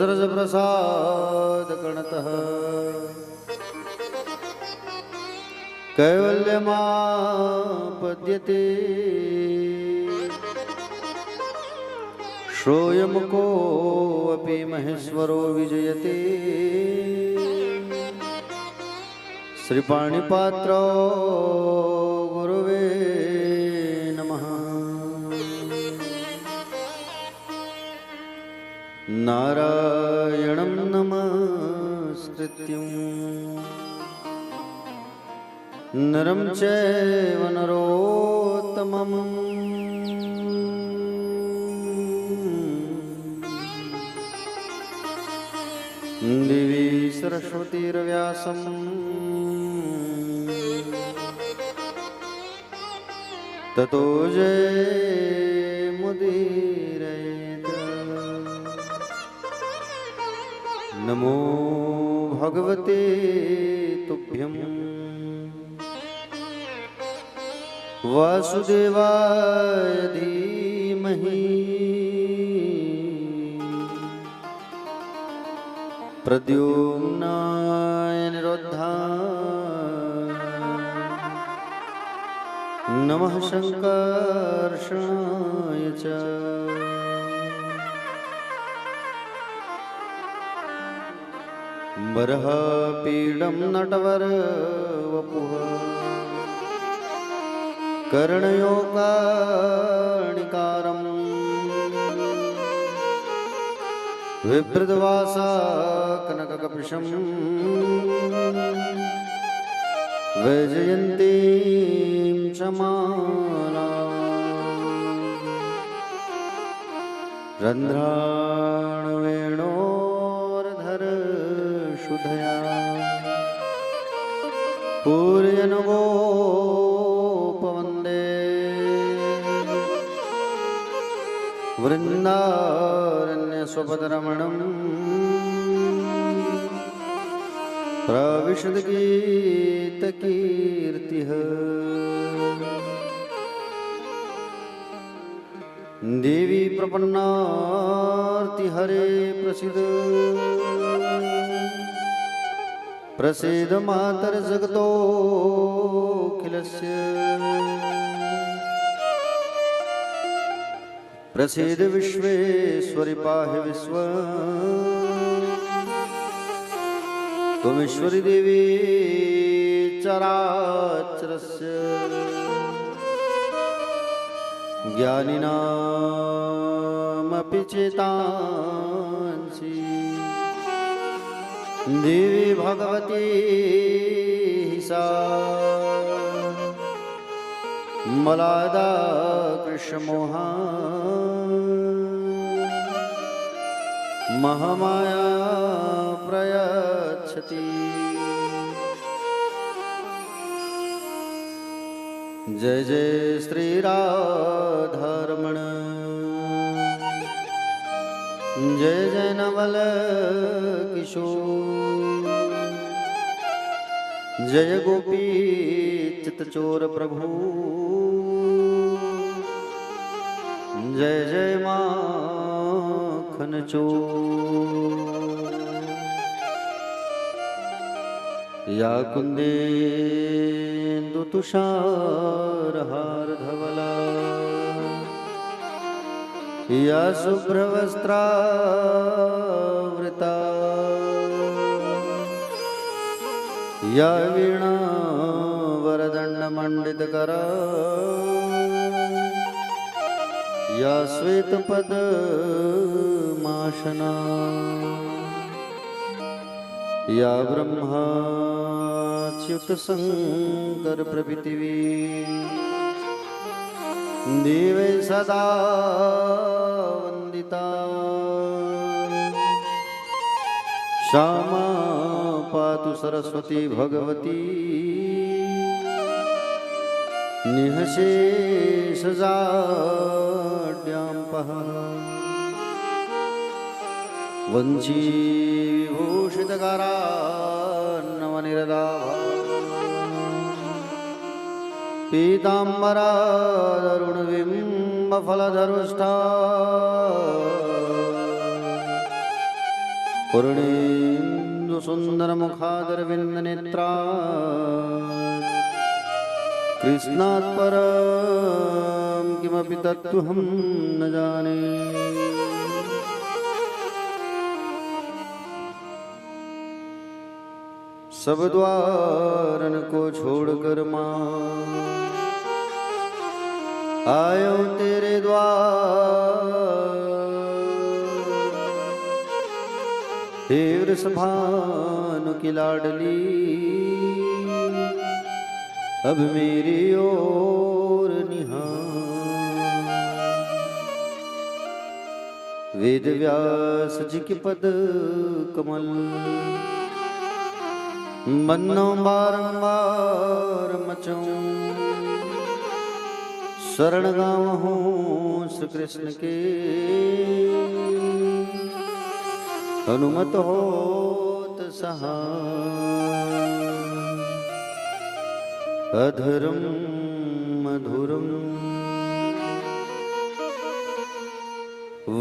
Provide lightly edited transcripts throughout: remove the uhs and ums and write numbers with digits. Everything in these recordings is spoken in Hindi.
रसरस प्रसाद कणतः कैवल्यमापद्यते श्रोयं कोऽपि महेश्वरो विजयते श्रीपाणिपात्र गुरुवे नमः। नारायणं नमस्कृत्यं नरं चैव नरोत्तमं दिवि सरस्वतीर्व्यासं ततो जयमुदीरयेत्। नमो भगवते तुभ्यं वासुदेवाय धीमहि प्रद्युम्नाय निरुद्धाय नमः शङ्कर्षणाय च। बर्हपीडं नटवरवपुः कर्णयो कर्णिकारम् विभृतवासा कनककपिशं वैजयन्तीं च मालाम् रन्ध्राणवेणोर्धरशुधया पूरयन्गोपवन्दे वृन्दारण्यस्वपदरमणं प्रविशद्गीतकीर्तिः। देवी प्रपन्नार्तिहरे प्रसीद प्रसीद मातर्जगतोऽखिलस्य प्रसीद विश्वेश्वरि पाहि विश्व त्वमीश्वरी देवी चराचरस्य ज्ञानिनामपि चेतांसि देवी भगवती सा मलादा कृष्णमोहा महामाया प्रयच्छति। जय जय श्री राधारमण जय जय नवल किशोर जय गोपी चित्तचोर प्रभु जय जय माखन चोर। या कुंदेन्दु तुषारहार धवला या शुभ्रवस्त्रावृता या वीणा वरदण्डमण्डितकरा या श्वेतपद्मासना या ब्रह्माच्युतशङ्कर प्रभृतिवी देवै सदा वन्दिता। श्यामा पातु सरस्वती भगवती निःशेषजाड्याम्पः वञ्चीभूषितकरान्नवनिरदाभा पीताम्बरादरुणबिम्बफलधरुष्ठा पूर्णेन्दु सुन्दरमुखादरविन्दनेत्रा कृष्णात् परं किमपि तत्त्वहं न जाने। सब द्वारन को छोड़कर माँ आयो तेरे द्वार। हे वृषभानु की लाडली अब मेरी ओर निहार। वेद व्यास जी के पद कमल मन्नो बारंबार मचूं। शरण गावहूँ श्री कृष्ण के हनुमत होत सहाय। अधरम मधुरम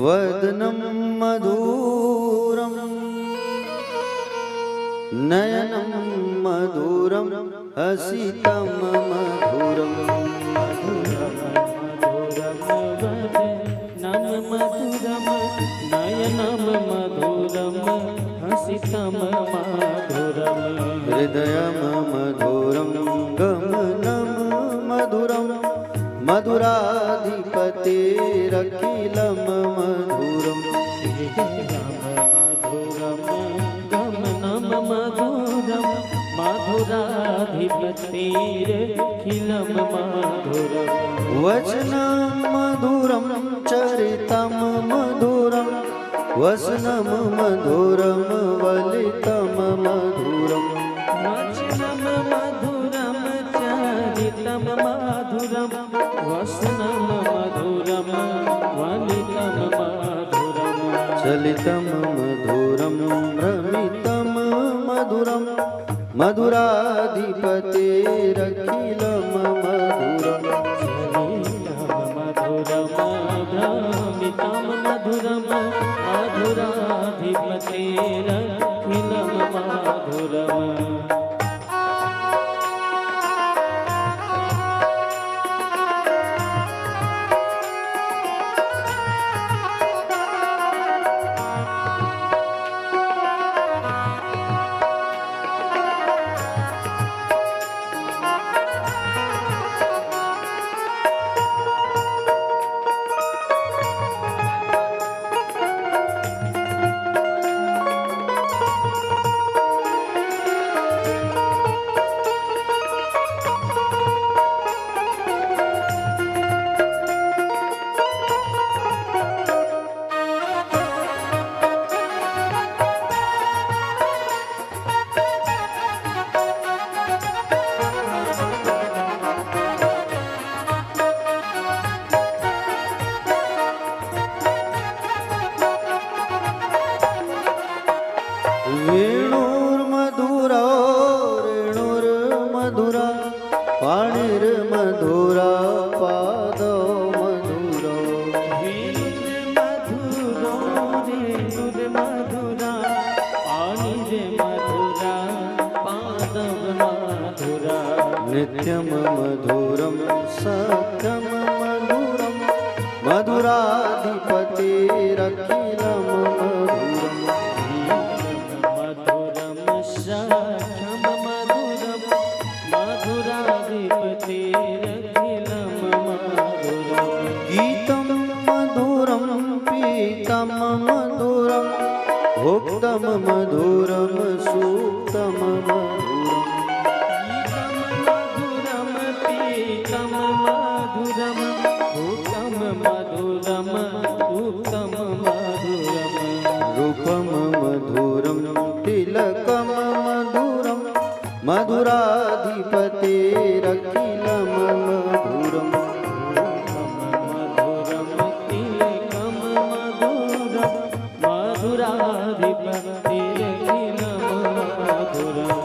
वदनम मधुरम नयनम मधुरम हसितम मधुरम। नयनम मधुरम हसितम मधुरम। हृदयम मधुरम गमनम मधुरम मधुराधिपतिरखिलम मधुरम। गमनम मधुरम मधुराधिपतिरखिलम मधुरम। वचनम मधुरम चरितम मधुरम वसनम मधुरम वलितम मधुरम। वचनम मधुरम चरितम मधुरम वसनम मधुरम वलितम मधुरम। चलितम मधुरम भ्रमितम मधुरम मधुराधिपतिरखिलम मधुरम। भ्रमितम मधुरम मधुराधिपतिरखिलम मधुरम। वेणुर्मधुरा रेणुर्मधुरा पाणिर्मधुरा पादो मधुरो। वेणुर्मधुरो रेणुर्मधुरा पाणिर्मधुरा पादव मधुरा। नित्यम मधुरम सत्यम मधुरम मधुराधिपतिरखिलम मधुरम। सख्यम मधुरम मधुराधिपतिरखिलम मधुरम। गीतम मधुरम पीतम मधुरम भोक्तम मधुरम सूक्तम मधुरम। गीतम मधुरम पीतम मधुरम भोक्तम मधुरम सूक्तम मधुरम। रूपम मधुरम तिलकम मधुरम मधुराधिपतिरखिलम मधुरम। मधुरम तिलकम मधुरम मधुराधिपतिरखिलम मधुरम।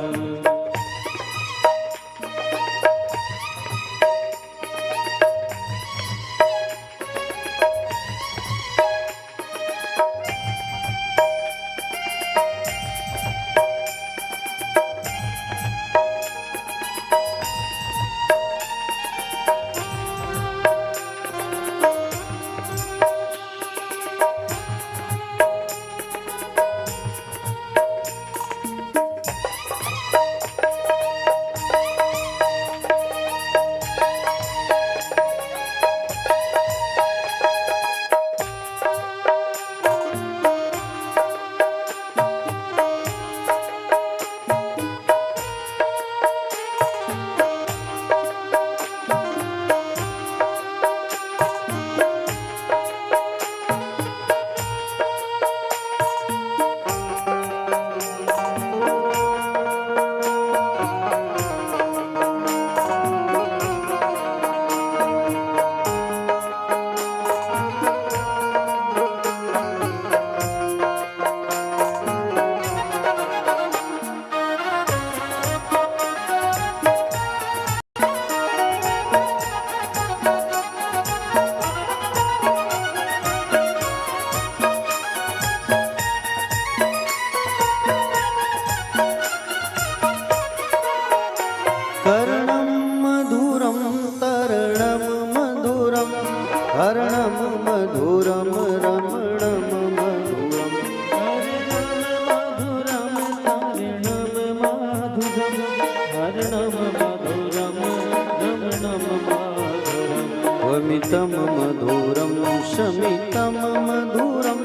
मधुरम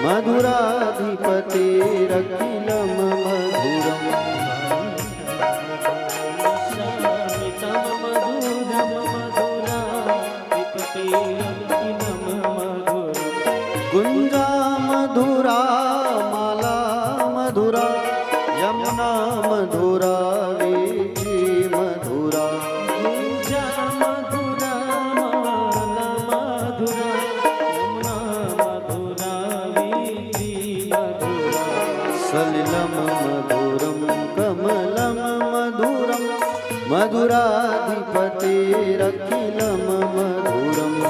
मधुराधिपतेरखिलं मधुरम् गुंजा मधुरा माला मधुरा यमुना मधुरा वीची मधुरा गुंजा मधुरा माला मधुरा यमुना मधुरा वीची मधुरा सलिलं मधुरं कमलं मधुरं मधुराधिपतेरखिलं मधुरम्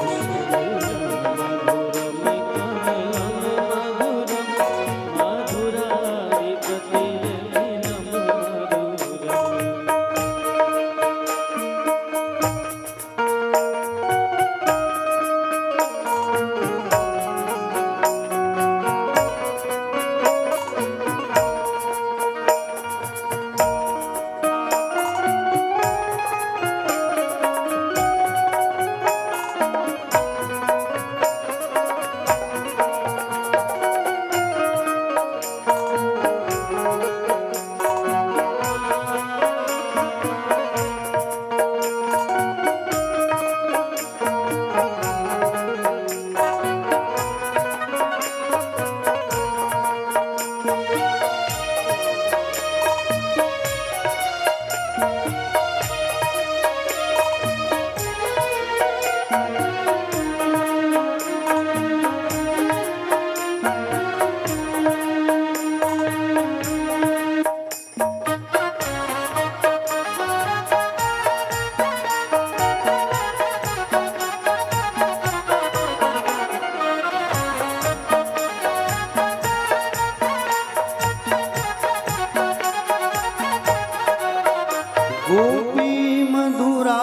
गोपी मधुरा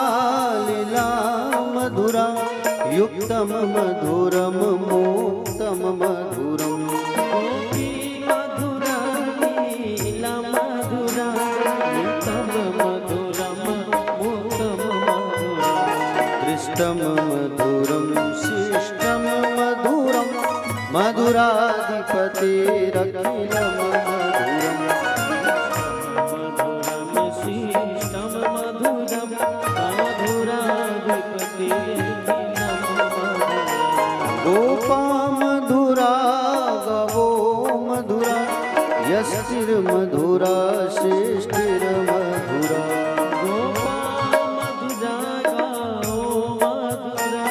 लीला मधुरा युक्तम मधुरम मुक्तम मधुरम गोपी मधुरा लीला मधुरा युक्तम मधुरम मुक्तम मधुरम दृष्टम मधुरम शिष्टम मधुरम मधुराधिपतेरखिलं मधुरम् गोपा मधुरा गवो मधुरा यष्टिर्मधुरा शिष्टिर्मधुरा गोपा मधुरा गाओ मधुरा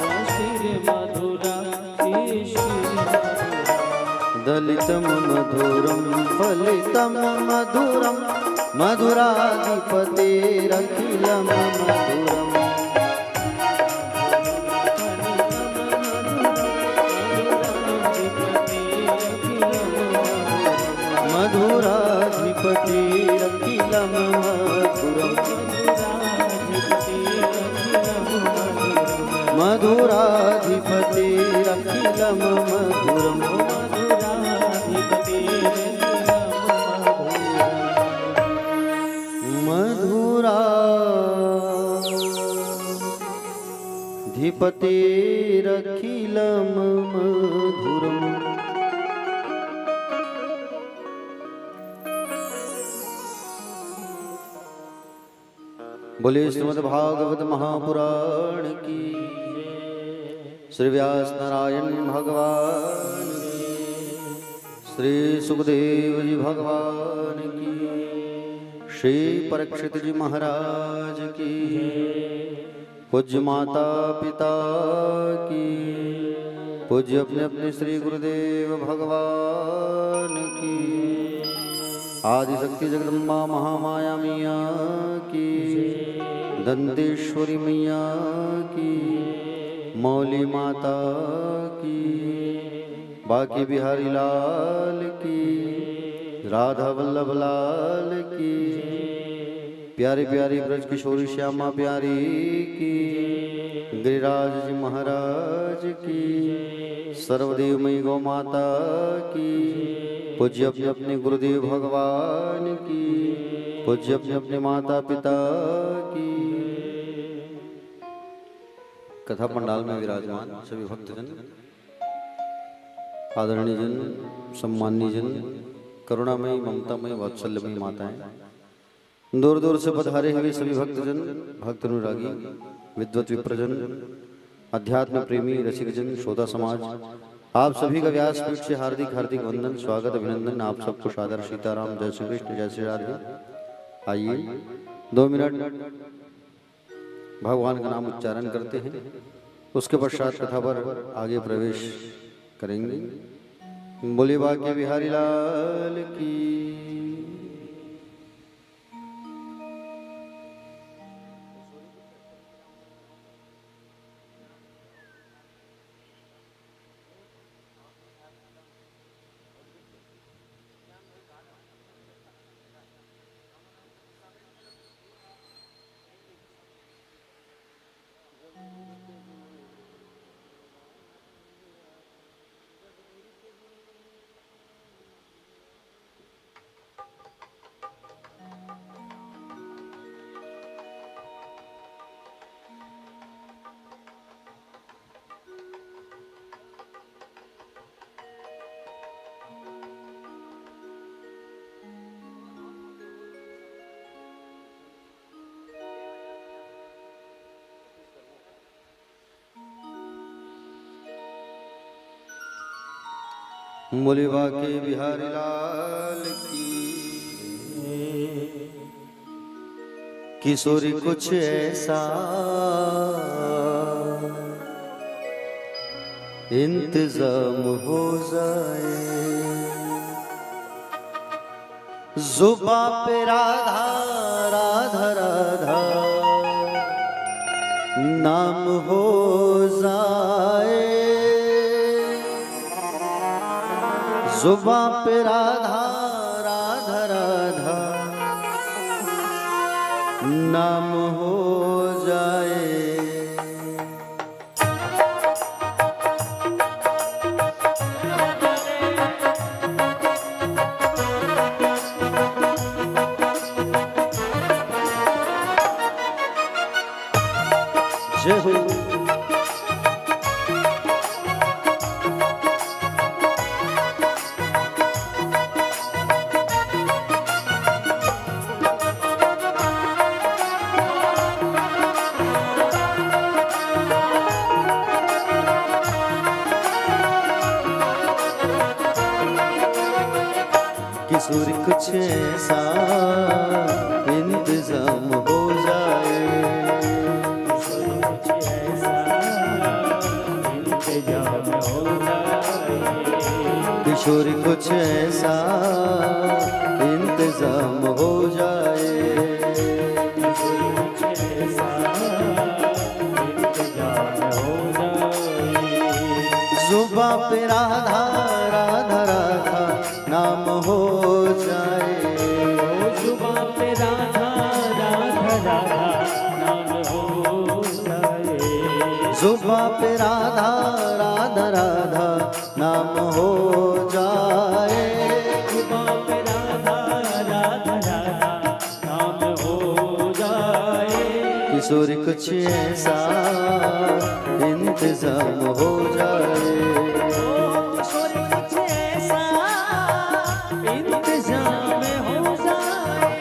यष्टिर्मधुरा शिष्टिर्मधुरा दलितं मधुरं फलितं मधुरं मधुराधिपतेरखिलं मधुरम् मधुराधिपतेरखिलं मधुरम् मधुराधिपतेरखिलं मधुरम् मधुराधिपतेरखिलं मधुरम् बोले श्रीमद् भागवत महापुराण की श्री व्यास नारायण भगवान की श्री सुखदेव जी भगवान की श्री परीक्षित जी महाराज की पूज्य माता पिता की पूज्य अपने अपने श्री गुरुदेव भगवान की आदि शक्ति जगदम्बा महामाया मैया की दंतेश्वरी मैया की मौली माता की बाकी बिहारी लाल की राधा वल्लभ लाल की प्यारी प्यारी ब्रज किशोरी श्यामा प्यारी की गिरिराज जी महाराज की सर्वदेवमयी गौ माता की पूज्य अपने अपने गुरुदेव भगवान की पूज्य अपने अपने माता पिता की कथा पंडाल में विराजमान सभी भक्तजन आदरणीय जन, सम्माननीय जन, करुणामयी, ममतामयी, वात्सल्यमयी माताएं, दूर दूर से पधारे हुए सभी भक्तजन, भक्त अनुरागी, विद्वत विप्रजन, अध्यात्म प्रेमी, रसिकजन, श्रोता समाज, आप सभी का व्यासपीठ से हार्दिक हार्दिक वंदन, स्वागत, अभिनंदन। आप सबको सादर सीताराम, जय श्री कृष्ण, जय श्री राधे। आइए 2 मिनट भगवान का नाम उच्चारण करते हैं, उसके पश्चात कथा पर आगे प्रवेश करेंगे। बोले बाके बिहारी लाल की। बोले बाके बिहारी लाल की। किशोरी कुछ ऐसा इंतजाम हो जाए, जुबा पे राधा राधा राधा नाम हो जाए, जुबा पे राधा राधा राधा नाम हो जाए। जय हो। किशोरी कुछ ऐसा इंतजाम हो जाए, किशोरी कुछ ऐसा इंतजाम हो जाए, जुबा पे राधा राधा राधा नाम हो जाए, जुबा पे राधा राधा राधा नाम हो जाए, जुबा पे राधा राधा राधा नाम हो जाए, जुबा पे राधा राधा राधा नाम हो जाए, किशोरी कुछ ऐसा इंतजाम हो जाए। किशोरी कुछ ऐसा इंतजाम हो जाए।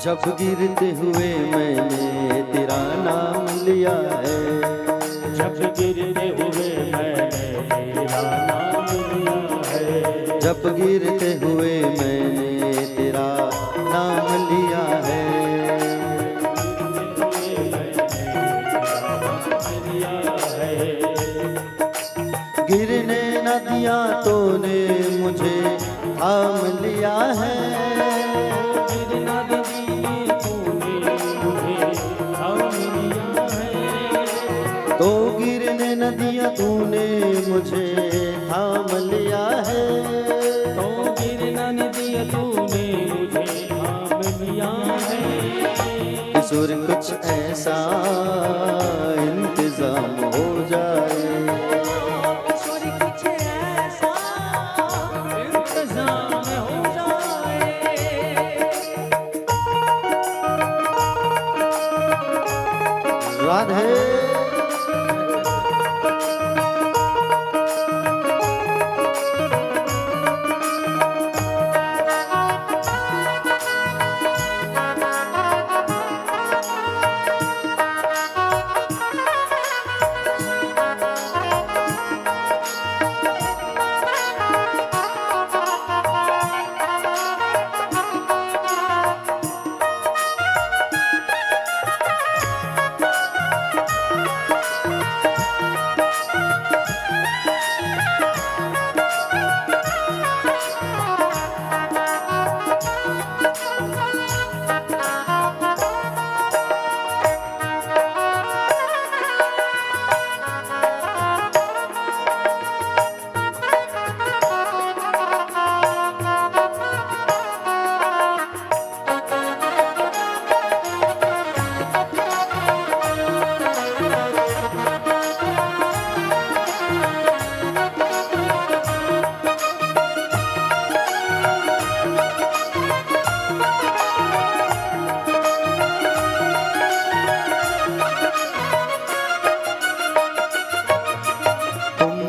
जब गिरते हुए मैंने तेरा नाम लिया है, जब गिरते हुए मैंने तेरा नाम लिया है, जब गिरते हुए मैंने तेरा नाम लिया है। गिरने न दिया तूने मुझे थाम लिया है, गिरना दिए तूने मुझे थाम लिया है, तो गिरने न दिया तूने मुझे थाम लिया है। तो गिरना दिए तूने मुझे थाम लिया है। किशोर कुछ ऐसा इंतजाम हो जाए, किशोर कुछ ऐसा इंतजाम हो जाए। राधे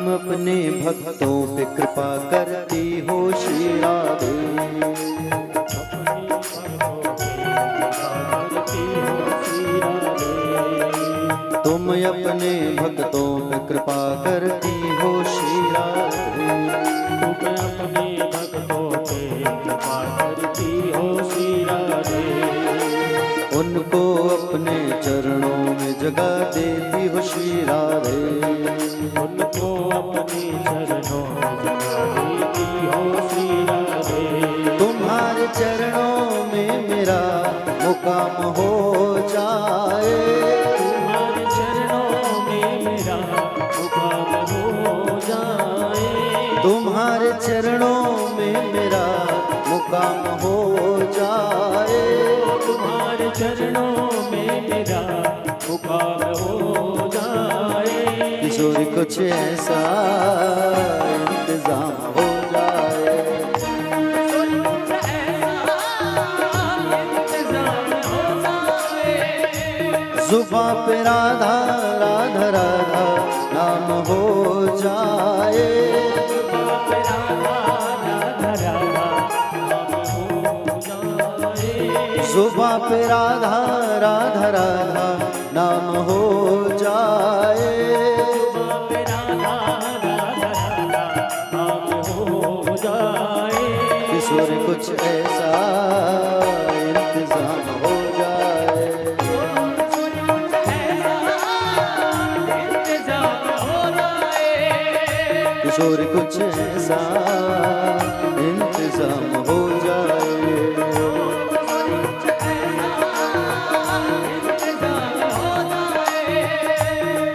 अपने भक्तों पे कृपा करती हो श्री राधे, तुम अपने भक्तों पे कृपा करती हो श्री राधे, तुम अपने भक्तों पे कृपा करती हो श्री राधे, उनको अपने चरणों में जगा देती हो श्री राधे, उनको अपने चरणों में जगा देती हो श्री राधे। तुम्हारे चरणों में मेरा मुकाम हो जाए, तुम्हारे चरणों में मेरा मुकाम हो जाए, तुम्हारे चरणों में मेरा मुकाम हो जाए। तुम्हारे चरणों में मेरा मुकाम हो जाए। किशोर कुछ ऐसा इंतजाम हो जाए, जुबां पे राधा राधा राधा नाम हो जाए, जुबां पे राधा राधा राधा नाम हो जाए। किशोर कुछ ऐसा इंतजाम हो जाए, किशोर कुछ ऐसा इंतजाम हो जाए,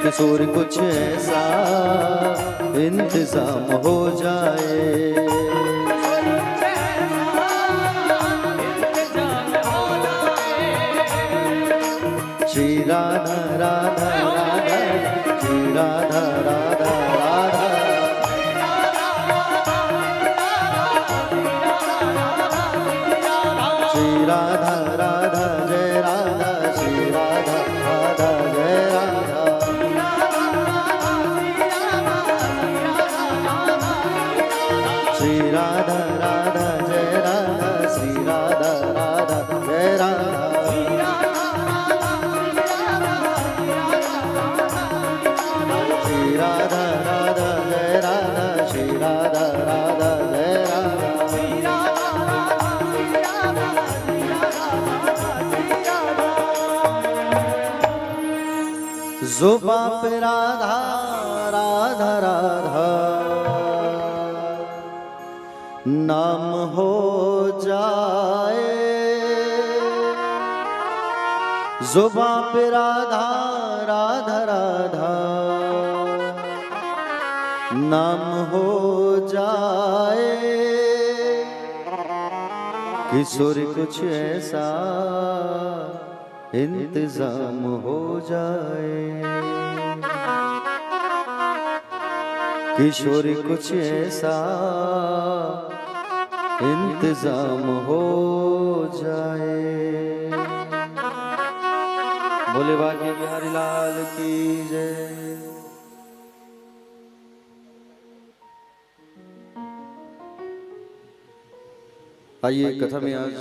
किशोर कुछ ऐसा इंतजाम हो जाए। श्री राधा राधा राधा, श्री राधा राधा राधा, श्री राधा राधा जय राधा, श्री राधा राधा जय राधा, श्री राधा राधा जय राधा, श्री राधा राधा जय राधा। राधा राधा जय राधा। जुबां पे राधा राधा राधा नाम हो जाए, जुबां पे राधा राधा राधा नाम हो जाए, किशोर कुछ ऐसा इंतजाम हो जाए, किशोर कुछ ऐसा इंतजाम हो जाए। बोले बाके बिहारी लाल की जय। आइए कथा में आज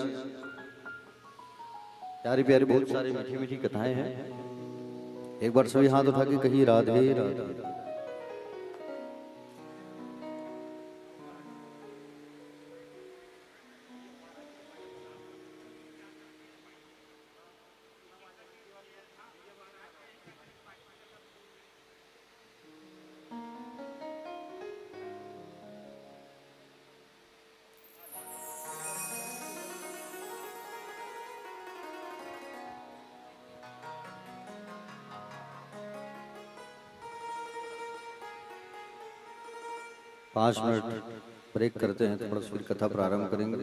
प्यारी प्यारी बहुत सारी मीठी मीठी कथाएं हैं। एक बार सभी हाथ उठा के कहिए राधे राधे। 5 मिनट ब्रेक करते हैं, थोड़ा सा फिर कथा प्रारंभ करेंगे।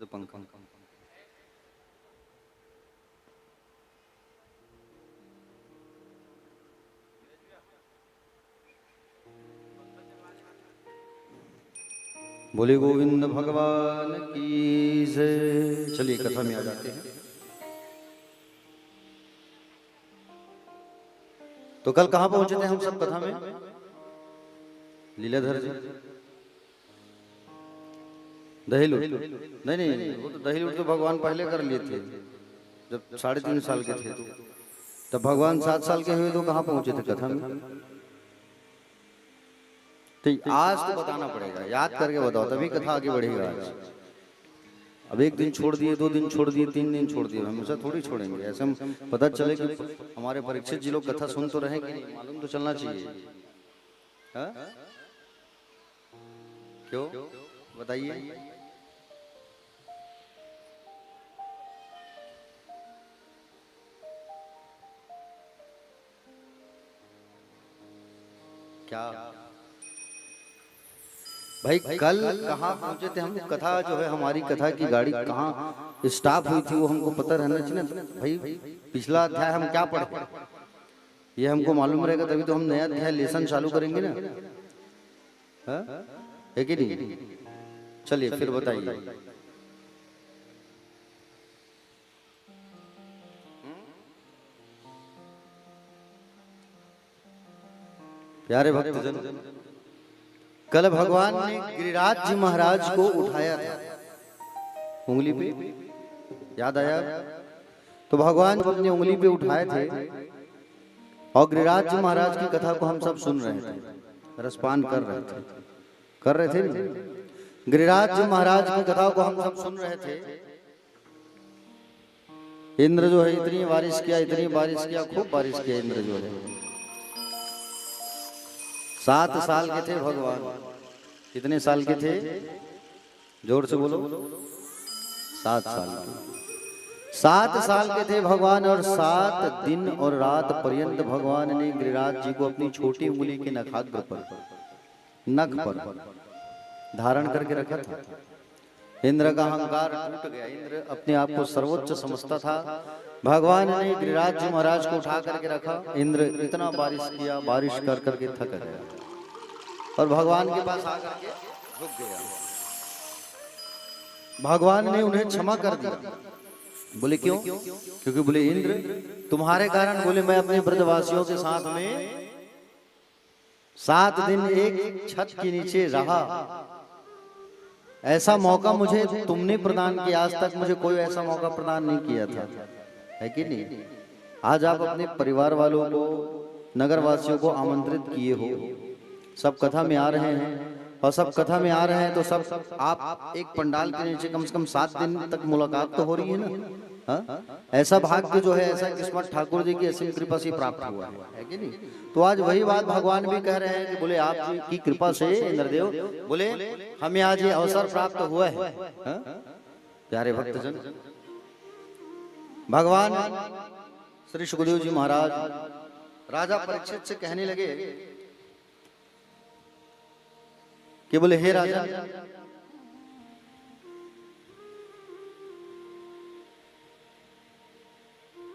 तो पंखा बोले गोविंद भगवान की जय। चलिए कथा में आ जाते हैं। तो कल कहां पहुंचे थे हम सब कथा में? लीलाधर जी दही लूट नहीं नहीं, वो तो दही लूट तो भगवान पहले कर लिए थे जब 3.5 साल के थे। तब भगवान 7 साल के हुए तो कहां पहुंचे थे कथा में? तो आज तो बताना पड़ेगा, याद करके बताओ तभी कथा आगे बढ़ेगा। आज अब 1 दिन छोड़ दिए, 2 दिन छोड़ दिए, 3 दिन छोड़ दिए, हमेशा थोड़ी छोड़ेंगे। ऐसे हम पता चले कि हमारे परीक्षित जी लोग कथा सुन तो रहे कि नहीं, मालूम तो चलना चाहिए। हा? क्यों बताइए? क्या भाई कल कहाँ पहुंचे थे हम? कथा जो है हमारी कथा की गाड़ी कहाँ स्टॉप हुई थी वो हमको पता रहना चाहिए ना भाई। पिछला अध्याय हम क्या पढ़े ये हमको मालूम रहेगा, तभी तो हम नया अध्याय लेसन चालू करेंगे ना, है कि नहीं? चलिए फिर बताइए। प्यारे भक्तजन, कल भगवान ने गिरिराज जी महाराज को उठाया था उंगली पे, याद आया? तो भगवान जब अपनी उंगली पे उठाए थे और गिरिराज जी महाराज की कथा को हम सब सुन रहे थे, रसपान कर रहे थे नहीं? गिरिराज जी महाराज की कथा को हम सब सुन रहे थे। इंद्र जो है इतनी बारिश किया, इतनी बारिश किया, खूब बारिश किया इंद्र जो है। 7 साल के थे भगवान। कितने साल के थे? जोर से बोलो। 7 साल के। 7 साल के थे भगवान और 7 दिन और रात पर्यंत भगवान ने गिरिराज जी को अपनी छोटी उंगली के नखाग्र पर, नख पर धारण करके रखा था। इंद्र का अहंकार टूट गया। इंद्र अपने आप को सर्वोच्च समझता था। भगवान ने गिरिराज जी महाराज को उठा करके रखा। इंद्र इतना बारिश किया, बारिश कर करके थक गया और भगवान के पास आकर के रुक गया। भगवान ने उन्हें क्षमा कर दिया। बोले क्यों? क्योंकि बोले इंद्र तुम्हारे कारण, बोले मैं अपने ब्रजवासियों के साथ में 7 दिन एक छत के नीचे रहा। ऐसा मौका मुझे तुमने प्रदान किया, आज तक मुझे कोई ऐसा मौका प्रदान नहीं किया था, है कि नहीं? आज आप अपने परिवार वालों को, नगरवासियों को आमंत्रित किए हो, सब कथा में आ रहे हैं और सब कथा में आ रहे हैं तो सब आप एक पंडाल के नीचे कम से कम 7 दिन तक मुलाकात तो हो रही है ना। हा? ऐसा भाग्य जो है, ऐसा किस्मत ठाकुर जी की असीम कृपा से प्राप्त हुआ है कि नहीं? तो आज वही बात भगवान भी कह रहे हैं कि बोले आपकी कृपा से इंद्रदेव, बोले हमें आज ये अवसर प्राप्त हुआ है। प्यारे भक्तजन, भगवान श्री सुखदेव जी महाराज राजा परीक्षित से कहने लगे कि बोले हे राजा,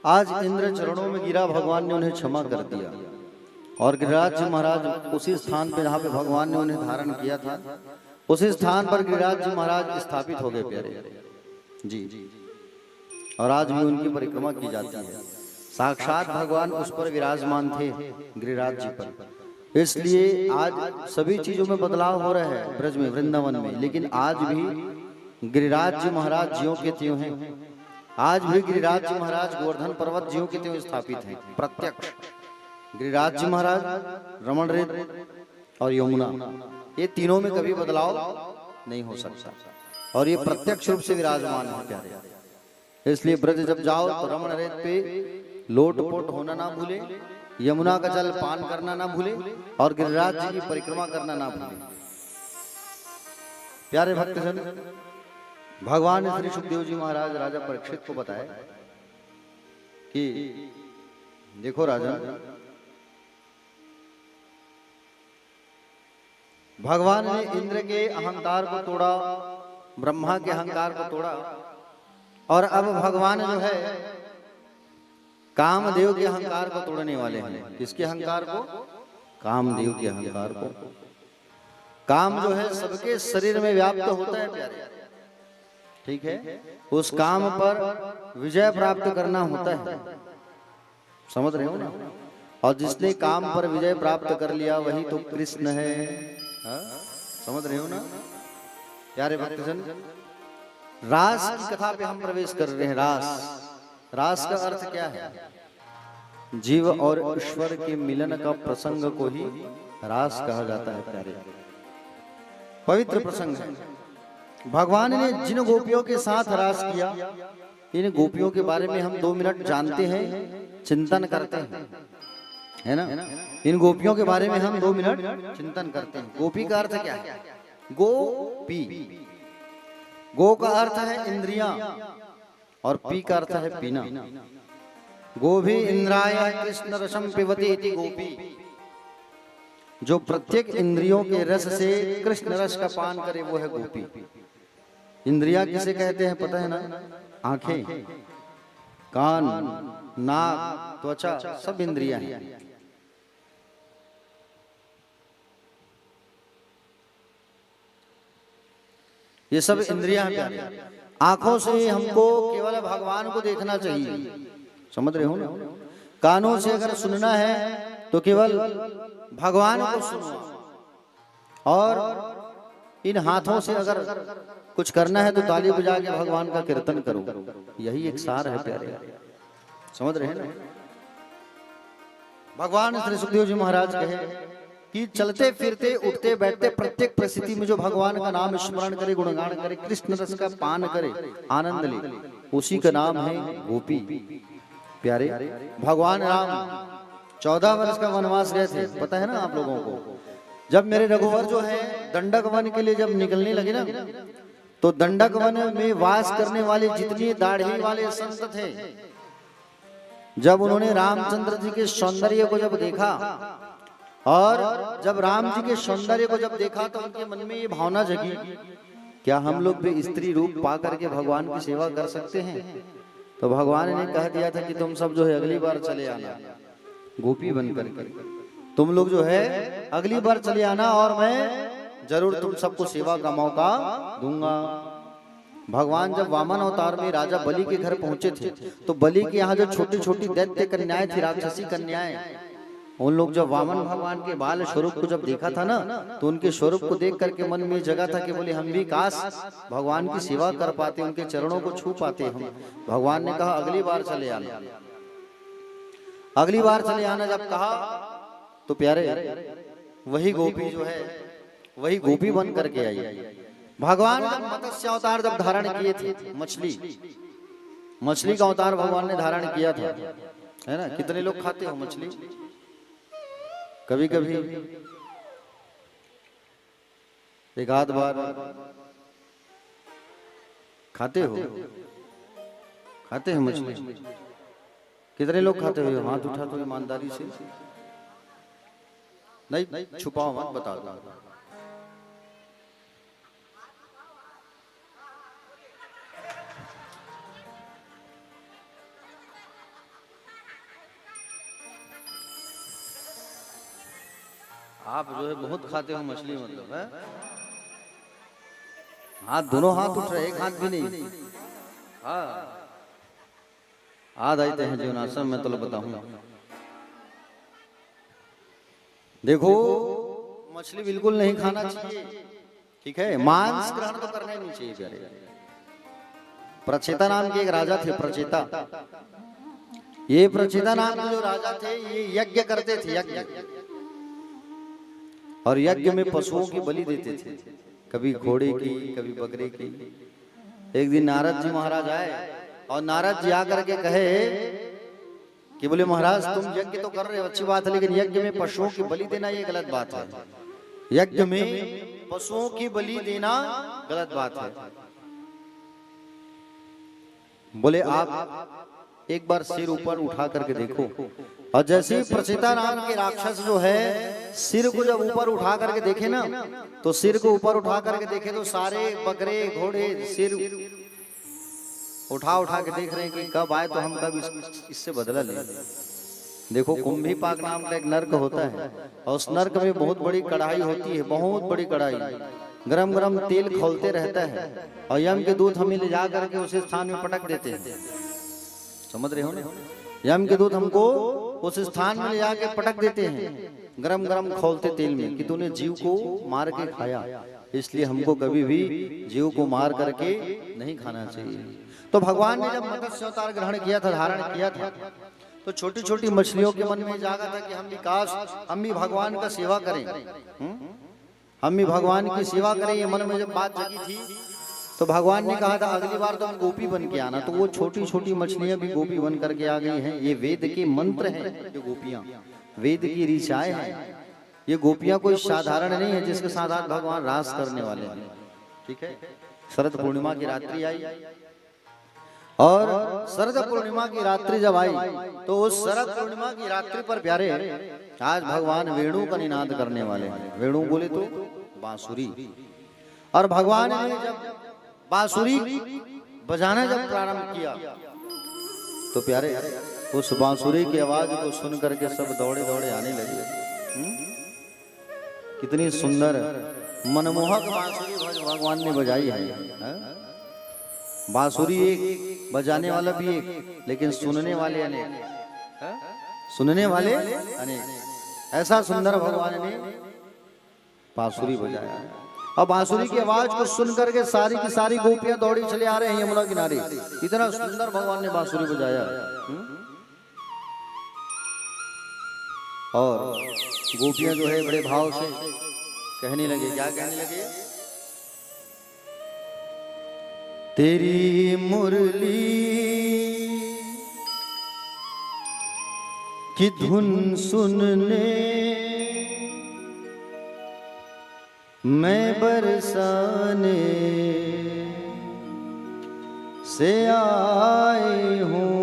आज इंद्र चरणों में गिरा, भगवान ने उन्हें क्षमा कर दिया और गिरिराज जी महाराज उसी स्थान पे जहां पे भगवान ने उन्हें धारण किया था, उसी स्थान पर गिरिराज जी महाराज स्थापित हो गए प्यारे जी। और आज भी उनकी परिक्रमा की जाती है। साक्षात भगवान उस पर विराजमान थे गिरिराज जी पर। इसलिए आज सभी चीजों में बदलाव हो रहा है ब्रज में, वृंदावन में, लेकिन आज भी गिरिराज जी महाराज ज्यों के त्यों हैं। आज भी गिरिराज जी महाराज गोवर्धन पर्वत ज्यों के त्यों स्थापित हैं, प्रत्यक्ष। गिरिराज जी महाराज, रमण रेत और यमुना, ये तीनों में कभी बदलाव नहीं हो सकता और ये प्रत्यक्ष रूप से विराजमान है प्यारे। इसलिए ब्रज जब जाओ तो रमण रेत पे लोटपोट होना ना भूले, यमुना का जल पान करना ना भूले और गिरिराज जी की परिक्रमा करना ना भूले। प्यारे भक्तजन, भगवान ने श्री सुखदेव जी महाराज राजा परीक्षित को बताया कि देखो राजा, भगवान ने इंद्र के अहंकार को तोड़ा, ब्रह्मा के अहंकार को तोड़ा, और अब भगवान जो है कामदेव के अहंकार को तोड़ने वाले हैं। किसके अहंकार को? कामदेव के अहंकार को। काम जो है सबके शरीर में व्याप्त होता है प्यारे, ठीक है, उस काम पर विजय प्राप्त करना होता है, समझ रहे हो ना। और जिसने काम पर विजय प्राप्त कर लिया वही तो कृष्ण है, हा? समझ रहे हो ना प्यारे भक्तजन। रास की कथा पे हम प्रवेश कर रहे हैं। रास का अर्थ क्या है? जीव और ईश्वर के मिलन का प्रसंग को ही रास कहा जाता है प्यारे, पवित्र प्रसंग है। भगवान ने जिन गोपियों के साथ रास किया, इन गोपियों के बारे में हम 2 मिनट जानते हैं, चिंतन करते हैं, है ना। इन गोपियों के बारे में हम 2 मिनट चिंतन करते हैं। गोपी का अर्थ क्या है? गोपी, गो का अर्थ है इंद्रियां और पी का अर्थ है पीना। गोभी इंद्राय कृष्ण रसम पिबती इति गोपी। जो प्रत्येक इंद्रियों के रस से कृष्ण रस का पान करे वो है गोपी। इंद्रिया किसे कहते हैं पता है ना? आंखें, कान, नाक, त्वचा, सब इंद्रियां हैं। ये सब इंद्रियां हैं। आंखों से हमको केवल भगवान को देखना चाहिए, समझ रहे हो ना। कानों से अगर सुनना है तो केवल भगवान को सुनो, और इन हाथों से अगर कुछ करना है तो ताली बजा के भगवान का कीर्तन करो। यही एक सार है प्यारे, समझ रहे हैं ना। भगवान श्री सुखदेव जी महाराज कहे कि चलते फिरते उठते बैठते प्रत्येक परिस्थिति में जो भगवान का नाम स्मरण करे, गुणगान करे, कृष्ण रस का पान करे, आनंद ले, उसी का नाम है गोपी प्यारे। भगवान राम 14 वर्ष का वनवास गए थे, पता है ना आप लोगों को। जब मेरे रघुवर जो है दंडक वन के लिए जब निकलने लगे ना, तो दंडक वन में वास करने वाले जितने दाढ़ी वाले संत थे, जब उन्होंने रामचंद्र जी के सौंदर्य को जब देखा, और जब राम जी के सौंदर्य को जब देखा तो उनके मन में ये भावना जगी, क्या हम लोग भी स्त्री रूप पा करके भगवान की सेवा कर सकते हैं? तो भगवान ने कह दिया था कि तुम सब जो है अगली बार चले आना गोपी बन करके, तुम लोग जो है अगली बार चले आना, और मैं जरूर तुम सबको सेवा का मौका दूंगा। भगवान जब वामन अवतार में राजा बलि के घर पहुंचे थे, तो बलि के यहाँ जो छोटी छोटी दैत्य कन्याएं थी, राक्षसी कन्याएं, उन लोग जब वामन भगवान के बाल स्वरूप को जब देखा था ना, तो उनके स्वरूप को देख करके मन में जगा था कि बोले हम भी काश भगवान की सेवा कर पाते, उनके चरणों को छू पाते हम। भगवान ने कहा अगली बार चले आना, अगली बार चले आना। जब कहा तो प्यारे वही गोपी जो है वही गोपी बन करके आई। भगवान जब मत्स्य अवतार जब धारण किए थे, मछली का अवतार भगवान ने धारण किया था, है ना। कितने लोग खाते हो मछली? कभी कभी एक आध बार खाते हो? खाते हैं मछली? कितने लोग खाते हो? हाथ उठा तो ईमानदारी से, नहीं छुपाओ मत, बता दो। आप जो है बहुत खाते हो मछली, मतलब है। हाथ, दोनों हाथ उठ रहे, एक हाथ भी नहीं। हाँ, आज आते हैं जीवन आश्रम में, तो बताऊं। देखो मछली बिल्कुल नहीं खाना चाहिए, ठीक है। मांस ग्रहण तो करना ही नहीं चाहिए प्यारे। प्रचेता नाम के एक राजा थे, प्रचेता। ये प्रचेता नाम के जो राजा थे, ये यज्ञ करते थे, यज्ञ, और यज्ञ में पशुओं की बलि देते थे, कभी घोड़े की, कभी बकरे की। एक दिन नारद जी महाराज आए, और नारद जी आकर के कहे कि बोले महाराज तुम यज्ञ तो कर रहे हो, अच्छी बात है, लेकिन यज्ञ में पशुओं की बलि देना ये गलत बात है। यज्ञ में पशुओं की बलि देना गलत बात है। बोले आप एक बार सिर ऊपर उठा करके देखो। और जैसे ही प्रचेता नाम के राक्षस जो है सिर को जब ऊपर उठा करके देखे ना, तो सिर को ऊपर उठा करके देखे तो सारे बकरे घोड़े सिर उठा उठा के देख रहे हैं कि कब आए तो हम कब इससे बदला ले। देखो कुंभी पाक नाम का एक नर्क होता है और उस नर्क में बहुत बड़ी कढ़ाई होती है, बहुत बड़ी कढ़ाई, गरम गरम तेल खौलते रहता है और यम के दूत हमें ले जा करके उस स्थान में पटक देते हैं। समझ रहे हो ना? यम के दूत हमको उस स्थान में ले जाके पटक देते हैं गरम गरम खौलते तेल में कि तूने जीव को मार के खाया, इसलिए हमको कभी भी जीव को मार करके नहीं खाना चाहिए। तो भगवान ने जब मत्स्य अवतार ग्रहण किया था, धारण किया था, तो छोटी छोटी मछलियों के मन में जागा था कि हम भी काश हम भी भगवान का सेवा करें, हम भी भगवान की सेवा करें। ये मन में जब बात जगी थी तो भगवान ने कहा था अगली बार तो हम गोपी बन के आना। तो वो छोटी छोटी मछलियां भी गोपी बन करके आ गई हैं। ये वेद के मंत्र हैं, ये गोपियां वेद की ऋचाएं हैं। ये गोपियां कोई साधारण नहीं है जिसके साथ आज भगवान रास करने वाले हैं। ठीक है, शरद पूर्णिमा की रात्रि आई और शरद पूर्णिमा की रात्रि जब आई तो उस शरद पूर्णिमा की रात्रि पर प्यारे आज भगवान वेणु का निनाद करने वाले हैं। वेणु बोले तो बांसुरी। और भगवान ने जब बांसुरी बजाना जब प्रारंभ किया तो प्यारे उस बांसुरी की आवाज को सुन करके सब दौड़े दौड़े आने लगे। कितनी सुंदर मनमोहक बांसुरी भगवान ने बजाई है। बांसुरी एक, बजाने वाला भी एक, लेकिन सुनने वाले अनेक। सुनने वाले अनेक। ऐसा सुंदर भगवान ने बांसुरी बजाया और बांसुरी की आवाज को सुन करके सारी की सारी गोपियां दौड़ी चले आ रहे हैं यमुना किनारे। इतना सुंदर भगवान ने बांसुरी बजाया। और गोपियां जो है बड़े भाव से कहने लगे, क्या कहने लगे? तेरी मुरली की धुन सुनने मैं बरसाने से आई हूँ।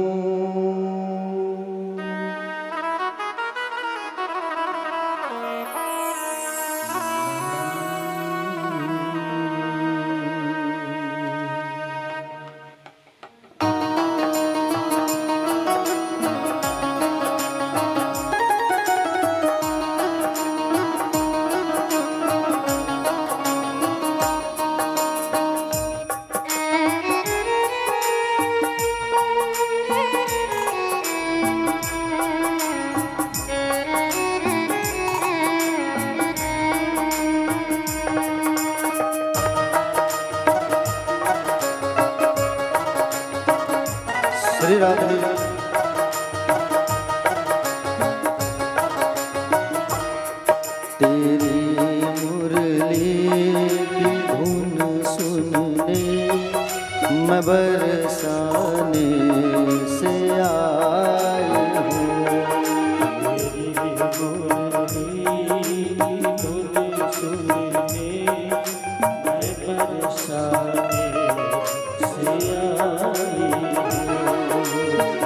श्री राधे तेरी मुरली की धुन सुनने मैं बरसाने से आई हूँ। तेरी मुरली की धुन सुनने मैं बरसाने से आई हूँ।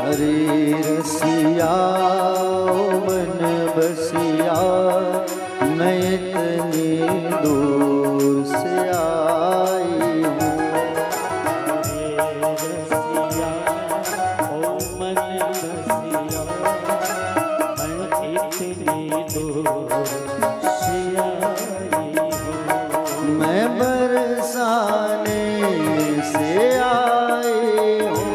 हरे रसिया मन बसिया मैं इतनी दूर से आई हूँ। रसिया ओ मन बसिया मैं इतनी दूर से आई हूँ। मैं बरसाने से आई हूँ।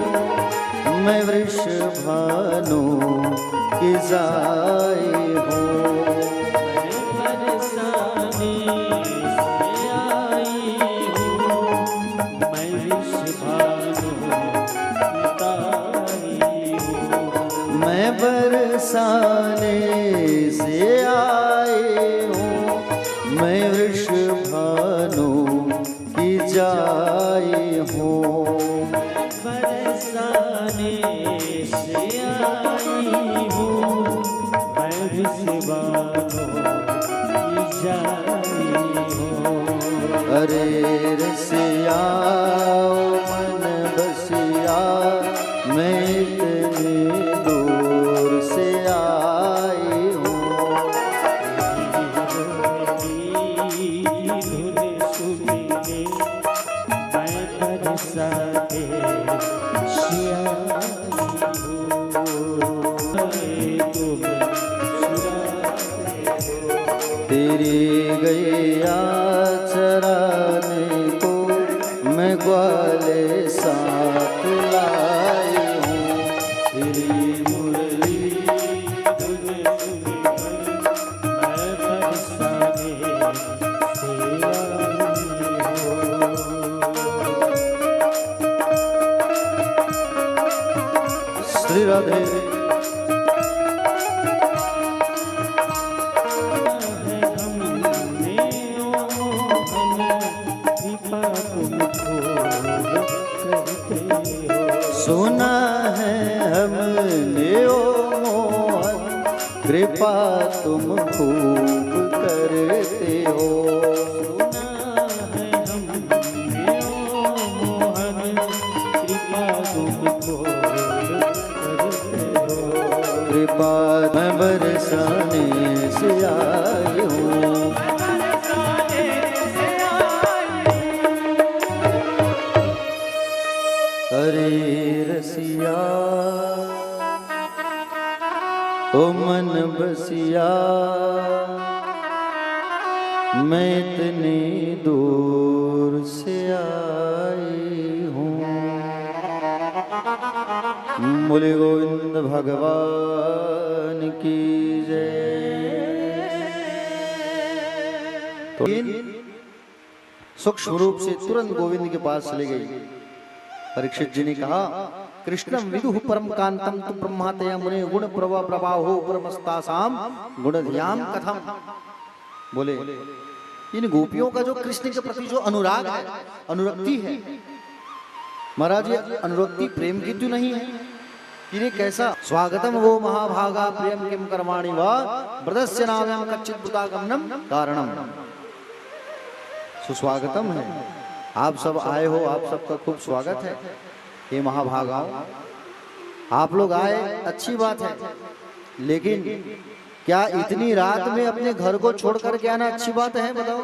मैं वृषभानु की जाई हूँ। मैं बरसाने से आई हूँ। मैं वृषभानु की हूँ। मैं बरसाने से आई हूँ। मैं वृषभानु की जाई हूँ। बरसाने से आई हूँ। मैं वृषभानु की जाई हूँ। अरे रसिया मन बसिया मैं इतनी बरसाते सियाई हो तुम तेरी गैया चराने को मैं ग्वाले साथ लाई हूँ। तेरी मुरली धुन सुनकर मैं बरसाने से आई हो। श्री राधे सुना है हमने ओ मोहन कृपा तुम खूब करते हो। सुना है हमने ओ मोहन कृपा तुमको करते हो। कृपा मैं बरसाने से आई हूँ। अरे रसिया ओ मन बसिया मैं इतनी दूर से आई हूँ। बोले गोविंद भगवान की जय। तो सूक्ष्म रूप से तुरंत गोविंद के पास चले गई। परीक्षित जी ने कहा कृष्णम विदुः परम कांतम तु ब्रह्मातया मुने गुण प्रवाहो परमस्तासाम गुणध्याम कथम। बोले इन गोपियों का जो कृष्ण के प्रति जो अनुराग है, अनुरक्ति है महाराज, ये अनुरक्ति प्रेम की तो नहीं है। इन्हें कैसा स्वागतम वो महाभागा प्रेम किम कर्माणि वा ब्रदस्य नाम कच्चित भूतागमनम कारणम। सुस्वागतम है, आप सब आए हो, आप सबका खूब स्वागत है। ये महाभागाओं आप लोग आए अच्छी बात है, लेकिन क्या इतनी रात में अपने घर को छोड़ करके आना अच्छी बात है? बताओ,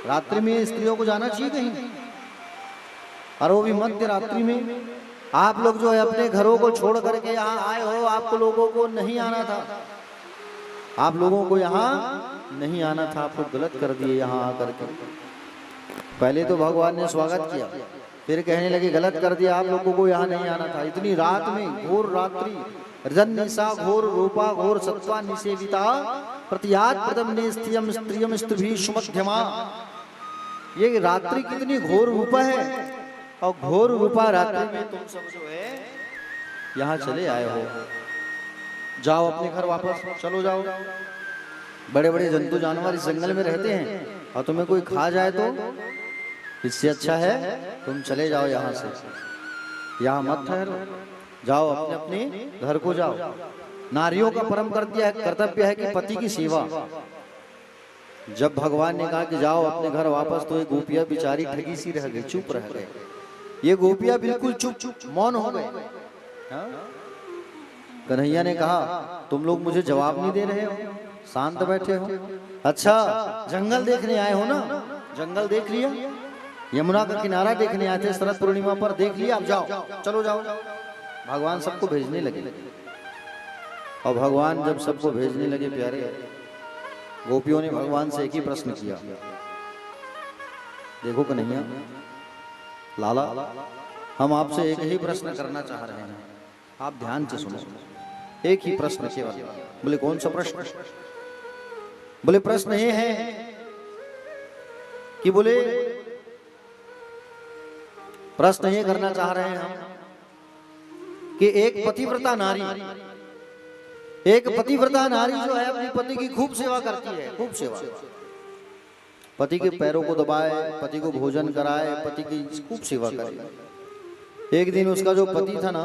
रात्रि में स्त्रियों को जाना चाहिए कहीं? और वो भी मध्य रात्रि में आप लोग जो है अपने घरों को छोड़ करके यहाँ आए हो। आपको लोगों को नहीं आना था, आप लोगों को यहाँ नहीं आना था, आप लोग गलत कर दिए यहाँ आकर के। पहले तो भगवान ने स्वागत किया, फिर कहने लगे गलत कर दिया, आप लोगों को यहाँ नहीं आना था। इतनी रात में, घोर रात्रि, रजन निशा घोर रूपा घोर सत्वा निषेविता प्रतियात प्रदम ने स्त्रियम स्त्रियम स्त्रिभी सुमध्यमा। ये रात्रि कितनी घोर रूपा है, और घोर रूपा रात्रि में तुम सब जो है यहाँ चले आए हो। जाओ अपने घर वापस, चलो जाओ। बड़े बड़े जंतु जानवर इस जंगल में रहते हैं, और तुम्हें कोई खा जाए तो इससे अच्छा है तुम चले जाओ यहाँ से, यहाँ मत ठहरो, जाओ अपने अपने घर को जाओ। नारियों का परम कर्तव्य है कि पति की सेवा। जब भगवान ने कहा कि जाओ अपने घर वापस, तो ये गोपियां बेचारी ठगी सी रह गई, चुप रह गए। ये गोपियां बिल्कुल चुप मौन हो गए। कन्हैया ने कहा तुम लोग मुझे जवाब नहीं दे रहे हो, शांत बैठे हो। अच्छा, जंगल देखने आए हो ना? जंगल देख लिया, यमुना का किनारा देखने आए थे शरद पूर्णिमा पर, देख लिया, अब जाओ, चलो जाओ। भगवान सबको भेजने लगे, और भगवान जब सबको भेजने लगे प्यारे, गोपियों ने भगवान से एक ही प्रश्न किया, देखो कन्हैया लाला, हम आपसे एक ही प्रश्न करना चाह रहे हैं, आप ध्यान से सुनो। एक ही प्रश्न केवल। बोले कौन सा प्रश्न? बोले प्रश्न ये है कि बोले प्रश्न ये करना चाह रहे हैं हम कि एक पतिव्रता नारी जो है अपने पति की खूब सेवा करती है, खूब सेवा। पति के पैरों को दबाए, पति को भोजन कराए, पति की खूब सेवा करे। एक दिन उसका जो पति था ना,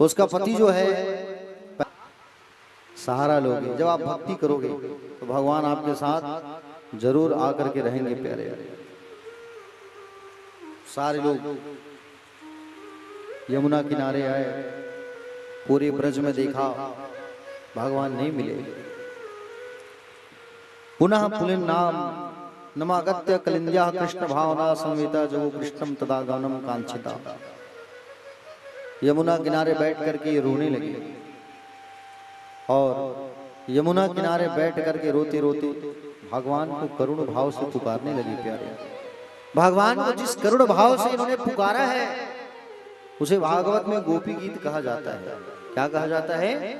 उसका पति जो है सहारा लोगे, जब आप भक्ति करोगे तो भगवान आपके साथ जरूर आकर के रहेंगे प्यारे। सारे लोग यमुना किनारे आए, पूरे ब्रज में देखा, भगवान नहीं मिले। पुनः पुलिन नाम नमागत्य कलिंद्या कृष्ण भावना संवेदा जो कृष्णम तदा गानम कांक्षिता। यमुना किनारे बैठ करके ये रोने लगे और यमुना किनारे बैठ करके रोते रोते भगवान को करुण भाव से पुकारने लगे। प्यारे भगवान को जिस करुण भाव से इन्होंने पुकारा है उसे भागवत में गोपी गीत कहा जाता है। क्या कहा जाता है?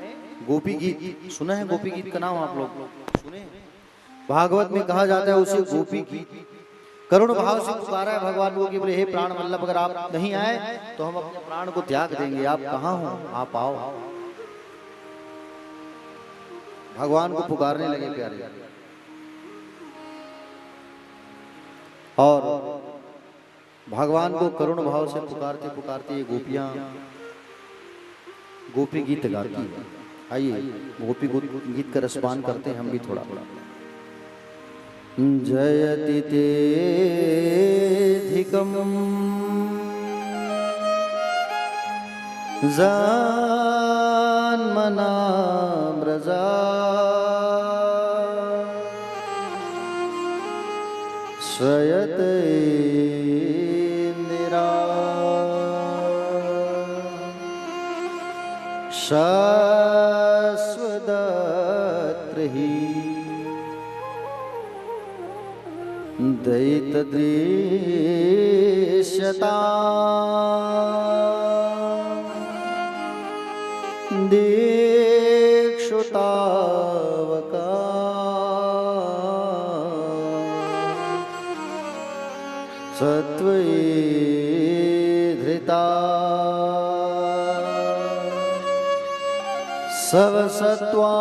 गोपी गीत। सुना है गोपी गीत का नाम आप लोग सुने? भागवत में कहा जाता है उसे गोपी गीत। करुण भाव से पुकारा है भगवान को कि बोले हे प्राण वल्लभ, अगर आप नहीं आए तो हम अपने प्राण को त्याग देंगे, आप कहाँ हो, आप आओ। भगवान को पुकारने लगे प्यारे। और भगवान को करुण भाव से पुकारते पुकारते ये गोपियां गोपी गीत गाती है। आइए गोपी गीत का रसपान करते हैं हम भी थोड़ा थोड़ा। जयति तेधिकम् जान्मनाम्रजा श्रयते निरा शाश्वतत्रहि दैतदृश्यता दीक्षुतावका सत्त्वे धृता सवसत्वा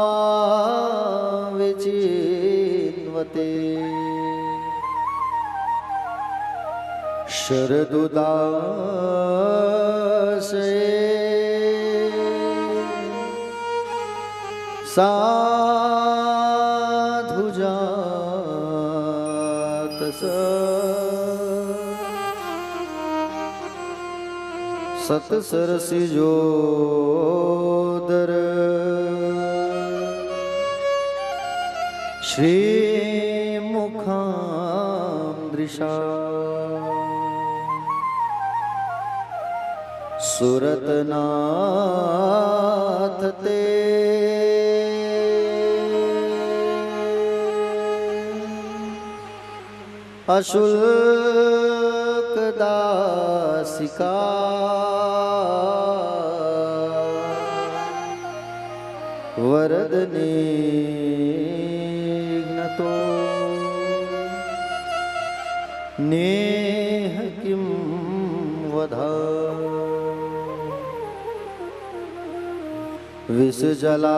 विचिन्वते शरदुदासे साधुजातस सत्सरसिजोदर श्रीमुखादृशा सुरतनाथ ते अशुल्क दासिका वरदनेघ्नतो नेह किं वधा विषजलाप्यया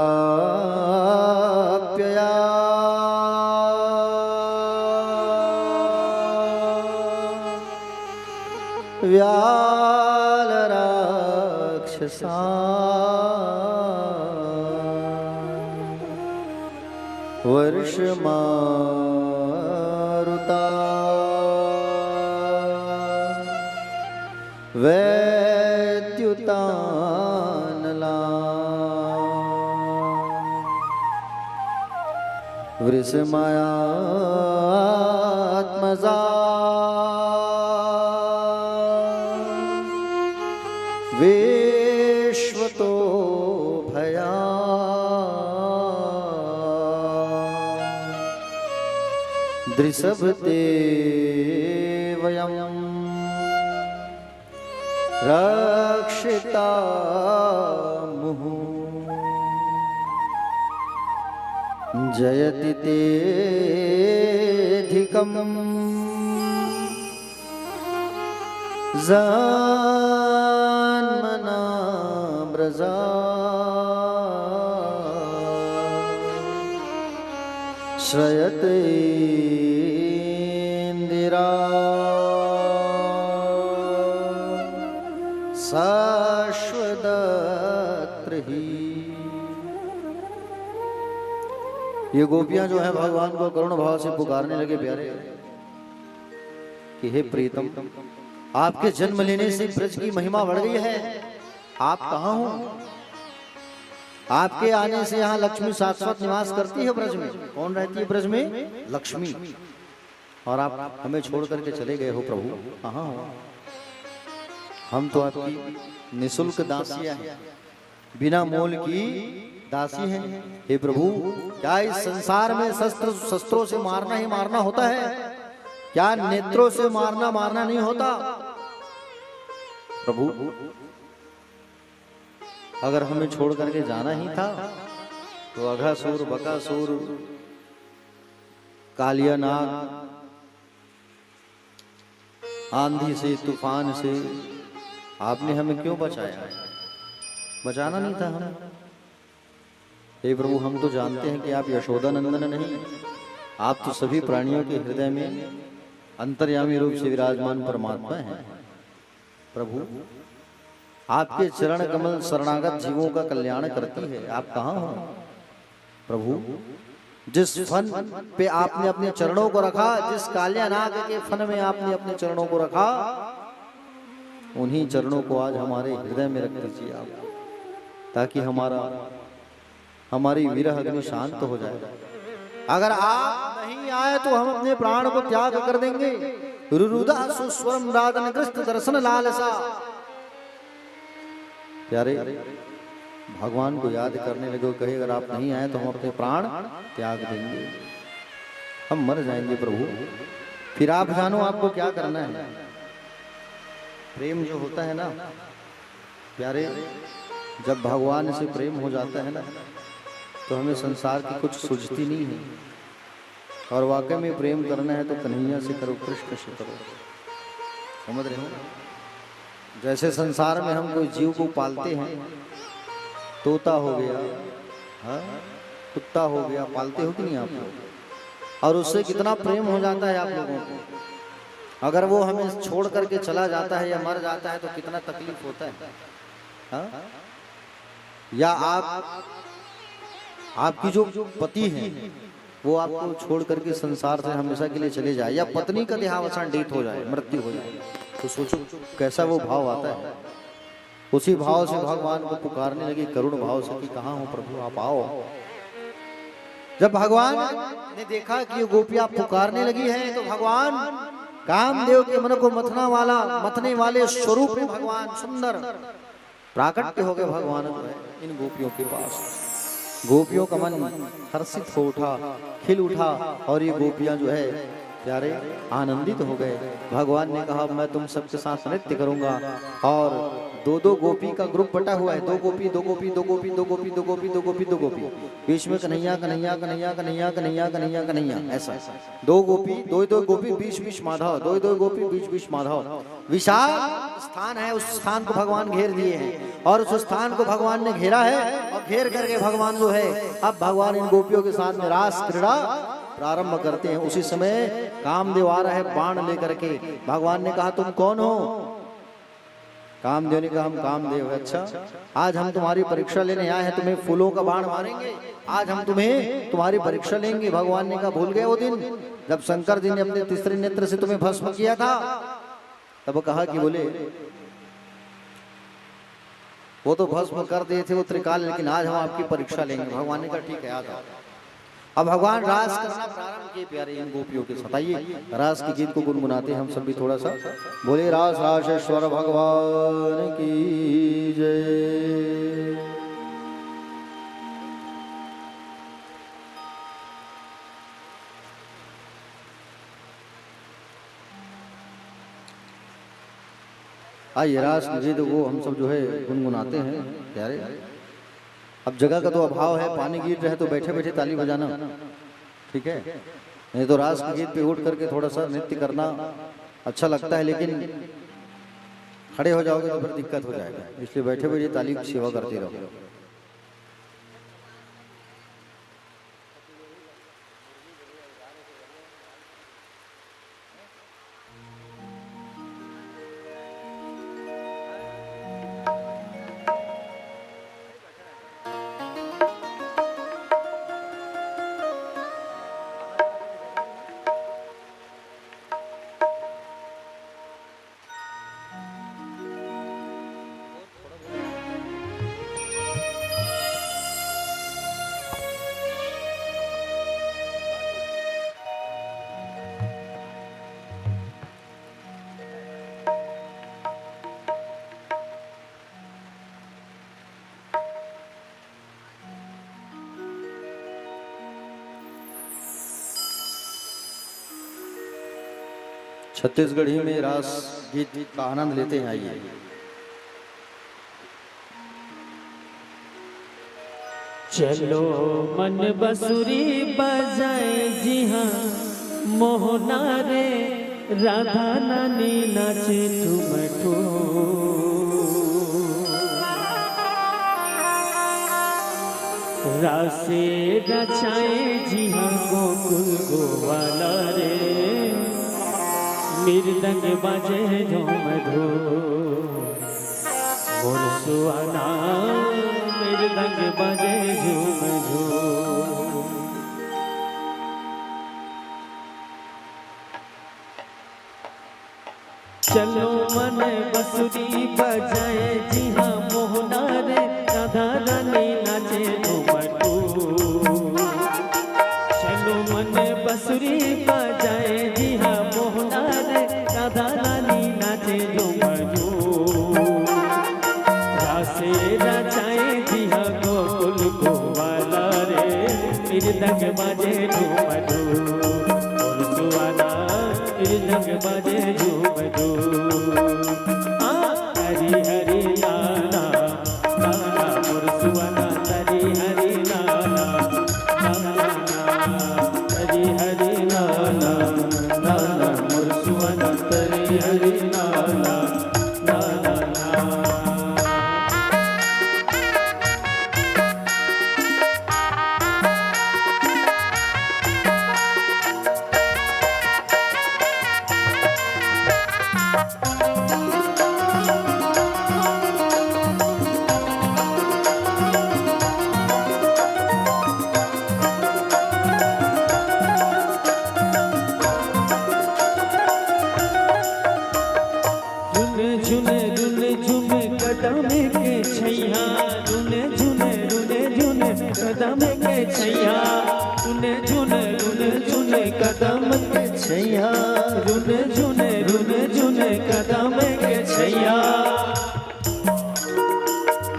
व्यालराक्षसा वर्षमारुता वैद्युतानला वृषमायात्मजा विश्वतो भया दृशभते वयं रक्षिता मुहुः जयति तेधिकम् जान्मनाम्रजा श्रयते इंदिरा शाश्वतत्रहि। ये गोपियां जो है भगवान को करुण भाव से पुकारने लगे प्यारे कि हे प्रीतम, आपके जन्म लेने से ब्रज की महिमा बढ़ गई है। आप कहाँ हो? आपके आने से यहाँ लक्ष्मी शाश्वत निवास करती है ब्रज में। कौन रहती है ब्रज में? लक्ष्मी। और आप हमें छोड़ करके चले गए हो प्रभु, कहाँ हो? हम तो आपकी निःशुल्क दासियां हैं, बिना मोल की दासी हैं। हे प्रभु, क्या इस संसार में शस्त्रों से मारना ही मारना होता है? क्या नेत्रों से मारना नहीं होता? प्रभु, अगर हमें छोड़ करके जाना ही था तो अघासुर, बकासुर, कालिया नाग, आंधी से, तूफान से आपने हमें क्यों बचाया? बचाना नहीं था हमें। हे प्रभु, हम तो जानते हैं कि आप यशोदा नंदन नहीं, आप तो सभी प्राणियों के हृदय में अंतर्यामी रूप से विराजमान परमात्मा हैं। प्रभु, आपके चरण कमल शरणागत जीवों का कल्याण करती है, आप कहाँ हो? प्रभु, जिस फन पे आपने अपने चरणों को रखा, जिस कालिया नाग के फन में आपने अपने चरणों को रखा, उन्हीं चरणों को आज हमारे हृदय में रख दीजिए आप, ताकि हमारी विरह अग्नि शांत हो जाए। अगर आप नहीं आए तो हम अपने प्राण को त्याग कर देंगे। रुरुदा सुस्वरम राधन ग्रस्त दर्शन लालसा। प्यारे, भगवान को याद करने लगे, कहे अगर आप नहीं आए तो हम अपने प्राण त्याग देंगे, हम मर जाएंगे प्रभु। फिर आप जानो आपको क्या करना है। प्रेम जो होता है ना प्यारे, जब भगवान से प्रेम हो जाता है ना तो हमें संसार की कुछ सूझती नहीं है। और वाकई में प्रेम करना है तो कन्हैया से करो, कृष्ण से करो। समझ रहे हो? जैसे संसार में हम कोई जीव को पालते हैं, तोता हो गया, हाँ, कुत्ता हो गया, पालते हो कि नहीं आप लोग? और उससे कितना प्रेम हो जाता है आप लोगों को। अगर वो हमें छोड़ करके चला जाता है या मर जाता है तो कितना तकलीफ होता है, हाँ? या आपकी जो पति है वो आपको छोड़ करके संसार से हमेशा के लिए चले जाए, या पत्नी का देहावसान, डेथ हो जाए, मृत्यु हो जाए, तो सोचो कैसा वो भाव आता है। उसी भाव से भगवान को पुकारने लगे, करुण भाव से कि कहाँ हो प्रभु, आप आओ। जब भगवान ने देखा कि ये गोपियां पुकारने लगी है तो भगवान कामदेव के मन को मथने वाले स्वरूप में भगवान सुंदर प्राकट्य हो गए। भगवान जो है इन गोपियों के पास, गोपियों का मन हर्षित हो उठा, खिल उठा, और ये गोपियां जो है प्यारे आनंदित हो गए। भगवान ने कहा मैं तुम सबके साथ नृत्य करूंगा, और दो गोपी का ग्रुप बटा हुआ है, दो गोपी, बीच में कन्हैया कन्हैया कन्हैया कन्हैया कन्हैया कन्हैया कन्हैया, ऐसा दो गोपी, बीच माधव, दो गोपी, बीच माधव। विशाल स्थान है, उस स्थान को भगवान घेर दिए हैं, और उस स्थान को भगवान ने घेरा है, और घेर करके भगवान जो है अब भगवान इन गोपियों के साथ में रास क्रीड़ा प्रारंभ करते हैं। उसी समय कामदेव आ रहा है बाण लेकर के। भगवान ने कहा तुम कौन हो? कामदेव ने कहा हम कामदेव है। अच्छा, आज हम तुम्हारी परीक्षा लेने आए हैं, तुम्हें फूलों का बाण मारेंगे, आज हम तुम्हारी परीक्षा लेंगे। भगवान ने कहा भूल गए वो दिन जब शंकर जी ने अपने तीसरे नेत्र से तुम्हें भस्म किया था? तब कहा कि बोले वो तो भस्म कर दिए थे वो त्रिकाल, लेकिन आज हम आपकी परीक्षा लेंगे। भगवान ने कहा ठीक है आ जाओ। अब भगवान रास करना प्रारंभ किए प्यारे इन गोपियों के साथ। आइए रास की गीत को गुनगुनाते हैं हम सब भी थोड़ा सा। बोले रास रासेश्वर भगवान की जय। आइए रास की गीत को हम सब जो है गुनगुनाते हैं प्यारे। अब जगह का तो अभाव है, पानी गिर रहा है तो बैठे बैठे ताली बजाना ठीक है, नहीं तो रास के गीत पे उठ करके थोड़ा सा नृत्य करना अच्छा लगता है, लेकिन खड़े हो जाओगे तो फिर दिक्कत हो जाएगा, इसलिए बैठे बैठे ताली की सेवा करते रहो। छत्तीसगढ़ी में रास गीत का आनंद लेते हैं। आइए। चलो मन बसुरी बजाए जी हाँ, मोहना रे राधा नानी नाचे ठुम रासे रचाए जी हाँ, गोकुल गोवाला रे मृदंग बाजे झूम मोर सुहाना मृदंग बाजे झूम चलो मन बसुरी बजाए जी हाँ, मोहना रे राधा रानी नाचे झूमटू। चलो मन बसुरी बजाए जी हाँ, मोहना रे राधा रानी नाचे झूमटू। रासे रचाए जी हाँ, गोकुल गोवाला रे मृदंग बाजे झूमटू। और सुहाना मृदंग बाजे झूमटू। हरि हरि नाना नाना मोर सुहाना हरि हरि नाना नाना हरि हरि नाना नाना मोर सुहाना हरि हरि नाना नाना। कदम के छैया रुने झुने कदम के छैया रुने झुने कदम के छैया रुने झुने कदम के छैया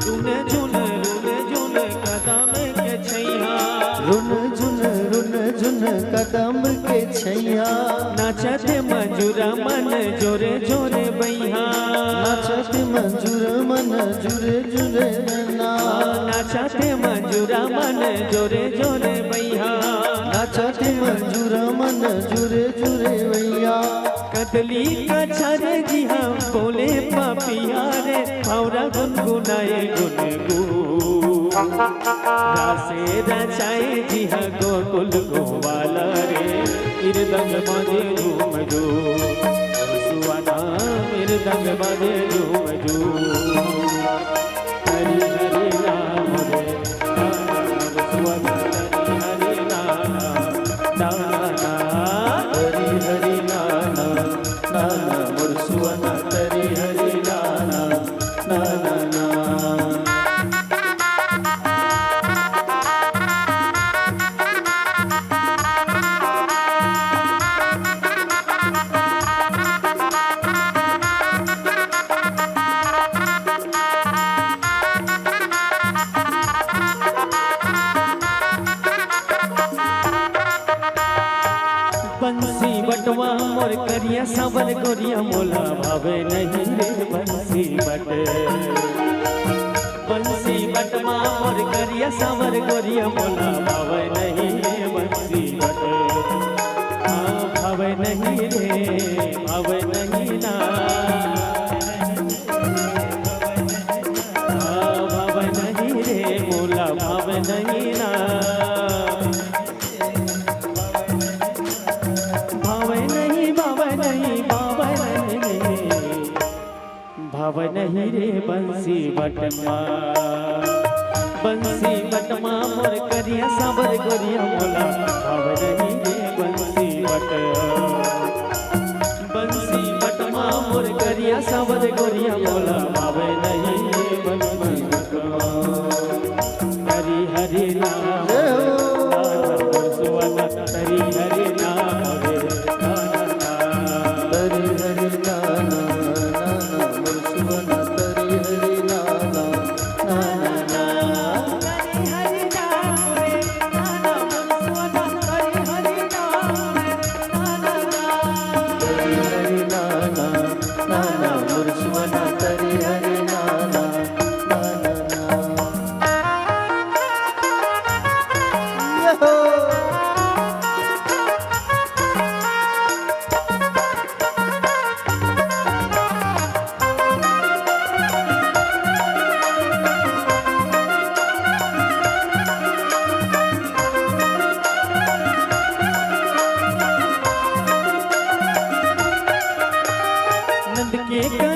रुने झुने कदम के छैया रुन कदम के छैया नाचत मंजूरा मन जोरे जोरे बैहा नाचत मंजूर मन जुरे जुरे ना नाचत मंजूरा मन जोरे जोरे बैहा नाचत मंजूर मन जुरे जुरे भैया कदली का छरे जी हम बोले पापिया रे औरा गुनगुनाए गुनगु रासे रचाए जी हाँ, गोकुल गोवाला रे मृदंग बाजे झूम सुहाना मृदंग बाजे झूम हरि हरि नाम रे सुहाना हरि हरि नाना नाना हरि हरि नाना नाना मोर सुहाना हरि हरि नाना नाना ना। बंसी बटवा मोर करिया सावर गोरिया मोला भावे नहीं रे बंसी बटवा मोर करिया सावर गोरिया मोला भावे नहीं रे बंसी बट भावे नहीं रे भावे नहीं ना भावे नहीं रे मोला भावे नहीं ना भाव नहीं रे बंसी बटमा मोर करिया सावर गोरिया मोला भाव नहीं रे बंसी बटमा मोर करिया सावर गोरिया मोला भाव नहीं रे बंसी बटमा हरि हरि नाम सुवना हरि हरि नाम हरि हरि नाना हरि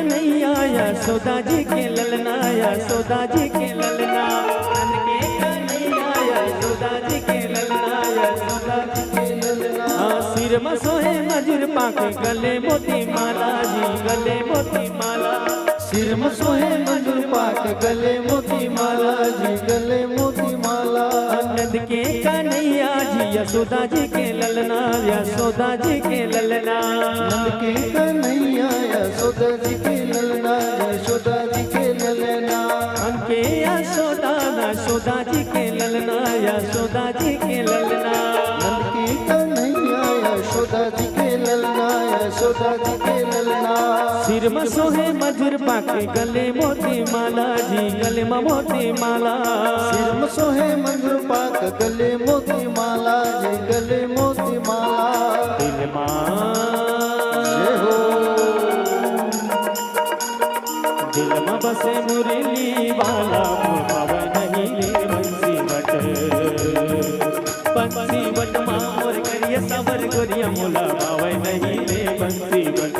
कन्हैया यशोदा जी के ललना, यशोदा जी के ललना। नंद के कन्हैया यशोदा जी के ललना, यशोदा जी के ललना। सिर में सोहे मजूर पाके गले मोती माला जी, गले मोती माला। सिर में सोहे मजूर पाक गले मोती माला जी, गले मोती माला। नंद के कन्हैया जी यशोदा जी के ललना, यशोदा जी के ललना। नंद के कन्हैया यशोदा जी के ललना, यशोदा जी के ललना। हमके यशोदा यशोदा जी के ललना, यशोदा जी के ललना। नंद के कन्हैया यशोदा जी के ललना, यशोदा जी के ललना। सिर में सोहे मजूर पाके गले मोती माला जी, गले में मोती माला। सिर में सोहे मजूर पाक गले मोती माला जी, गले मोती माला। दिल माँ जय हो। दिल में बसे मुरली वाला पावे नहीं रे बंसी बट, बंसी बट माँ और करिए सबर गोरिया मोला पावे नहीं रे बंसी बट,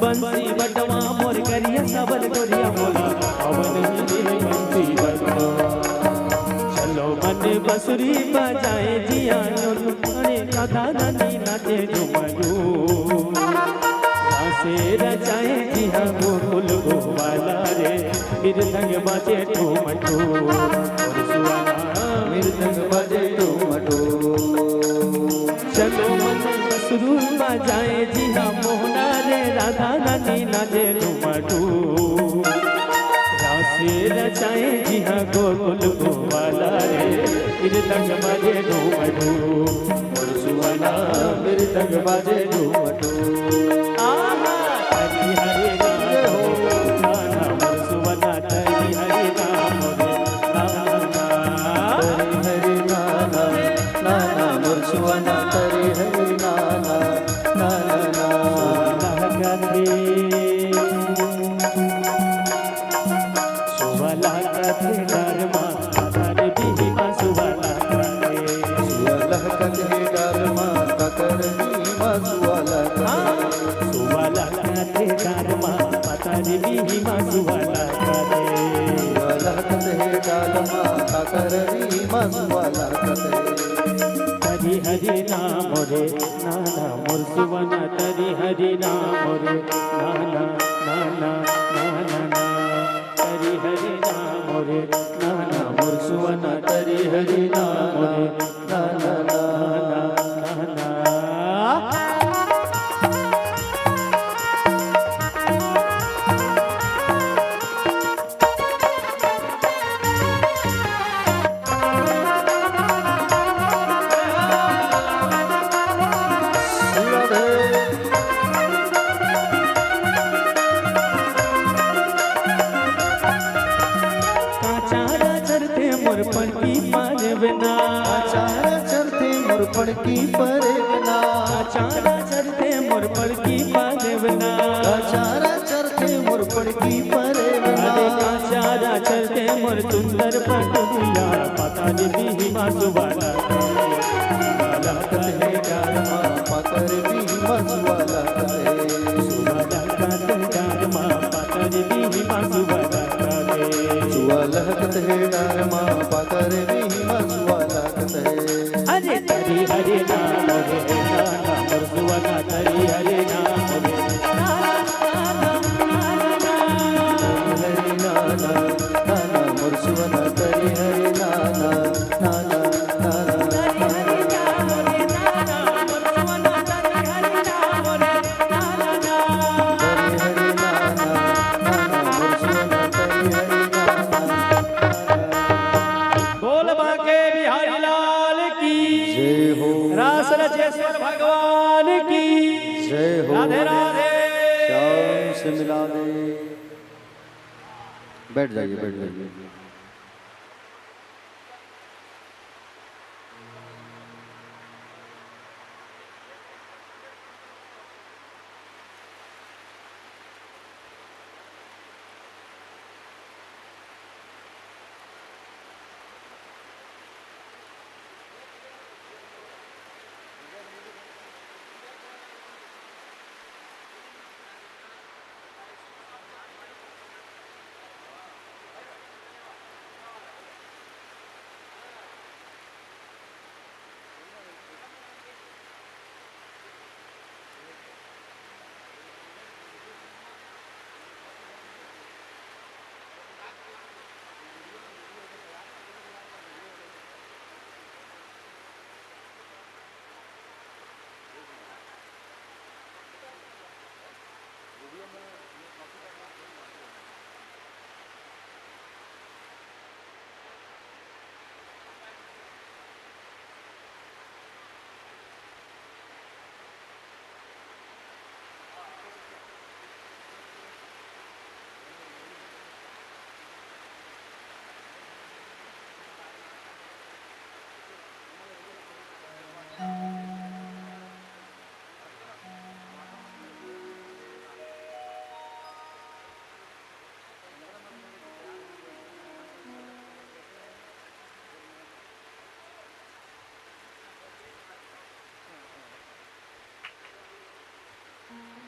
बंसी बट माँ और करिए सबर गोरिया मोला पावे नहीं रे बंसी बट। चलो मन बसुरी बजाए जिया अरे राधा रानी नाचे झुमरू, से रचाए जिहा गोकुल गोवाला रे, मृदंग बाजे ठूम ठूम और सुहाना मृदंग बजे ठूम ठूम। चलो मन बसरू बजाए जिहा मोहना रे, राधा रानी नाचे झूम ठूम। से रचाए जिहा गोकुल गोवाला रे, मृदंग बाजे ठूम ठूम और सुहाना मृदंग बजे ठूम ठूम। हरि हरि नाम सुवना हरि हरि नाम हरि नाना नाना मुरसुवना हरि हरि नाना नाना सुवला कथे धर्मा हरि बिहिमा सुवला कथे, सुवलह कथे धर्मा ककरनी सुवला सुवला कथे धर्मा हरि बिहिमा सुवला कथे। सुवलह कथे धर्मा ककरनी सुवला कथे। हरि हरि नाम रे नाना मोर सुवना, हरि हरि नाम रे नाना नाना नाना। हरि हरि नाम रे नाना मोर सुवना, हरि हरि नाम रे नाना नाना नाना। की पारे बिना, चारा चरते मुरपड़ की परे बिना, चारा चरते मुरपड़ की पारे बिना, चारा चरते मुरपड़ की परे बिना। चारा चरते मुर सुंदर पटुया, पता नहीं भी मासुवाला कथे डारमा पाकर भी मसुवाला कथे। सुवाला कथे डारमा पाकर भी मासुवाला कथे। सुवाला कथे डारमा पाकर भी मसुवाला कथे। अरे हरि हरि नाम रे नाना मोर सुवना, हरि हरि नाम रे नाना नाना हरि नाना नाना मोर सुवना, हरि हरि नाना नाना नाना। भगवान की जय हो। राधे राधे। श्याम से मिला दे। बैठ जाइए बैठ जाइए।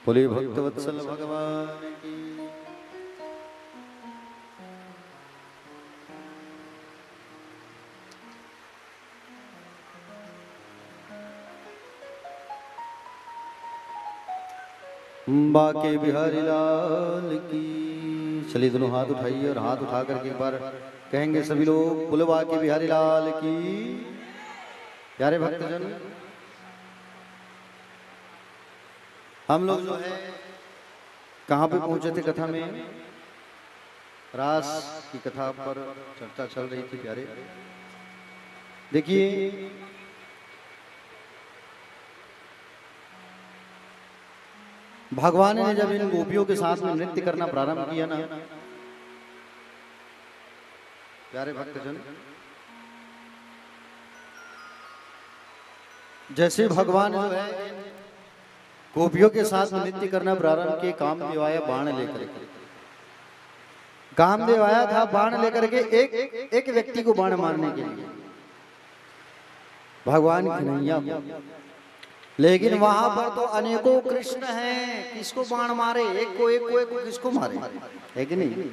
बोले भक्तवत्सल भगवान की। बाके बिहारी लाल की। चलिए दोनों हाथ उठाइए और हाथ उठा करके एक बार कहेंगे सभी लोग, बोले बाके बिहारी लाल की। प्यारे भक्तजन, हम लोग जो है कहाँ पे पहुंचे थे कथा में? रास की कथा पर चर्चा चल रही थी प्यारे। देखिए, भगवान ने जब इन गोपियों के साथ में नृत्य करना प्रारंभ किया ना प्यारे भक्तजन, जैसे भगवान जो है गोपियों के साथ में नृत्य करना प्रारंभ किए, कामदेव आया बाण लेकर के। कामदेव आया था बाण लेकर के एक व्यक्ति को बाण मारने के लिए, भगवान कन्हैया को। लेकिन वहां पर तो अनेकों कृष्ण हैं, किसको बाण मारे? एक को किसको मारे? है कि नहीं?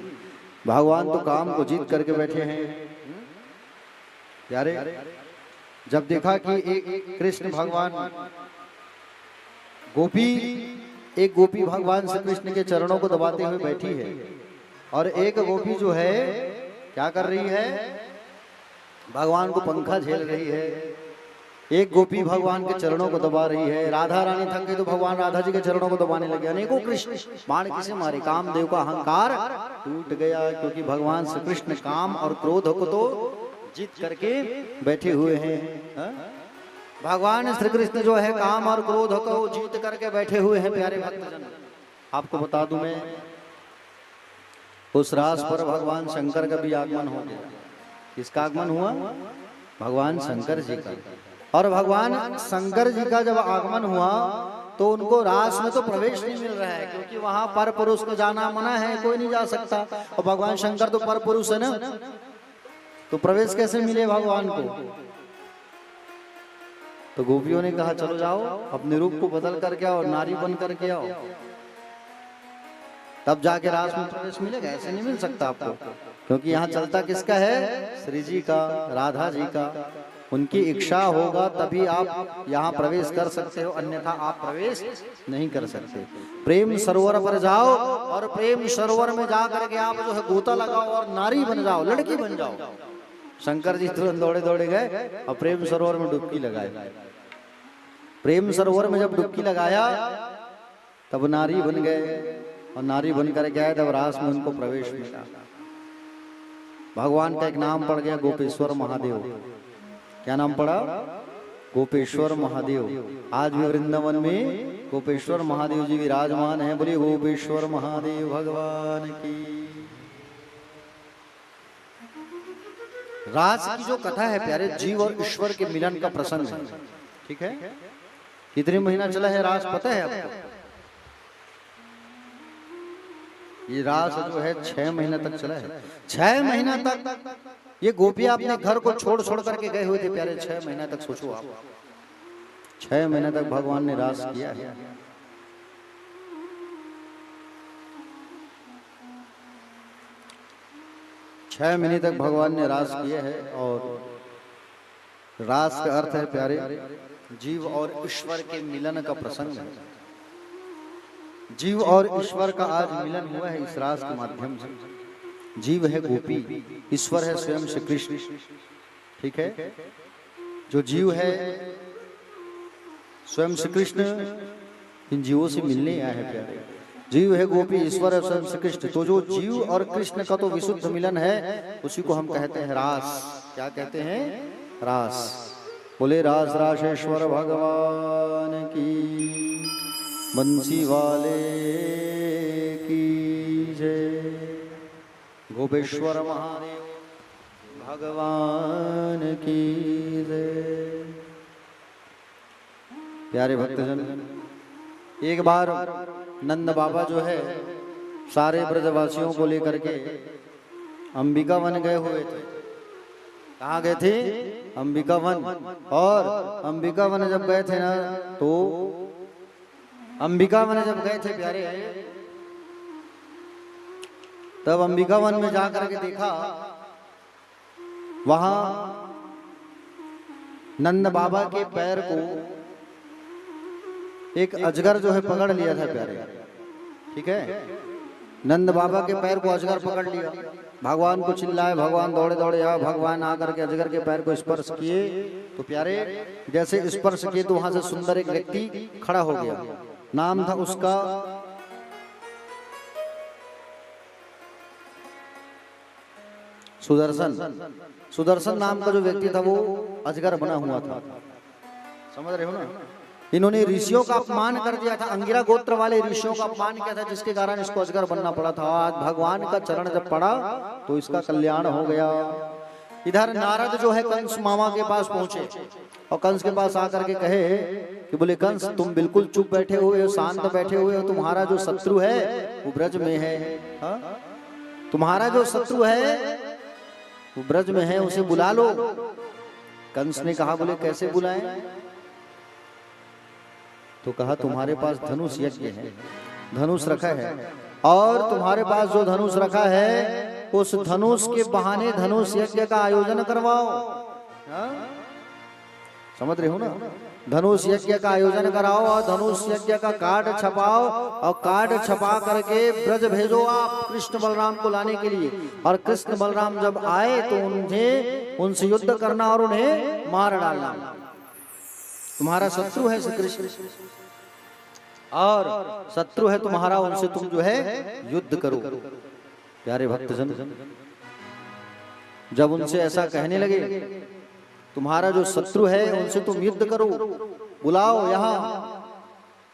भगवान तो काम को जीत करके बैठे हैं प्यारे। जब देखा कि एक कृष्ण भगवान एक गोपी भगवान श्री कृष्ण के चरणों को दबाते हुए बैठी है, और एक गोपी जो है क्या कर रही है? भगवान को पंखा झेल रही है। एक गोपी भगवान के चरणों को दबा रही है। राधा रानी थक गई तो भगवान राधा जी के चरणों को दबाने लगे। अनेकों कृष्ण बाण किसे मारे? कामदेव का अहंकार टूट गया, क्योंकि भगवान श्री कृष्ण काम और क्रोध को तो जीत करके बैठे हुए हैं। भगवान श्री कृष्ण जो है काम और क्रोध को जीत करके बैठे हुए हैं प्यारे भक्तजन। आपको बता दूं मैं, उस रास पर भगवान शंकर का भी आगमन हो गया। किसका आगमन हुआ? भगवान शंकर जी का। और भगवान शंकर जी का जब आगमन हुआ तो उनको रास में तो प्रवेश नहीं मिल रहा है, क्योंकि वहां पर पुरुष को जाना मना है, कोई नहीं जा सकता। और भगवान शंकर तो पर पुरुष है ना, तो प्रवेश कैसे मिले भगवान को? तो गोपियों ने कहा चलो जाओ, अपने रूप को बदल करके आओ, नारी बन करके आओ, तब जाके रास में प्रवेश मिलेगा। ऐसे नहीं मिल सकता आपको, क्योंकि यहाँ चलता किसका है? श्री जी का, राधा जी का। उनकी इच्छा होगा तभी आप यहाँ प्रवेश कर सकते हो, अन्यथा आप प्रवेश नहीं कर सकते। प्रेम सरोवर पर जाओ और प्रेम सरोवर में जा करके आप जो है गोता लगाओ और नारी बन जाओ, लड़की बन जाओ। शंकर जी तुरंत दौड़े दौड़े गए और प्रेम सरोवर में डुबकी लगाए। प्रेम सरोवर में जब डुबकी लगाया तब नारी बन गए, और नारी बन कर गए तब रास में उनको प्रवेश मिला। भगवान का एक नाम पड़ गया गोपेश्वर महादेव। क्या नाम पड़ा? गोपेश्वर महादेव। आज भी वृंदावन में गोपेश्वर महादेव जी विराजमान हैं। बोलिए गोपेश्वर महादेव भगवान की। रास की जो कथा है प्यारे, जीव और ईश्वर के मिलन का प्रसंग है। ठीक है? कितने महीना चला है रास पता है आपको? ये रास जो है 6 महीना तक चला है। 6 महीना तक ये गोपियां अपने घर को छोड़ छोड़ करके गए हुए थे प्यारे। 6 महीना तक सोचो आप, 6 महीने तक भगवान ने रास किया है। छह महीने तक भगवान ने रास किया है। और रास का अर्थ है प्यारे जीव और ईश्वर के मिलन का प्रसंग है। जीव और ईश्वर का आज मिलन हुआ है इस रास के माध्यम से। जीव है गोपी, ईश्वर है स्वयं श्री कृष्ण। ठीक है? जो जीव है स्वयं श्री कृष्ण इन जीवों से मिलने आया है प्यारे। जीव है गोपी, ईश्वर है स्वयं श्री कृष्ण। तो जो जीव और कृष्ण का तो विशुद्ध मिलन है, उसी को हम कहते हैं रास। क्या कहते हैं? रास। बोले रास राशेश्वर भगवान की, बंसी वाले की जय। गोपेश्वर महादेव भगवान की जय। प्यारे भक्तजन, एक बार नंद बाबा जो है सारे ब्रजवासियों को लेकर के अंबिका वन गए हुए थे। कहाँ गए थे? अंबिका वन। और अंबिका वन जब गए थे ना, तो अंबिका वन जब गए थे प्यारे, तब अंबिका वन में जाकर के देखा, वहां नंद बाबा के पैर को एक अजगर जो है पकड़ लिया था प्यारे। ठीक है, नंद बाबा के पैर को अजगर पकड़ लिया, भगवान को चिल्लाए, भगवान दौड़े दौड़े आ, भगवान आकर के अजगर के पैर को स्पर्श किए तो प्यारे जैसे स्पर्श किए तो वहां से सुंदर एक व्यक्ति खड़ा हो गया। नाम था उसका सुदर्शन। सुदर्शन नाम का जो व्यक्ति था वो अजगर बना हुआ था, समझ रहे हो ना। इन्होंने ऋषियों का अपमान कर दिया था, अंगिरा गोत्र वाले ऋषियों का अपमान किया था, जिसके कारण इसको अजगर बनना पड़ा था। आज भगवान का चरण जब पड़ा तो इसका कल्याण हो गया। इधर नारद जो है कंस मामा के पास पहुंचे और कंस के पास आकर के कहे कि बोले कंस, तुम बिल्कुल चुप बैठे हुए हो, शांत बैठे हुए हो, तुम्हारा जो शत्रु है वो ब्रज में है। हा? तुम्हारा जो शत्रु है वो ब्रज में है, उसे बुला लो। कंस ने कहा बोले कैसे बुलाएं? तो कहा तुम्हारे पास धनुष यज्ञ है, धनुष रखा है, और तुम्हारे पास जो धनुष रखा है उस धनुष के बहाने धनुष यज्ञ का आयोजन करवाओ। समझ रहे हो ना, धनुष यज्ञ का आयोजन कराओ और धनुष यज्ञ का कार्ड छपाओ और कार्ड छपा करके ब्रज भेजो आप कृष्ण बलराम को लाने के लिए। और कृष्ण बलराम जब आए तो उनसे युद्ध करना और उन्हें मार डालना। तुम्हारा शत्रु है श्री कृष्ण और शत्रु है तुम्हारा, उनसे तुम जो है युद्ध करो। प्यारे भक्तजन, जब उनसे ऐसा कहने लगे तुम्हारा जो शत्रु है उनसे तुम युद्ध करो, बुलाओ यहाँ,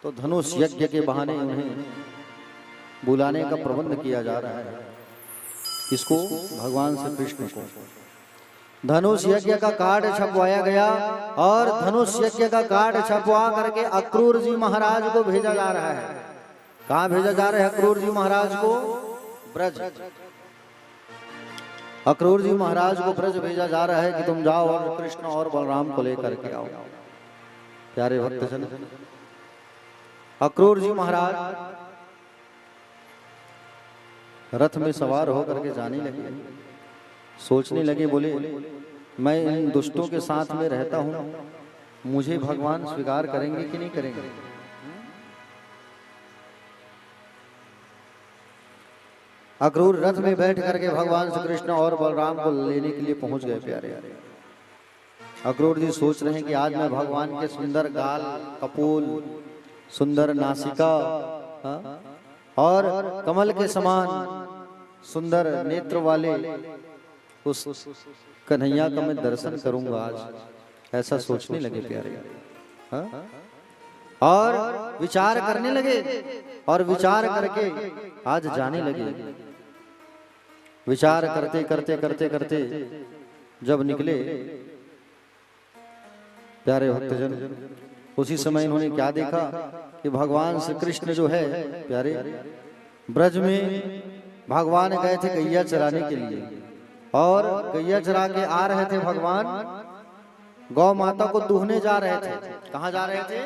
तो धनुष यज्ञ के बहाने उन्हें बुलाने का प्रबंध किया जा रहा है। इसको भगवान श्री कृष्ण को धनुष यज्ञ का कार्ड छपवाया गया और धनुष यज्ञ का कार्ड छपवा करके अक्रूर जी महाराज को भेजा जा रहा है। कहाँ भेजा जा रहा है अक्रूर जी महाराज को? ब्रज। अक्रूर जी महाराज को ब्रज भेजा जा रहा है कि तुम जाओ और कृष्ण और बलराम को लेकर के आओ। प्यारे भक्तजन, अक्रूर जी महाराज रथ में सवार होकर के जाने लगे, सोचने लगे बोले मैं इन दुष्टों के साथ में रहता हूं, मुझे भगवान स्वीकार करेंगे कि नहीं करेंगे? अक्रूर रथ में बैठ करके भगवान श्री कृष्ण और बलराम को लेने के लिए पहुंच गए। प्यारे अक्रूर जी सोच रहे हैं कि आज मैं भगवान के सुंदर गाल, कपोल, सुंदर नासिका और कमल के समान सुंदर नेत्र वाले उस कन्हैया का मैं दर्शन करूंगा आज, ऐसा सोचने लगे प्यारे। और विचार करने लगे और विचार करके आज जाने लगे। विचार करते करते करते करते जब निकले प्यारे भक्तजन, उसी समय इन्होंने क्या देखा कि भगवान श्री कृष्ण जो है प्यारे ब्रज में भगवान गए थे गैया चराने के लिए और गैया चरा के आ रहे थे। भगवान गौ माता को दूहने जा रहे थे। कहाँ जा रहे थे?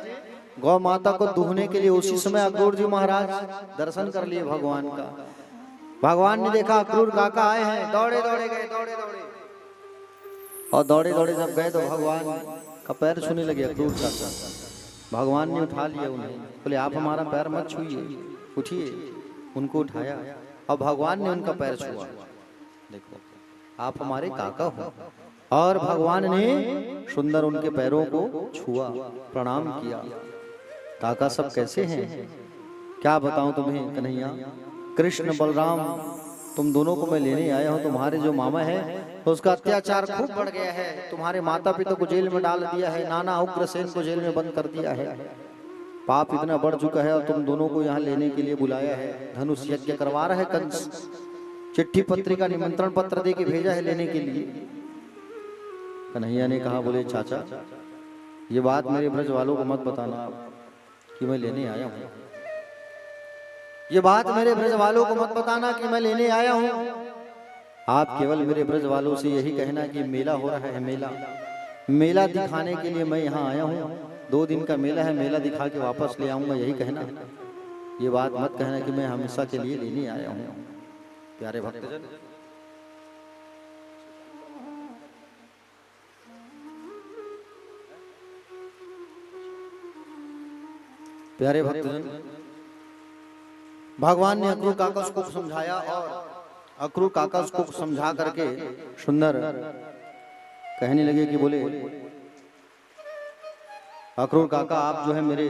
गौ माता को दूहने के लिए। उसी समय अक्रूर जी महाराज दर्शन कर लिए भगवान का। भगवान ने देखा अक्रूर काका आए हैं, दौड़े दौड़े गए, दौड़े दौड़े और दौड़े दौड़े जब गए तो भगवान का पैर छूने लगे अक्रूर काका। भगवान ने उठा लिया उन्हें, बोले आप हमारा पैर मत छूइए, उठिए। उनको उठाया और भगवान ने उनका पैर छुआ। देखो आप हमारे काका हो। और भगवान ने सुंदर उनके पैरों को छुआ, प्रणाम किया। काका सब कैसे हैं? क्या बताऊं तुम्हें कन्हैया, कृष्ण बलराम तुम दोनों को मैं लेने आया हूं। तुम्हारे जो मामा है तो उसका अत्याचार खूब बढ़ गया है। तुम्हारे माता पिता को जेल में डाल दिया है, नाना उग्रसेन को जेल में बंद कर दिया है। पाप इतना बढ़ चुका है और तुम दोनों को यहाँ लेने के लिए बुलाया है। धनुष यज्ञ करवा रहा है कंस, चिट्ठी पत्रिका निमंत्रण पत्र दे के भेजा है लेने के लिए। कन्हैया ने कहा बोले चाचा ये बात मेरे ब्रज वालों को मत बताना कि मैं लेने आया हूँ। ये बात मेरे ब्रज वालों को मत बताना कि मैं लेने आया हूँ। आप केवल मेरे ब्रज वालों से यही कहना कि मेला हो रहा है, मेला दिखाने के लिए मैं यहाँ आया हूँ। 2 दिन का मेला है, मेला दिखा के वापस ले आऊंगा, यही कहना। ये बात मत कहना कि मैं हमेशा के लिए लेने आया हूँ। प्यारे भक्तजन, प्यारे भक्तजन, भगवान ने अक्रूर काकस को समझाया और अक्रूर काकस को समझा करके सुंदर कहने लगे कि बोले अक्रूर काका, आप जो है मेरे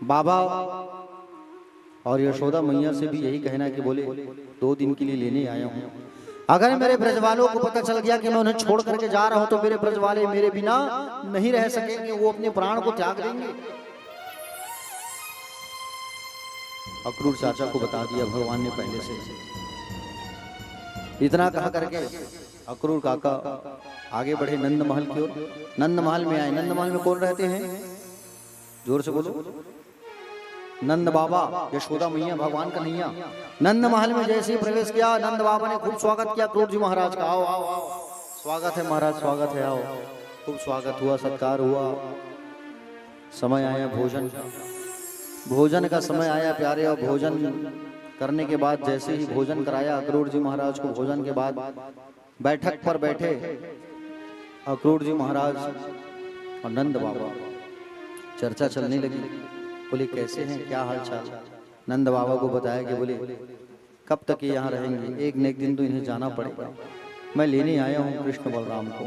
बाबा और यशोदा मैया से भी यही कहना कि बोले 2 दिन के लिए लेने आया हूँ। अगर मेरे ब्रजवालों को पता चल गया कि मैं उन्हें छोड़ करके जा रहा हूं तो मेरे ब्रजवाले मेरे बिना नहीं रह सकेंगे, वो अपने प्राण को त्याग देंगे। अक्रूर चाचा को बता दिया भगवान ने पहले से। इतना कहा करके अक्रूर काका आगे बढ़े नंद महल की ओर। नंद महल में आए। नंद महल में कौन रहते हैं? जोर से बोलो। नंद बाबा, यशोदा मैया, भगवान कन्हैया। नंद महल में जैसे ही प्रवेश किया, नंद बाबा ने खूब स्वागत किया अक्रूर जी महाराज का। आओ आओ आओ, स्वागत है महाराज, स्वागत है, आओ। खूब स्वागत हुआ, सत्कार हुआ। समय आया भोजन का, भोजन का समय आया प्यारे। और भोजन करने के बाद जैसे ही भोजन कराया अक्रूर जी महाराज को, भोजन के बाद बैठक पर बैठे अक्रूर जी महाराज और नंद बाबा। चर्चा चलने लगी। बोले कैसे हैं, क्या हाल चाल? नंद बाबा को बताया कि बोले कब तक ये यहाँ रहेंगे, एक न एक दिन तो इन्हें जाना पड़ेगा। मैं लेने आया हूँ कृष्ण बलराम को,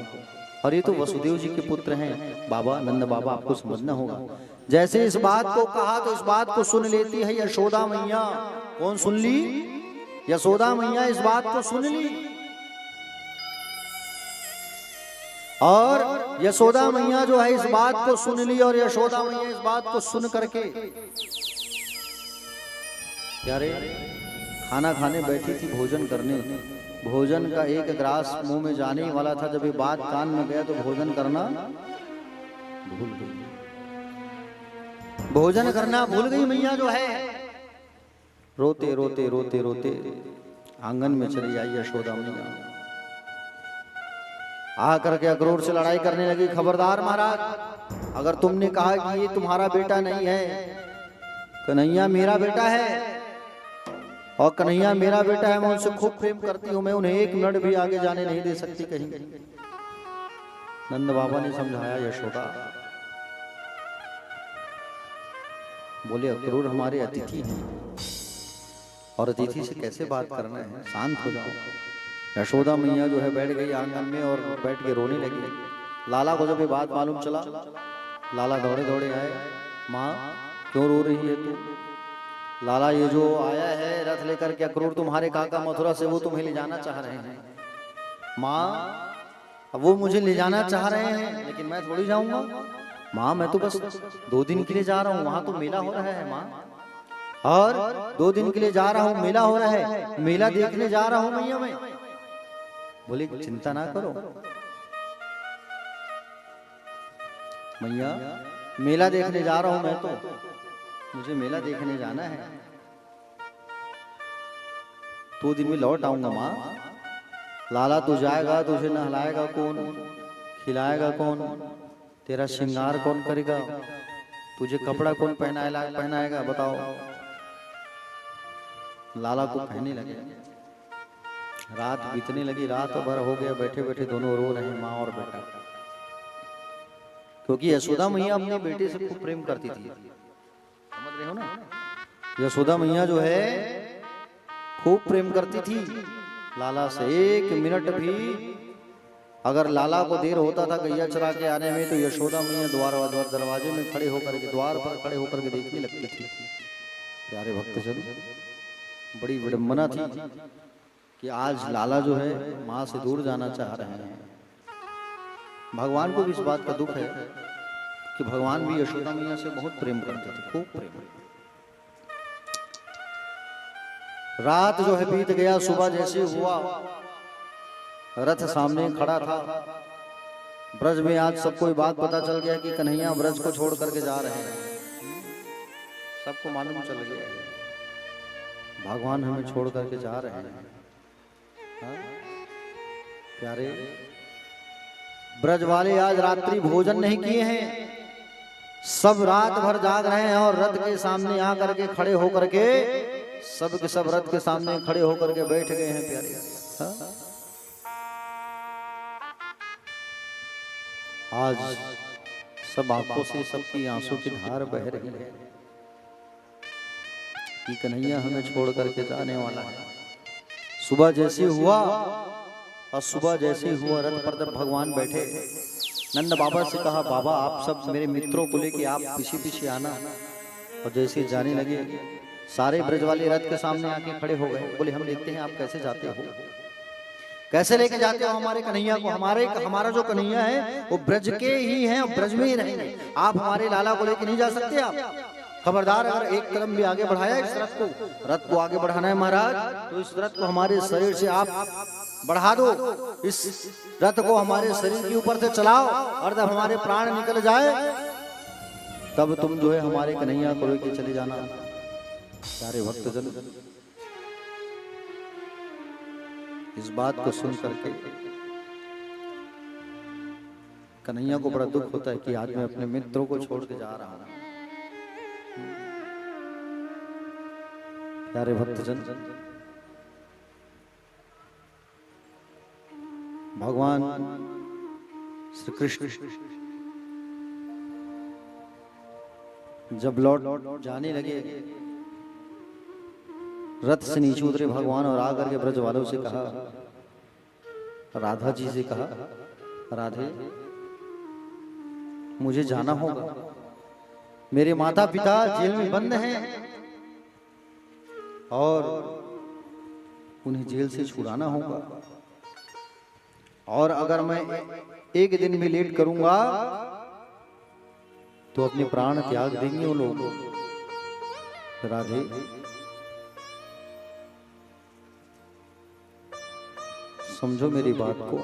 और ये तो वसुदेव जी के पुत्र हैं। बाबा, नंद बाबा, आपको समझना होगा। जैसे इस बात को कहा तो इस बात को सुन लेती है यशोदा मैया। कौन सुन ली? यशोदा मैया इस बात को सुन ली। और यशोदा मैया जो है इस बात को सुन ली। और यशोदा मैया इस बात को सुन करके प्यारे खाना खाने बैठी थी, भोजन करने। भोजन का एक ग्रास मुंह में जाने ही वाला था, जब ये बात कान में गया तो भोजन करना भूल गई। भोजन करना भूल गई मैया जो है। रोते रोते रोते रोते आंगन में चली आई यशोदा मैया। आकर के अक्रूर से लड़ाई करने लगी। खबरदार महाराज, अगर तुमने कहा कि ये तुम्हारा बेटा नहीं है, कन्हैया मेरा बेटा है, और कन्हैया मेरा बेटा है, मैं उनसे खूब प्रेम करती हूँ, मैं उन्हें 1 मिनट भी आगे जाने नहीं दे सकती कहीं। नंद बाबा ने समझाया यशोदा। बोले अक्रूर हमारे अतिथि हैं, और अतिथि से कैसे बात करना है, शांत हो जाओ। यशोदा मैया जो है बैठ गई आंगन में और बैठ के रोने लगी। लाला को जब ये बात मालूम चला, लाला दौड़े दौड़े आए। माँ क्यों रो रही है तू? लाला, ये जो आया है रथ लेकर के अक्रूर तुम्हारे काका मथुरा से, वो तुम्हें ले जाना चाह रहे हैं। माँ, वो मुझे ले जाना चाह रहे हैं, लेकिन मैं थोड़ी जाऊंगा। माँ, मैं तो बस 2 दिन के लिए जा रहा हूँ, वहां तो मेला हो रहा है माँ। और 2 दिन के लिए जा रहा हूँ, मेला हो रहा है, मेला देखने जा रहा हूँ मैया मैं। बोले चिंता ना करो मैया, मेला देखने जा रहा हूं मैं तो, मुझे मेला देखने जाना है। 2 दिन में लौट आऊंगा माँ। लाला तू जाएगा, तुझे नहलाएगा कौन, खिलाएगा कौन, तेरा श्रृंगार कौन करेगा, तुझे कपड़ा कौन पहनाएगा बताओ। लाला को कहने लगे। रात बीतने लगी, रात भर हो गया, बैठे बैठे दोनों रो रहे हैं, माँ और बेटा। क्योंकि यशोदा मैया अपने बेटे से खूब प्रेम करती थी, समझ रहे हो ना। यशोदा मैया जो है खूब प्रेम करती थी लाला से। 1 मिनट भी अगर लाला को देर होता था गैया चरा के आने में, तो यशोदा मैया दरवाजे में खड़े होकर के, द्वार पर खड़े होकर के देखने लगती थी। प्यारे भक्तजन, बड़ी विडंबना थी कि आज लाला जो है माँ से दूर जाना चाह रहे हैं। भगवान को भी इस बात का दुख है कि भगवान भी यशोदा मैया से बहुत प्रेम करते थे, खूब प्रेम। रात जो है बीत गया, सुबह जैसे हुआ, रथ सामने खड़ा था। ब्रज में आज सबको बात पता चल गया कि कन्हैया ब्रज को छोड़ करके जा रहे हैं। सबको मालूम चल गया भगवान हमें छोड़ करके जा रहे हैं। प्यारे ब्रज वाले आज रात्रि भोजन नहीं किए हैं, सब रात भर जाग रहे हैं और रथ के सामने आकर के खड़े होकर के सब के सब रथ के सामने खड़े होकर के बैठ गए हैं प्यारे। हाँ? आज सब आंखों से सबकी आंसू की धार बह रही है कि कन्हैया हमें छोड़ करके जाने वाला है। सुबह जैसे हुआ और सुबह जैसे हुआ रथ पर जब भगवान बैठे, नंद बाबा से कहा बाबा आप सब मेरे मित्रों को लेके आप पीछे पीछे आना। और जैसे जाने लगे सारे ब्रज वाले रथ के सामने आके खड़े हो गए। बोले हम देखते हैं आप कैसे जाते हो, कैसे लेके जाते हो हमारे कन्हैया को। हमारा जो कन्हैया है वो ब्रज के ही है, ब्रज में ही रहेंगे। आप हमारे लाला को लेके नहीं जा सकते। आप खबरदार, अगर एक कदम भी आगे बढ़ाया इस रथ को आगे बढ़ाना है महाराज, तो इस रथ को हमारे शरीर से आप बढ़ा दो, इस रथ को हमारे शरीर के ऊपर से चलाओ, और जब हमारे प्राण निकल जाए तब तुम जो है हमारे कन्हैया को लेके चले जाना। सारे भक्तजन इस बात को सुन करके कन्हैया को बड़ा दुख होता है कि आज मैं अपने मित्रों को छोड़ के जा रहा हूं। प्यारे भक्तजन, भगवान श्री कृष्ण जब लौट जाने लगे, रथ से नीचे उतरे भगवान और आकर के ब्रज वालों से कहा, राधा जी से कहा, राधे मुझे जाना होगा, मेरे माता पिता जेल में बंद हैं और उन्हें जेल से छुड़ाना होगा, और अगर मैं एक दिन भी लेट करूंगा तो अपने प्राण त्याग देंगे वो लोग। राधे समझो मेरी बात को,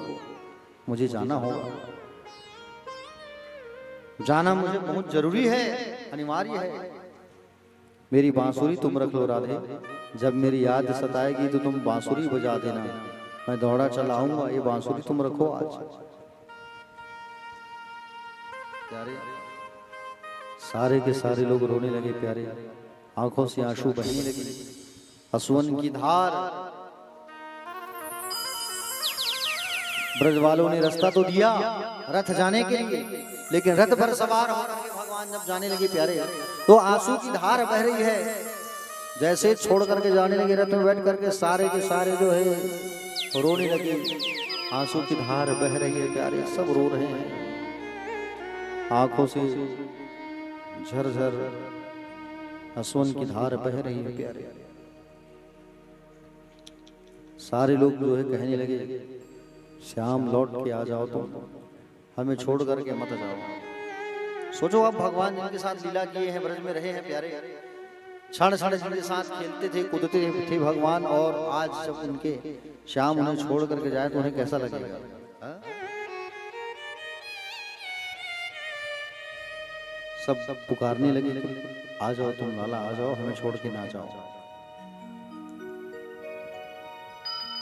मुझे जाना होगा, जाना मुझे बहुत जरूरी है, अनिवार्य है। मेरी बांसुरी तुम रख लो राधे, जब मेरी याद सताएगी तो तुम बांसुरी बजा देना, मैं दौड़ा चलाऊंगा, ये बांसुरी तुम रखो आज। प्यारे सारे के सारे लोग रोने लगे प्यारे, आंखों से आंसू बहने लगे, आंसुओं की धार। ब्रज वालों ने रास्ता तो दिया रथ जाने के लिए, लेकिन रथ पर सवार होकर भगवान जब जाने लगे प्यारे, तो आंसू की धार बह रही है। जैसे छोड़ करके जाने लगे रथ में बैठ करके सारे के सारे जो है रोने लगे, आंसू की धार बह रही है प्यारे, सब रो रहे हैं, आंखों से झरझर आंसुओं की धार बह रही है प्यारे। सारे लोग जो है कहने लगे, श्याम लौट के आ जाओ, तुम हमें छोड़ करके मत जाओ। सोचो अब भगवान जिनके साथ लीला किए हैं, ब्रज में रहे हैं प्यारे, क्षण क्षण जिनके साथ खेलते थे कूदते थे भगवान, और आज जब उनके श्याम उन्हें छोड़ करके जाए तो उन्हें कैसा लगेगा। सब पुकारने लगे, आ जाओ तुम लाला, आ जाओ, हमें छोड़ के ना जाओ।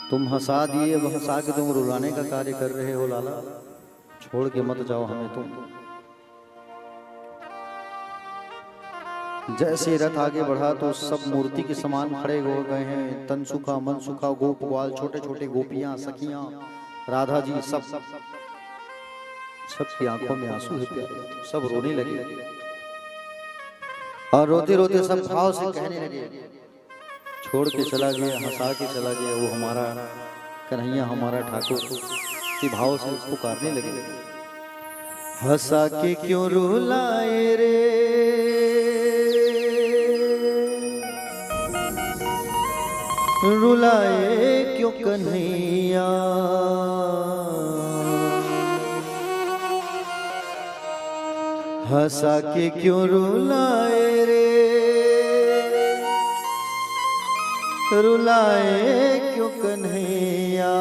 तुम हंसा दिए, वह हंसा के तुम रुलाने का कार्य कर रहे हो लाला, छोड़ के मत जाओ हमें तुम। जैसे रथ आगे बढ़ा तो सब मूर्ति के समान खड़े हो गए हैं, तन सुखा मन सुखा, गोप ग्वाल, छोटे छोटे गोपियां, सखियां, राधा जी, सबकी आंखों में आंसू है प्यारे, सब रोने लगे, और रोते रोते सब भाव से कहने लगे, छोड़ के चला गया, हंसा के चला गया वो हमारा कन्हैया, हमारा ठाकुर, के भाव से पुकारने लगे। हंसा के क्यों रुलाए रे, रुलाए क्यों कन्हैया, हंसा के क्यों रुलाए रे, रुलाए क्यों कन्हैया,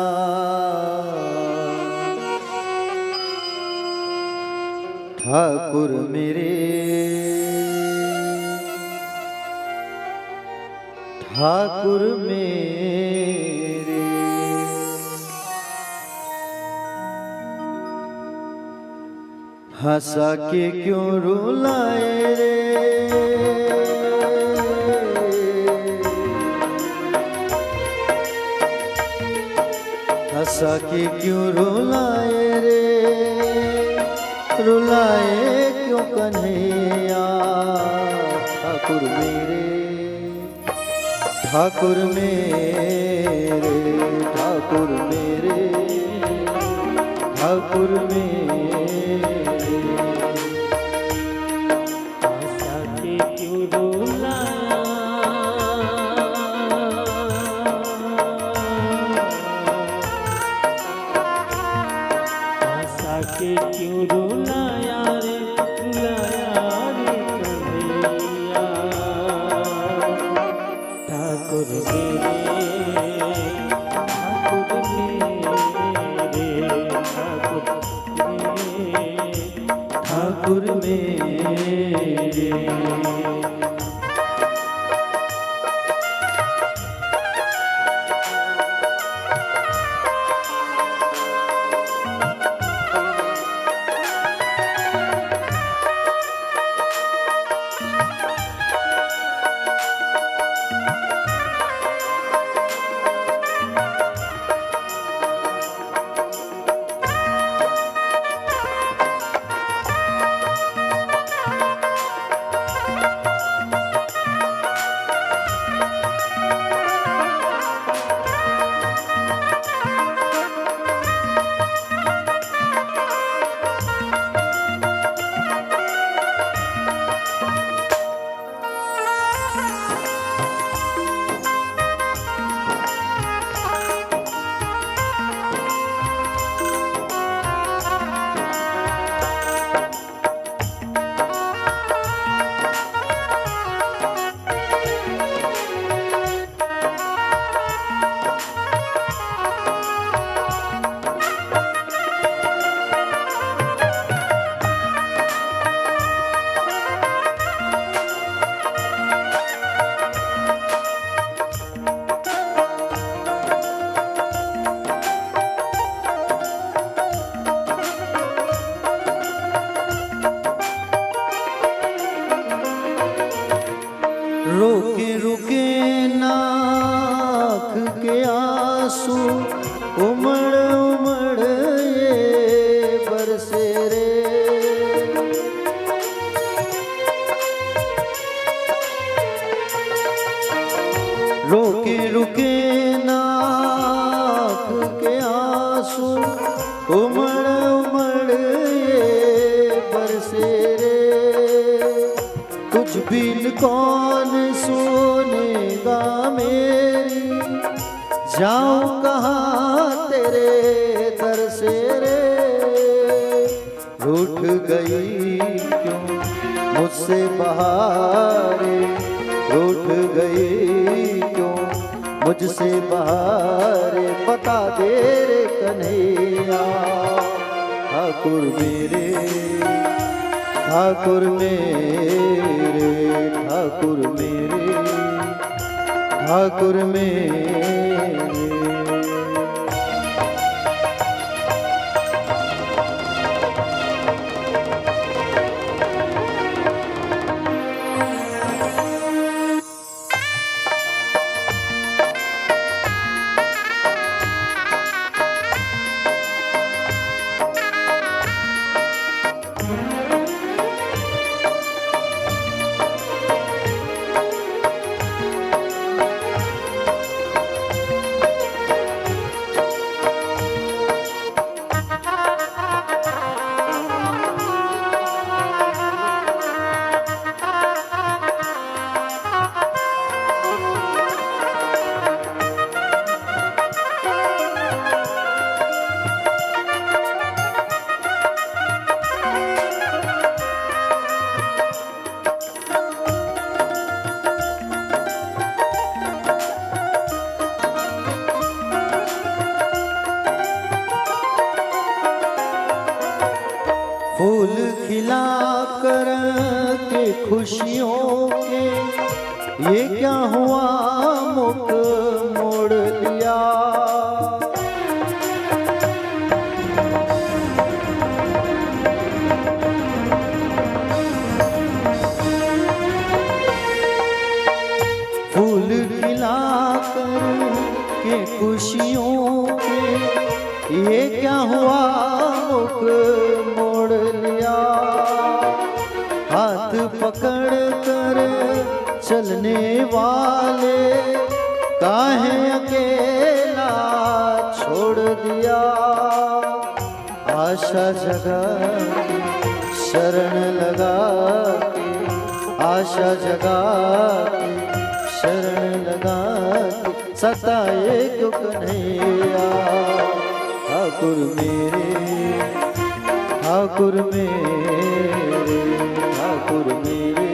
ठाकुर मेरे, ठाकुर मेरे। हंसा के क्यों रुलाए रे, हंसा के क्यों रुलाए रे, रुलाए क्यों कन्हैया। ठाकुर मेरे, ठाकुर मेरे, ठाकुर मेरे, ठाकुर मेरे। आशा के क्यों रुलाया, आशा के क्यों रुलाया रे, रुलाया रे कन्हैया। ठाकुर मेरे, ठाकुर मेरे, ठाकुर मेरे। रोके रुके नाक के आंसू उमड़ उमड़ ये बरसे रे, रोके रुके नाक के आंसू उमड़ उमड़ ये बरसे रे। कुछ बिन कौन सुनेगा मेरी, जाऊं कहाँ तेरे दर से रे। रूठ गई क्यों मुझसे बहारे, रूठ गई क्यों मुझसे बहारे। बता दे रे कन्हैया, ठाकुर मेरे, ठाकुर मेरे, ठाकुर मेरे, ठाकुर मेरे। फूल खिला कर के खुशियों के ये क्या हुआ मुख मोड़ लिया। खुशियों के ये क्या हुआ मुख मोड़ लिया, हाथ पकड़ कर चलने वाले काहे अकेला छोड़ दिया। आशा जगा शरण लगा के, आशा जगा के शरण लगा के सताए क्यों कन्हैया। ठाकुर मेरे, ठाकुर मेरे, ठाकुर मेरे,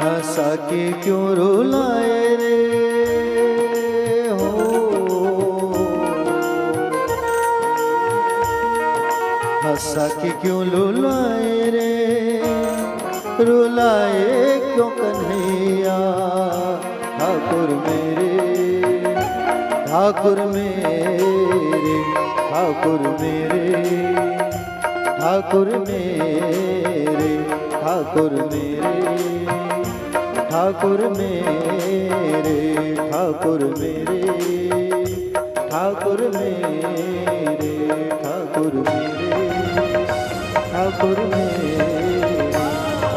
हंसा के क्यों रुलाए रे हो, हंसा के क्यों रुलाए रे, रुलाए क्यों कन्हैया। ठाकुर मेरे, ठाकुर मेरे, ठाकुर मेरे, ठाकुर मेरे, ठाकुर मेरे, ठाकुर मेरे, ठाकुर मेरे, ठाकुर मेरे, ठाकुर मेरे, ठाकुर मेरे,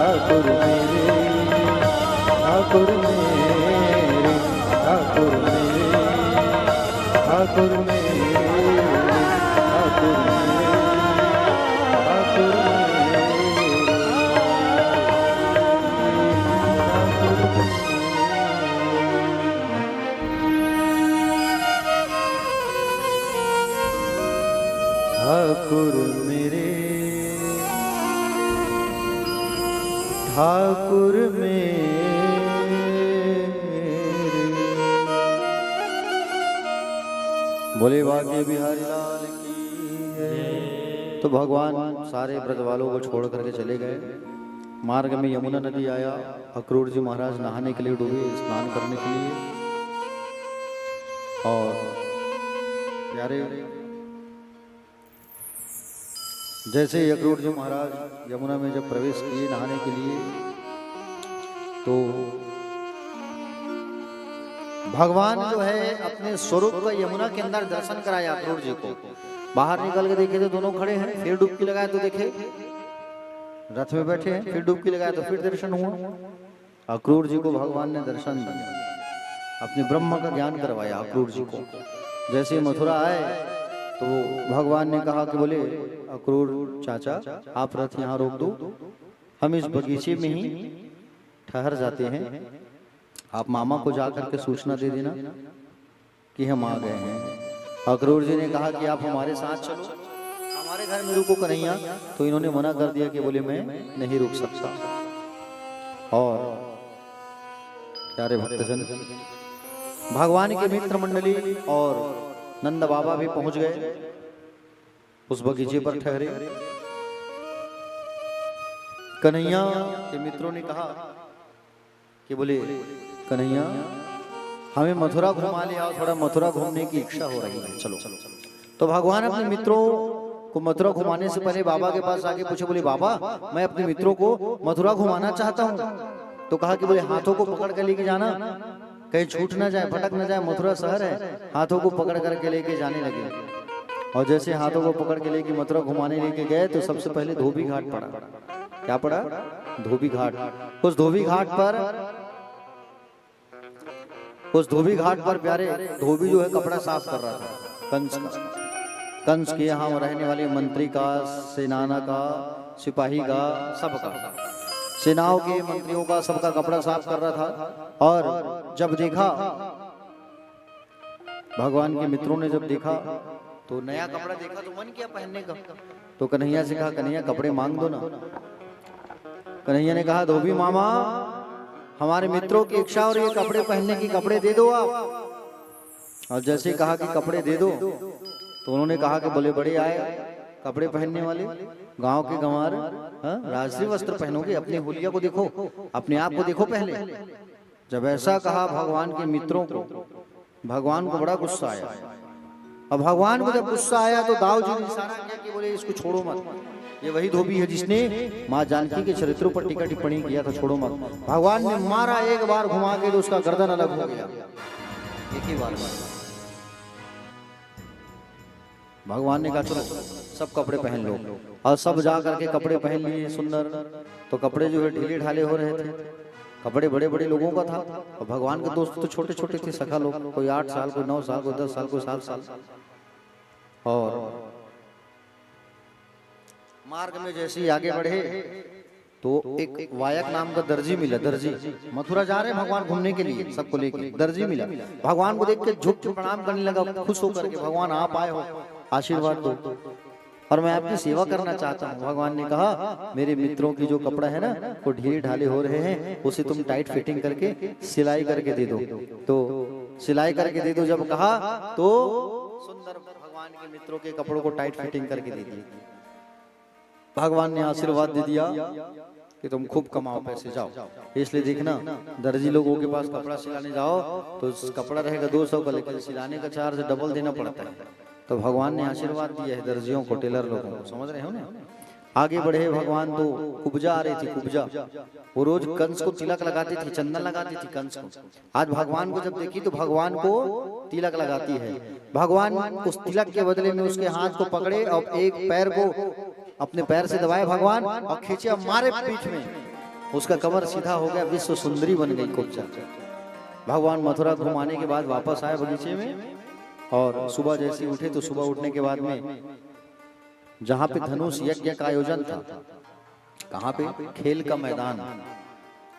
ठाकुर मेरे, ठाकुर मेरे, ठाकुर मेरे, ठाकुर मेरे, ठाकुर मेरे, ठाकुर ठाकुर मेरे, ठाकुर मेरे। बोले बाके बिहारी लाल की जय। तो भगवान सारे ब्रज वालों को छोड़ करके चले गए। मार्ग में यमुना नदी आया, अक्रूर जी महाराज नहाने के लिए डूबे, स्नान करने के लिए। और प्यारे जैसे ही अक्रूर जी महाराज यमुना में जब प्रवेश किए नहाने के लिए, तो भगवान जो है अपने स्वरूप का यमुना के अंदर दर्शन कराया अक्रूर जी को। बाहर निकल के देखे तो दोनों खड़े हैं, फिर डुबकी लगाए तो देखे रथ में बैठे हैं, फिर डुबकी लगाए तो फिर दर्शन हुआ। अक्रूर जी को भगवान ने दर्शन दिया, अपने ब्रह्म का ज्ञान करवाया अक्रूर जी को। जैसे मथुरा आए तो भगवान ने कहा कि बोले अक्रूर चाचा आप रथ यहाँ रोक दो, हम इस बगीचे में ही ठहर जाते हैं, आप मामा को जाकर के सूचना दे देना कि हम आ गए हैं। अक्रूर जी ने कहा कि आप हमारे साथ चलो, हमारे घर में रुको कन्हैया। तो इन्होंने मना कर दिया कि बोले मैं नहीं रुक सकता। और प्यारे भक्तजन, भगवान के मित्र मंडली और नंद बाबा भी पहुंच गए, उस बगीचे पर ठहरे। कन्हैया के मित्रों ने कहा कि बोले कन्हैया हमें मथुरा घुमा ले आओ, थोड़ा मथुरा घूमने की इच्छा हो रही है, चलो। तो भगवान अपने मित्रों को मथुरा घुमाने से पहले बाबा के पास आके पूछे, बोले बाबा मैं अपने मित्रों को मथुरा घुमाना चाहता हूँ। तो कहा कि बोले हाथों को पकड़ कर लेके जाना, कहीं छूट ना जाए, भटक ना जाए, मथुरा शहर है। हाथों को पकड़ करके लेके जाने लगे। और जैसे हाथों को पकड़ के लेके मथुरा घुमाने लेके गए तो सबसे पहले धोबी घाट पड़ा। क्या पड़ा? धोबी घाट। उस धोबी घाट पर प्यारे धोबी जो है कपड़ा साफ कर रहा था कंस के यहाँ रहने वाले मंत्री का, सेनाना का, सिपाही का, सबका, सेनाओं के मंत्रियों का, सबका कपड़ा साफ कर रहा था। और जब देखा भगवान के मित्रों ने, जब देखा तो नया कपड़ा देखा तो मन किया पहनने का। तो कन्हैया से कहा कन्हैया कपड़े मांग दो ना। कन्हैया ने कहा धोबी मामा हमारे मित्रों की इच्छा और ये कपड़े पहनने की, कपड़े दे दो आप। और जैसे कहा कि कपड़े दे दो तो उन्होंने कहा कि बोले बड़े आए कपड़े पहनने वाले, गांव के गंवार, राजसी वस्त्र पहनोगे, अपनी हुलिया को देखो, अपने आप को देखो पहले। जब ऐसा कहा भगवान के मित्रों को, भगवान को बड़ा गुस्सा आया। अब भगवान को जब गुस्सा आया तो दाऊ जी ने इशारा किया कि बोले इसको छोड़ो मत, ये वही धोबी है जिसने माँ जानकी के चरित्रों पर टीका टिप्पणी किया था, छोड़ो मत। भगवान ने मारा एक बार घुमा के तो उसका गर्दन अलग हो गया, एक ही बार में। भगवान ने कहा चलो सब कपड़े पहन लो, और सब जा करके कपड़े पहन लिए सुंदर। तो कपड़े जो है ढीले ढाले हो रहे थे, कपड़े बड़े बड़े लोगों का था, और भगवान के दोस्त तो छोटे छोटे थे, सखा लोग, कोई 8 साल, कोई 9 साल, कोई 10 साल, कोई 7 साल। और मार्ग में जैसे ही आगे बढ़े तो एक वायक नाम का दर्जी मिला। दर्जी मथुरा जा रहे हैं भगवान घूमने के लिए, सबको लेके। दर्जी मिला, भगवान को देख के झुक के प्रणाम करने लगा, खुश होकर के, भगवान आप आए हो, आशीर्वाद दो और मैं आपकी सेवा करना चाहता हूँ। भगवान ने कहा मेरे मित्रों की जो कपड़ा है ना वो ढीले ढाले हो रहे हैं, उसे तुम टाइट फिटिंग करके सिलाई करके दे दो। तो सिलाई करके दे दो जब कहा तो सुंदर भगवान के मित्रों के कपड़ों को टाइट फिटिंग करके दे दिए। भगवान ने आशीर्वाद दे दिया कि तुम खूब कमाओ, पैसे जाओ। इसलिए देखना दर्जी लोगों के पास कपड़ा सिलाने जाओ तो कपड़ा रहेगा 200 का, लेकिन सिलाने का चार्ज डबल देना पड़ता है। तो भगवान ने आशीर्वाद दिया है दर्जियों को, टेलर लोगों को, समझ रहे हो ना। आगे बढ़े भगवान, तो कुब्जा आ रही थी। कुब्जा वो रोज कंस को तिलक लगाती थी, चंदन लगाती थी कंस को। आज भगवान को जब देखी तो भगवान को तिलक लगाती है। भगवान उस तिलक के बदले में उसके हाथ को पकड़े और एक पैर को अपने पैर से दबाए भगवान और खींचे, मारे पीठ में, उसका कमर सीधा हो गया, विश्व सुंदरी बन गई कुब्जा। भगवान मथुरा घुमाने के बाद वापस आए बगीचे में, और सुबह जैसे उठे तो सुबह उठने के बाद में जहां पे धनुष यज्ञ का आयोजन था, कहां पे, खेल का मैदान,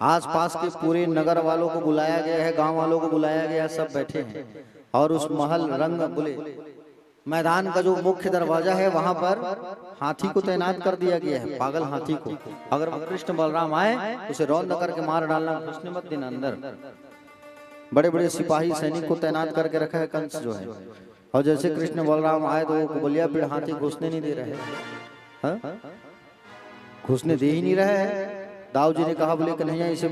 आसपास के पूरे नगर वालों को बुलाया गया है, गांव वालों को बुलाया गया, सब बैठे हैं। और उस महल रंग बोले मैदान का जो मुख्य दरवाजा है वहां पर हाथी को तैनात कर दिया गया है, पागल हाथी को। अगर कृष्ण बलराम आए उसे रौंद करके मार डालना, घुसने मत देना अंदर। बड़े बड़े सिपाही सैनिक को तैनात करके रखा है कंस जो है। और जैसे कृष्ण बलराम आए तो वो बलिया पीड़ हाथी घुसने नहीं दे रहे हैं, घुसने दे ही नहीं रहे हैं। दाऊ जी ने कहा बोले कि नहीं इसे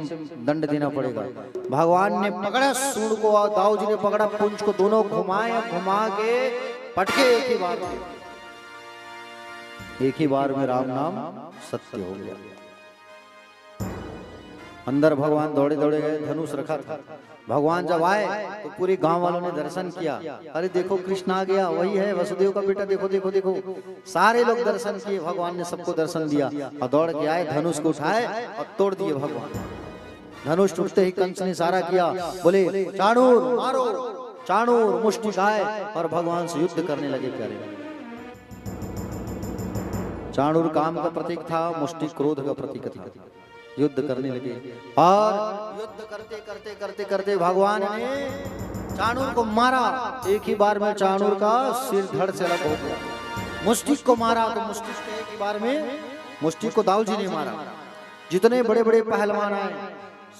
दंड देना पड़ेगा। भगवान ने पकड़ा सूंड को और दाऊ जी ने पकड़ा पुंज को, दोनों घुमाए, घुमा के पटके एक ही बार में राम नाम सत्य हो गया। अंदर भगवान दौड़े दौड़े गए, धनुष रखा था। भगवान जब आए तो पूरे गांव वालों ने दर्शन किया, अरे देखो कृष्ण आ गया, वही है वसुदेव का बेटा, देखो देखो देखो। सारे लोग दर्शन किए, भगवान ने सबको दर्शन दिया और दौड़ के आए, धनुष को उठाए और तोड़ दिए भगवान। धनुष टूटते ही कंस ने सारा किया, बोले चाणूर मारो, चाणूर मुष्टि खाए, और भगवान से युद्ध करने लगे। प्यारे, चाणूर काम का प्रतीक था, मुष्टि क्रोध का प्रतीक था। युद्ध करने लगे और युद्ध करते करते करते करते भगवान ने चाणूर को मारा। एक ही बार में चाणूर का सिर धड़ से अलग हो गया। मुष्टिक को मारा तो मुष्टिक के एक ही बार में, मुष्टिक को दाऊ जी ने मारा। जितने बड़े बड़े पहलवान आए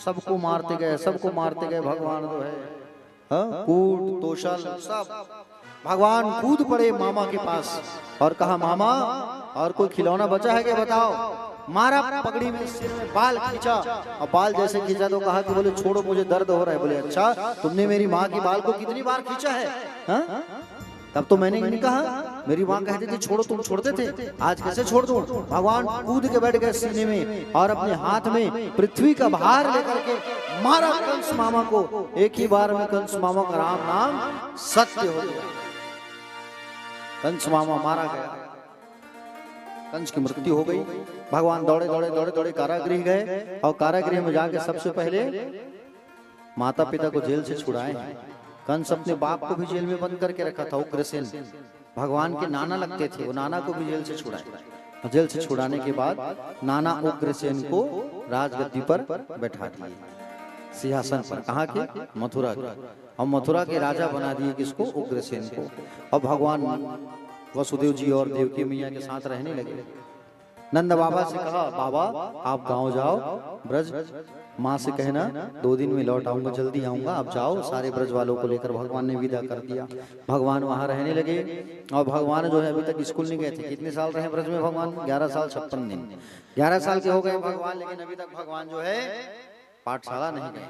सबको मारते गए, सबको मारते गए। भगवान जो है कूट तोशल सब, भगवान कूद पड़े मामा के पास और कहा मामा और कोई खिलौना बचा है क्या बताओ। मारा पगड़ी में, सिर में बाल खींचा, और बाल जैसे खींचा तो कहा कि बोले छोड़ो मुझे दर्द हो रहा है। बोले अच्छा तुमने मेरी माँ की बाल को कितनी बार खींचा है? हा? तब तो मैंने नहीं कहा, मेरी माँ कहती थी छोड़ो, तुम छोड़ते थे, आज कैसे छोड़ दूं? भगवान कूद के बैठ गए सीने में और अपने हाथ में पृथ्वी का भार लेकर के मारा कंस मामा को। एक ही बार में कंस मामा का राम नाम सत्य हो गया। कंस मामा मारा गया, कंस की मृत्यु हो गई। भगवान दौड़े दौड़े दौड़े दौड़े कारागृह गए और कारागृह में जाके सबसे पहले माता पिता को जेल से छुड़ाए। कंस अपने बाप को भी जेल में बंद करके रखा था, उग्रसेन भगवान के नाना लगते थे, वो नाना को भी जेल से छुड़ाए। जेल से छुड़ाने के बाद नाना उग्रसेन को राजगद्दी पर बैठा दिए, सिंहासन पर। कहाँ के? मथुरा के। और मथुरा के राजा बना दिए किसको? उग्रसेन को। और भगवान वसुदेव जी और देवकी मैया के साथ रहने लगे। नंद बाबा से कहा बाबा आप गांव जाओ, ब्रज माँ से कहना 2 दिन में लौट आऊंगा, जल्दी आऊंगा, आप जाओ। सारे ब्रज वालों को लेकर भगवान ने विदा कर दिया। भगवान वहां रहने लगे और भगवान जो है अभी तक स्कूल नहीं गए थे। कितने साल रहे ब्रज में भगवान? 11 साल 56 दिन। 11 साल के हो गए भगवान, लेकिन अभी तक भगवान जो है पाठशाला नहीं गए।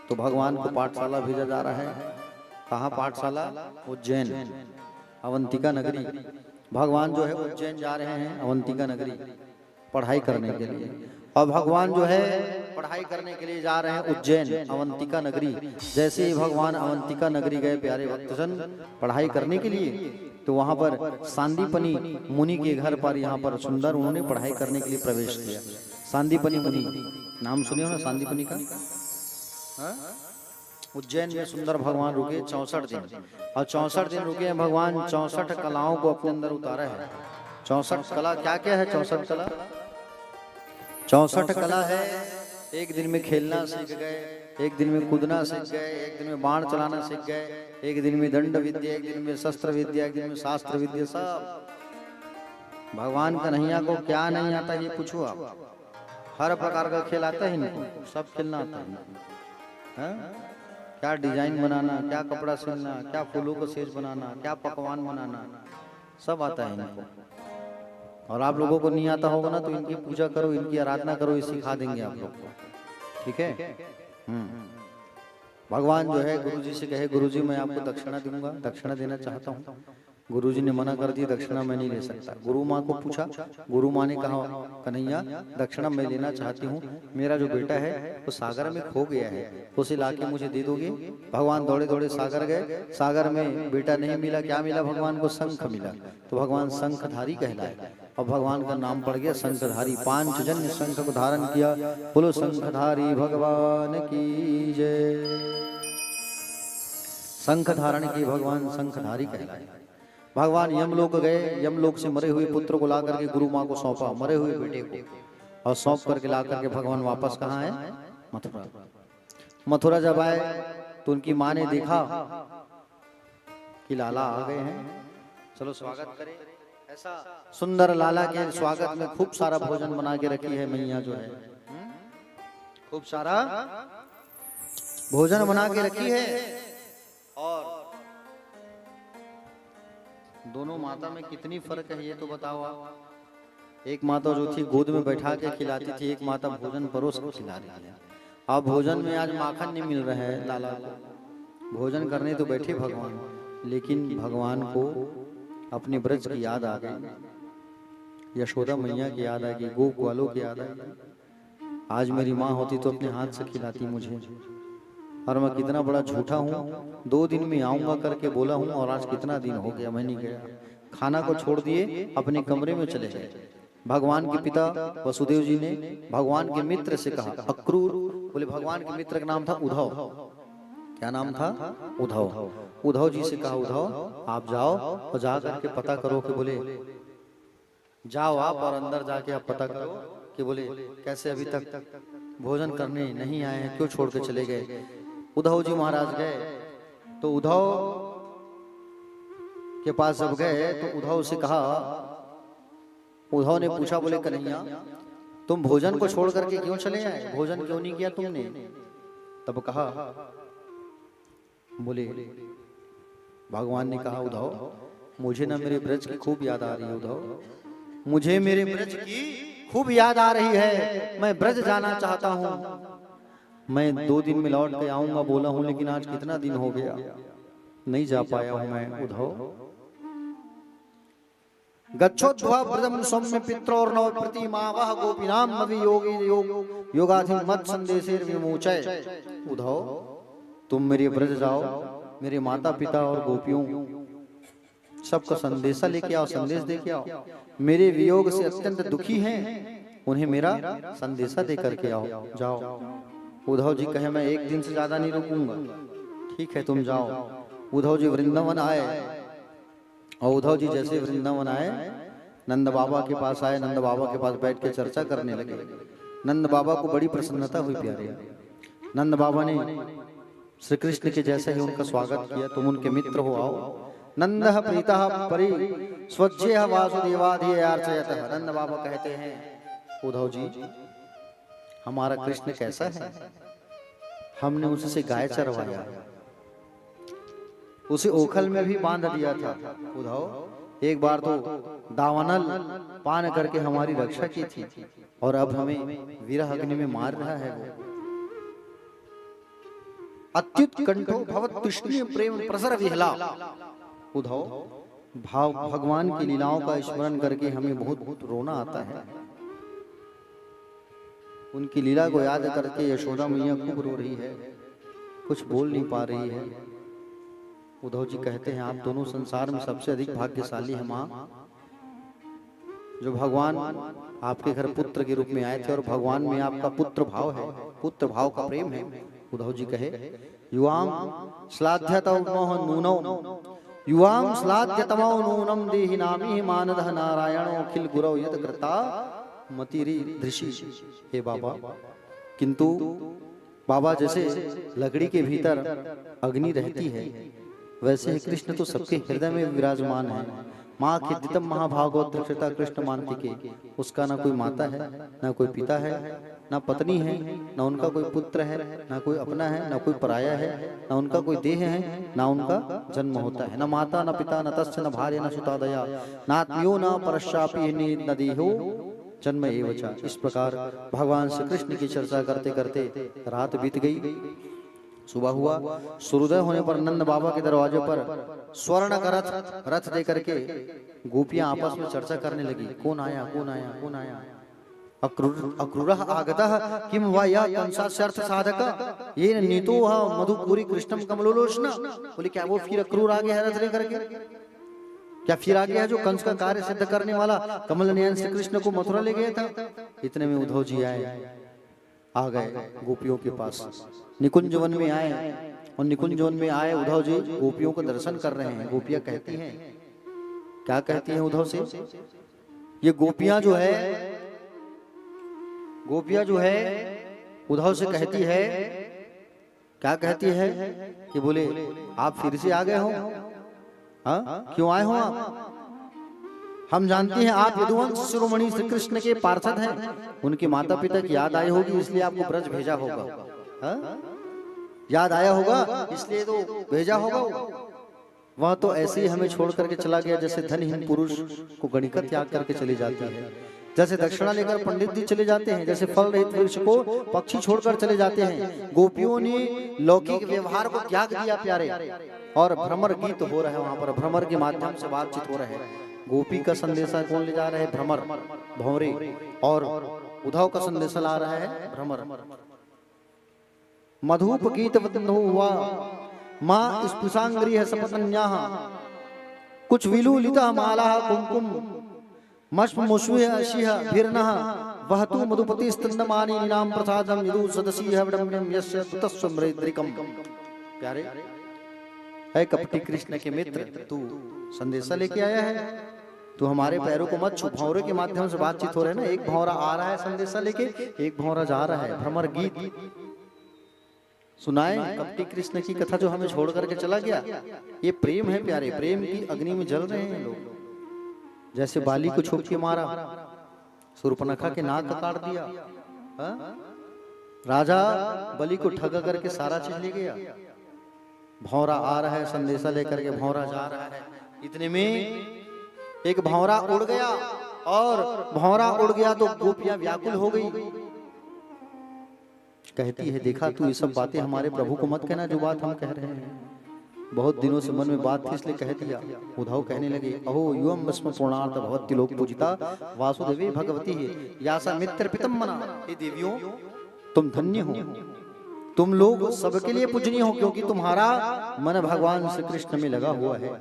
तो भगवान को पाठशाला भेजा जा रहा है। कहाँ पाठशाला? उज्जैन, अवंतिका नगरी। भगवान जो है उज्जैन जा रहे हैं, अवंतिका नगरी पढ़ाई करने के लिए। और भगवान जो है पढ़ाई करने के लिए जा रहे हैं उज्जैन अवंतिका नगरी। जैसे ही भगवान अवंतिका नगरी गए प्यारे भक्तजन पढ़ाई करने के लिए, तो वहां पर सांदीपनी मुनि के घर पर यहाँ पर सुंदर उन्होंने पढ़ाई करने के लिए प्रवेश किया। सांदीपनी मुनि नाम सुने हो ना सांदीपनी का? उज्जैन में सुंदर भगवान रुके 64 दिन, और 64 दिन रुके हैं भगवान। 64 कलाओं को अपने अंदर उतारा है। 64 कला क्या क्या है? 64 कला 64 कला है। एक दिन में खेलना सीख गए, एक दिन में कूदना सीख गए, एक दिन में बाण चलाना सीख गए, एक दिन में दंड विद्या, एक दिन में शस्त्र विद्या, एक दिन में शास्त्र विद्या। सब भगवान कन्हैया को क्या नहीं आता ये पूछो आप। हर प्रकार का खेल आता है इनको, सब खेलना आता है इनको। क्या डिजाइन बनाना, क्या कपड़ा सिलना, क्या फूलों को सेज बनाना, क्या पकवान बनाना, सब आता है इनको। और आप लोगों को नहीं आता होगा ना, तो इनकी पूजा करो, इनकी आराधना करो, ये सिखा देंगे आप लोग को। ठीक है। भगवान जो है गुरु जी से कहे, गुरु जी मैं आपको दक्षिणा दूंगा, दक्षिणा देना चाहता हूँ। गुरु जी ने मना कर दिया, दक्षिणा मैं नहीं ले सकता। गुरु माँ को पूछा, गुरु माँ ने कहा कन्हैया दक्षिणा मैं लेना चाहती हूँ, मेरा जो बेटा है वो सागर में खो गया है, उसे लाके मुझे दे दोगे? भगवान दौड़े दौड़े सागर गए, सागर में बेटा नहीं मिला। क्या मिला भगवान को? शंख मिला। तो भगवान शंखधारी कहलाए और भगवान का नाम पड़ गया शंखधारी। 5 जन्य शंख को धारण किया। बोलो शंखधारी भगवान की जय। शंख धारण की भगवान शंखधारी कहलाए। भगवान यमलोक गए, यमलोक से मरे हुए पुत्र को ला करके गुरु माँ को सौंपा, मरे हुए बेटे को, और सौंप करके ला करके भगवान वापस कहाँ है? मथुरा। मथुरा जब आए तो उनकी माँ ने देखा कि लाला आ गए हैं, चलो स्वागत करें। ऐसा सुंदर लाला के स्वागत में खूब सारा भोजन बना के रखी है मैया जो है, खूब सारा भोजन बना के रखी है। और दोनों माता में कितनी फर्क है ये तो बताओ आप। एक माता जो थी गोद में बैठा के खिलाती थी, एक माता भोजन परोस कर खिला रही है। अब भोजन में आज माखन नहीं मिल रहा है लाला को, भोजन करने तो बैठे भगवान, लेकिन भगवान को अपने ब्रज की याद आ गई, यशोदा मैया की याद आ गई, गोप वालों की याद आ गई। आज मेरी माँ होती तो अपने हाथ से खिलाती मुझे, और मैं कितना बड़ा झूठा हूँ। 2 दिन में आऊंगा करके बोला हूँ, और आज कितना दिन हो गया मैं नहीं गया। खाना को छोड़ दिए अपने कमरे में चले गए। भगवान के पिता वसुदेव जी ने भगवान के मित्र से कहा, अक्रूर, बोले भगवान के मित्र का नाम था उद्धव। क्या नाम था? उद्धव। उद्धव जी से कहा, उद्धव आप जाओ और जा करके पता करो कि, बोले जाओ आप और अंदर जाके आप पता करो कि बोले कैसे अभी तक भोजन करने नहीं आए हैं, क्यों छोड़ के चले गए। उद्धव जी महाराज गए तो उद्धव के पास जब गए तो उद्धव से कहा, उद्धव ने पूछा, बोले कन्हैया तुम भोजन को छोड़ करके क्यों चले आए, भोजन क्यों नहीं किया तुमने? तब कहा, बोले भगवान ने कहा, उद्धव मुझे ना मेरे ब्रज की खूब याद आ रही है, उद्धव मुझे मेरे ब्रज की खूब याद आ रही है, मैं ब्रज जाना चाहता हूँ। मैं 2 दिन में लौट के आऊंगा बोला हूँ, लेकिन आज कितना दिन हो गया नहीं जा पाया हूं मैं। उद्धव गच्छोद्वा ब्रजम सौम्य पित्रोर नव प्रतिमावह गोपीनाम नवि योगी योगाधि मत संदेशेर विमोचय। उद्धव तुम मेरे ब्रज जाओ, मेरे माता पिता और गोपियों सबका संदेशा लेके आओ, संदेश दे के आओ। मेरे वियोग से अत्यंत दुखी हैं, उन्हें मेरा संदेशा दे करके आओ, जाओ। उद्धव जी कहे, मैं 1 दिन से ज्यादा नहीं रुकूंगा। ठीक है तुम जाओ। उद्धव जी वृंदावन आए, और उद्धव जी जैसे वृंदावन आए नंद बाबा के पास आए, नंद बाबा के पास बैठ के चर्चा करने लगे। नंद बाबा को बड़ी प्रसन्नता हुई प्यारे। नंद बाबा ने श्री कृष्ण के जैसे ही उनका स्वागत किया, तुम उनके मित्र हो, आओ। नंद प्रीतः परि स्वज्य वासुदेवाधियार्चयतः। नंद बाबा कहते हैं, उद्धव जी हमारा कृष्ण कैसा है, हमने उससे गाय चरवाया, उसे ओखल में भी बांध दिया था। उद्धव एक बार तो दावानल पान करके हमारी रक्षा की थी, और अब हमें विरह अग्नि में मार रहा है वो। अत्युत्कंठो भवत तुष्णीय प्रेम प्रसर विहला। उद्धव भगवान की लीलाओं का स्मरण करके हमें बहुत रोना आता है। उनकी लीला को याद करके यशोदा मैया खूब रो रही है, कुछ बोल नहीं पा रही है। उद्धव जी कहते हैं आप दोनों संसार में सबसे अधिक भाग्यशाली हैं माँ, जो भगवान आपके घर पुत्र के रूप में आए थे और भगवान में आपका पुत्र भाव है, पुत्र भाव का प्रेम है। उद्धव जी कहे युवाम श्लाघ्यतमो नूनौ युवाम श्लाघ्यतमो नूनम देहि नामी मानदः नारायणो अखिल गुरौ यद कृता मतिरी दृषि। हे बाबा, किंतु बाबा जैसे लकड़ी के भीतर अग्नि रहती है, वैसे ही कृष्ण तो सबके हृदय में विराजमान है। माँ खिदितम महाभागवत दृक्षता कृष्ण मानती के, उसका ना कोई माता है, ना कोई पिता है, ना पत्नी है, ना उनका कोई पुत्र है, ना कोई अपना है, ना कोई पराया है, ना उनका कोई देह है, ना उनका जन्म होता है। न माता न पिता न तस्य न भार्य न सुता दया नात्म्यो न परश्चापि न देहो जन्म एवचा। इस प्रकार भगवान श्री कृष्ण की चर्चा करते करते रात बीत गई। सुबह हुआ, सूर्योदय होने पर नंद बाबा के दरवाजे पर स्वर्ण का रथ दे करके गोपियां आपस में चर्चा करने लगी, कौन आया कौन आया कौन आया। अक्रूरः आगतः किम वा या कंसास्यर्थ साधक ये नीतो मधुपुरी कृष्णम कमलोलोचना। बोले क्या वो फिर अक्रूर आ गया है रथ लेकर के? क्या फिर आ गया है जो कंस का कार्य सिद्ध करने वाला कमल नयन श्री कृष्ण को मथुरा ले गया था? इतने में उद्धव जी आ गए गोपियों के पास, निकुंज वन में आए और निकुंज वन में आए उद्धव जी गोपियों को दर्शन कर रहे हैं। गोपियां कहती हैं, क्या कहती हैं उद्धव से? ये गोपियां जो है उद्धव से कहती है, क्या कहती है कि बोले आप फिर से आ गए हो? हाँ, क्यों आए हो आप? हम जानते हैं आप यदुवंश शिरोमणि श्री कृष्ण के पार्षद हैं, उनके माता पिता की याद आई होगी इसलिए आपको ब्रज भेजा होगा। हाँ? याद आया होगा इसलिए तो भेजा होगा। वह तो ऐसे ही हमें छोड़ करके चला गया जैसे धनहीन पुरुष को गणिका त्याग करके चली जाती है, जैसे दक्षिणा लेकर पंडित जी चले जाते हैं, जैसे फल रहित वृक्ष को पक्षी छोड़कर चले जाते हैं। गोपियों ने लौकिक व्यवहार को त्याग दिया प्यारे, और भ्रमर गीत हो रहे हैं वहां पर, भ्रमर के माध्यम से बातचीत हो रहे हैं। गोपी का संदेशा कौन ले जा रहे हैं? भ्रमर भौरे, और उद्धव का संदेशा ला रहा है भ्रमर। मधुप गीत हुआ माँ स्पुषांग्री है सपतन्या कुछ विलुलिता माला कुमकुम मश्मुषुः भिर्नः वहतु मधुपति स्तंदमानी नाम प्रसादम यदु सदसी हवडम्यम यस्य तस्वमृद्रिकम। प्यारे है कपटी कृष्ण के मित्र, तू संदेशा लेके आया है, तू हमारे पैरों को मत छू। भौरे के माध्यम से बातचीत हो रहा है ना, एक भौरा आ रहा है संदेशा लेके, एक भौरा जा रहा है। भ्रमर गीत सुनाए कपटी कृष्ण की कथा जो हमें छोड़ करके चला गया। ये प्रेम है प्यारे, प्रेम की अग्नि में जल रहे हैं लोग। जैसे बाली को छोड़ के मारा, शूर्पणखा के नाक काट दिया, राजा बलि को ठगा करके सारा चीज ले गया। भौरा आ रहा है संदेशा लेकर के, भौरा जा रहा है। इतने में एक भौरा उड़ गया, और भौरा उड़ गया तो गोपियां व्याकुल हो गई। कहती है देखा तू ये सब बातें हमारे प्रभु को मत कहना जो बात हम कह रहे हैं, बहुत दिनों से मन में बात थी इसलिए कह दिया। उद्धव कहने लगे अहो युवम भस्म पूर्णार्थ भवति लोक पूजिता वासुदेवी भगवती है यासा मित्र पितम मना। हे देवियों तुम धन्य हो, तुम लोग सबके लिए पूजनीय हो, क्योंकि तुम्हारा मन भगवान श्री कृष्ण में लगा हुआ है।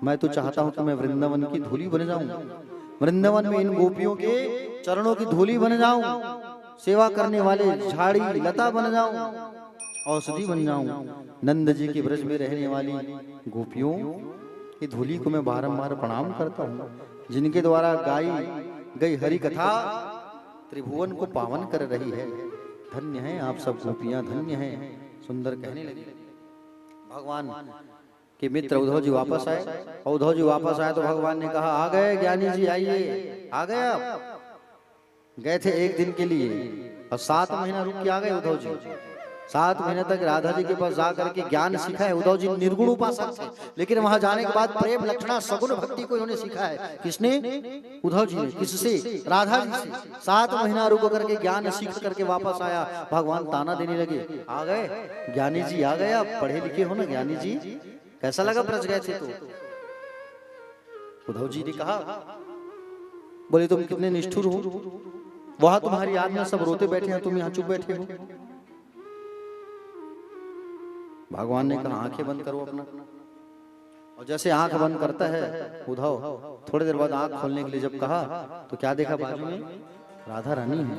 मैं तो चाहता हूं कि मैं वृंदावन की धूली बन जाऊं, वृंदावन में इन गोपियों के चरणों की धूली बन जाऊं, सेवा करने वाले झाड़ी लता बन जाऊं, औषधि बन जाऊं। नंद जी के ब्रज में रहने वाली गोपियों की धूली को मैं बारंबार प्रणाम करता हूं, जिनके द्वारा गाई गई हरि कथा त्रिभुवन को पावन कर रही है। धन्य हैं आप सब गोपियां, धन्य हैं। सुंदर कहने लगी। भगवान के मित्र उद्धव जी वापस आए, और उद्धव जी वापस आए तो भगवान ने कहा आ गए ज्ञानी जी, आइए। आ गए आप? गए थे एक दिन के लिए और 7 महीना रुक के आ गए उद्धव जी। 7 महीने तक राधा जी के पास जा करके ज्ञान सीखा है। उद्धव जी निर्गुण उपासक थे, लेकिन वहां जाने के बाद प्रेम लक्षणा सगुण भक्ति को इन्होंने सीखा है। किसने? उद्धव जी ने। किससे? राधा जी से। 7 महीना रुक करके ज्ञान सीख करके वापस आया। भगवान ताना देने लगे आ गए ज्ञानी जी, आ गए आप, पढ़े लिखे हो ना ज्ञानी जी, कैसा लगा ब्रज गए थे तो? उद्धव जी ने कहा, बोले तुम कितने निष्ठुर हो, वहां तुम्हारी याद में सब रोते बैठे हैं, तुम यहाँ चुप बैठे हो। भगवान ने कहा आंखें बंद करो अपना। और जैसे आंख बंद करता है उद्धव, थोड़ी देर बाद आंख खोलने के लिए जब कहा तो क्या देखा, बाजू में राधा रानी है,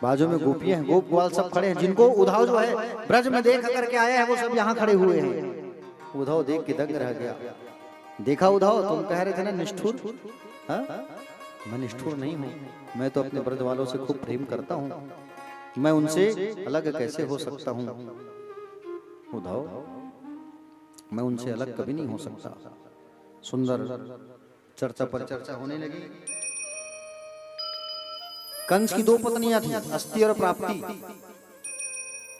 बाजू में गोपियां हैं, गोप ग्वाल सब खड़े हैं, जिनको उद्धव जो है ब्रज में देख करके आया है वो सब यहाँ खड़े हुए हैं। उद्धव देख के दंग रह गया। देखा उद्धव, तुम कह रहे थे ना निष्ठुर, हाँ मैं निष्ठुर नहीं हूँ, मैं तो अपने ब्रज वालों से खूब प्रेम करता हूँ, मैं उनसे अलग कैसे हो सकता हूँ उद्धव, मैं उनसे अलग कभी नहीं हो सकता। सुंदर चर्चा पर चर्चा होने लगी। कंस की 2 पत्नियां थी, अस्ति और प्राप्ति।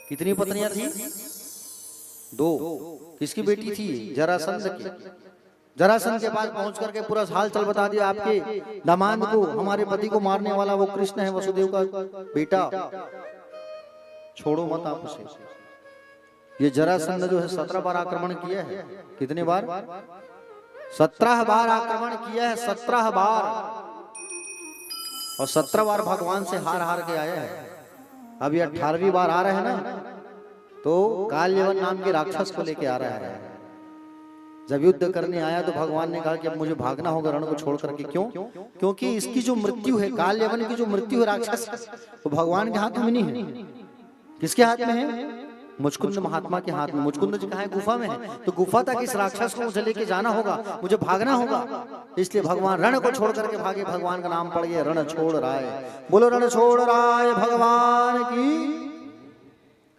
कितनी पत्नियां थी? 2। किसकी बेटी थी? जरासंध की। जरासंध के पास पहुंच करके पूरा हाल चल बता दिया, आपके दामाद को, हमारे पति को मारने वाला वो कृष्ण है, वसुदेव का बेटा, छोड़ो मत आप उसे। ये जरासंध जो है 17 बार आक्रमण किया है। कितने बार? 17 बार आक्रमण किया है, 17 बार। और 17 बार भगवान से हार हार के आया है। अब ये 18वीं बार आ रहा है ना, तो काल्यवन नाम के राक्षस को लेके आ रहा है। जब युद्ध करने आया तो भगवान ने कहा कि अब मुझे भागना होगा रण को छोड़ करके। क्यों? क्योंकि इसकी जो मृत्यु है, काल्यवन की जो मृत्यु है राक्षस, वो भगवान के हाथ में नहीं है। किसके हाथ में है? मुचकुंद महात्मा के हाथ में। मुचकुंद जी कहाँ है? गुफा में है। तो गुफा तक इस राक्षस को मुझे लेके जाना होगा, मुझे भागना होगा, इसलिए भगवान रण को छोड़ करके भागे। भगवान का नाम पड़ गया रण छोड़ राय। बोलो रण छोड़ राय भगवान की।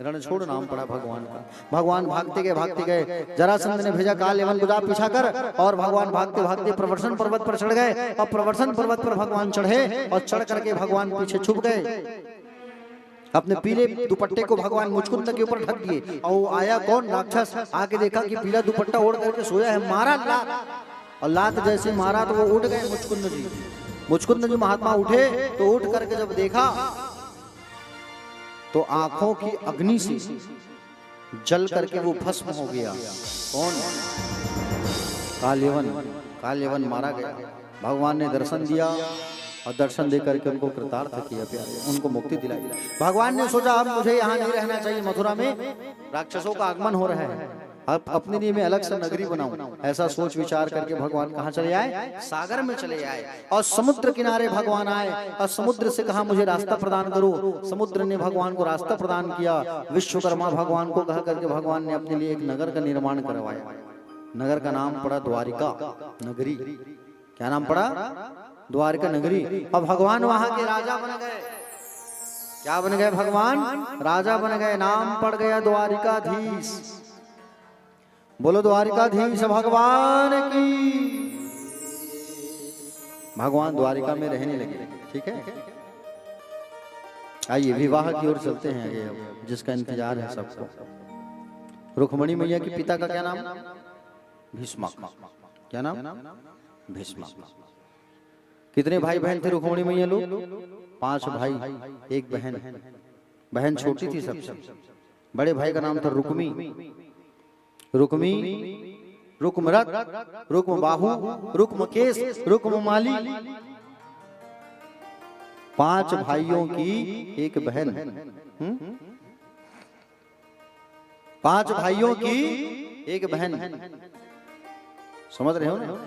रण छोड़ नाम पड़ा भगवान का। भगवान भागते गए। जरासंध ने भेजा काल्यवन को जा पीछा कर, और भगवान भागते भागते प्रवर्षण पर्वत पर चढ़ गए। और प्रवर्षण पर्वत पर भगवान चढ़े, और चढ़ करके भगवान पीछे छुप गए। अपने पीले दुपट्टे को भगवान मुचकुंद के ऊपर ढक दिए। और आया कौन? राक्षस। आके देखा कि पीला दुपट्टा ओढ़ करके सोया है, मारा लात। और लात जैसे मारा तो वो उठ गए मुचकुंद जी। मुचकुंद जी महात्मा उठे तो उठ करके जब देखा तो आंखों की अग्नि से जल करके वो भस्म हो गया। कौन? काल्यवन। काल्यवन मारा गया। भगवान ने दर्शन दिया, और दर्शन देकर के उनको कृतार्थ किया, प्यारे उनको मुक्ति दिलाई। भगवान ने सोचा अब मुझे यहाँ नहीं रहना चाहिए, मथुरा में राक्षसों का आगमन हो रहा है, अब अपने लिए मैं अलग से नगरी बनाऊं। ऐसा सोच विचार करके भगवान कहाँ चले आए? सागर में चले आए। और समुद्र किनारे भगवान आए, और समुद्र से कहा मुझे रास्ता प्रदान करो। समुद्र ने भगवान को रास्ता प्रदान किया। विश्वकर्मा भगवान को कह करके भगवान ने अपने लिए एक नगर का निर्माण करवाया। नगर का नाम पड़ा द्वारिका नगरी। क्या नाम पड़ा? द्वारिका नगरी। अब भगवान वहां के राजा बन गए। क्या बन गए? भगवान राजा बन गए। नाम पड़ गया द्वारिकाधीश। बोलो द्वारिकाधीश भगवान की। भगवान द्वारिका में रहने लगे। ठीक है, आइए विवाह की ओर चलते हैं आगे, जिसका इंतजार है सबको। रुक्मणी मैया के पिता का क्या नाम? भीष्मक। क्या नाम? भीष्मक। कितने भाई बहन थे रुक्मणी मैया लोग? 5 भाई 1 बहन। बहन छोटी थी सबसे। बड़े भाई का नाम था रुक्मी। रुक्मी, रुक्मरथ, रुक्मबाहु, रुक्मकेश, रुक्ममाली। 5 भाइयों की 1 बहन। 5 भाइयों की 1 बहन। समझ रहे हो ना?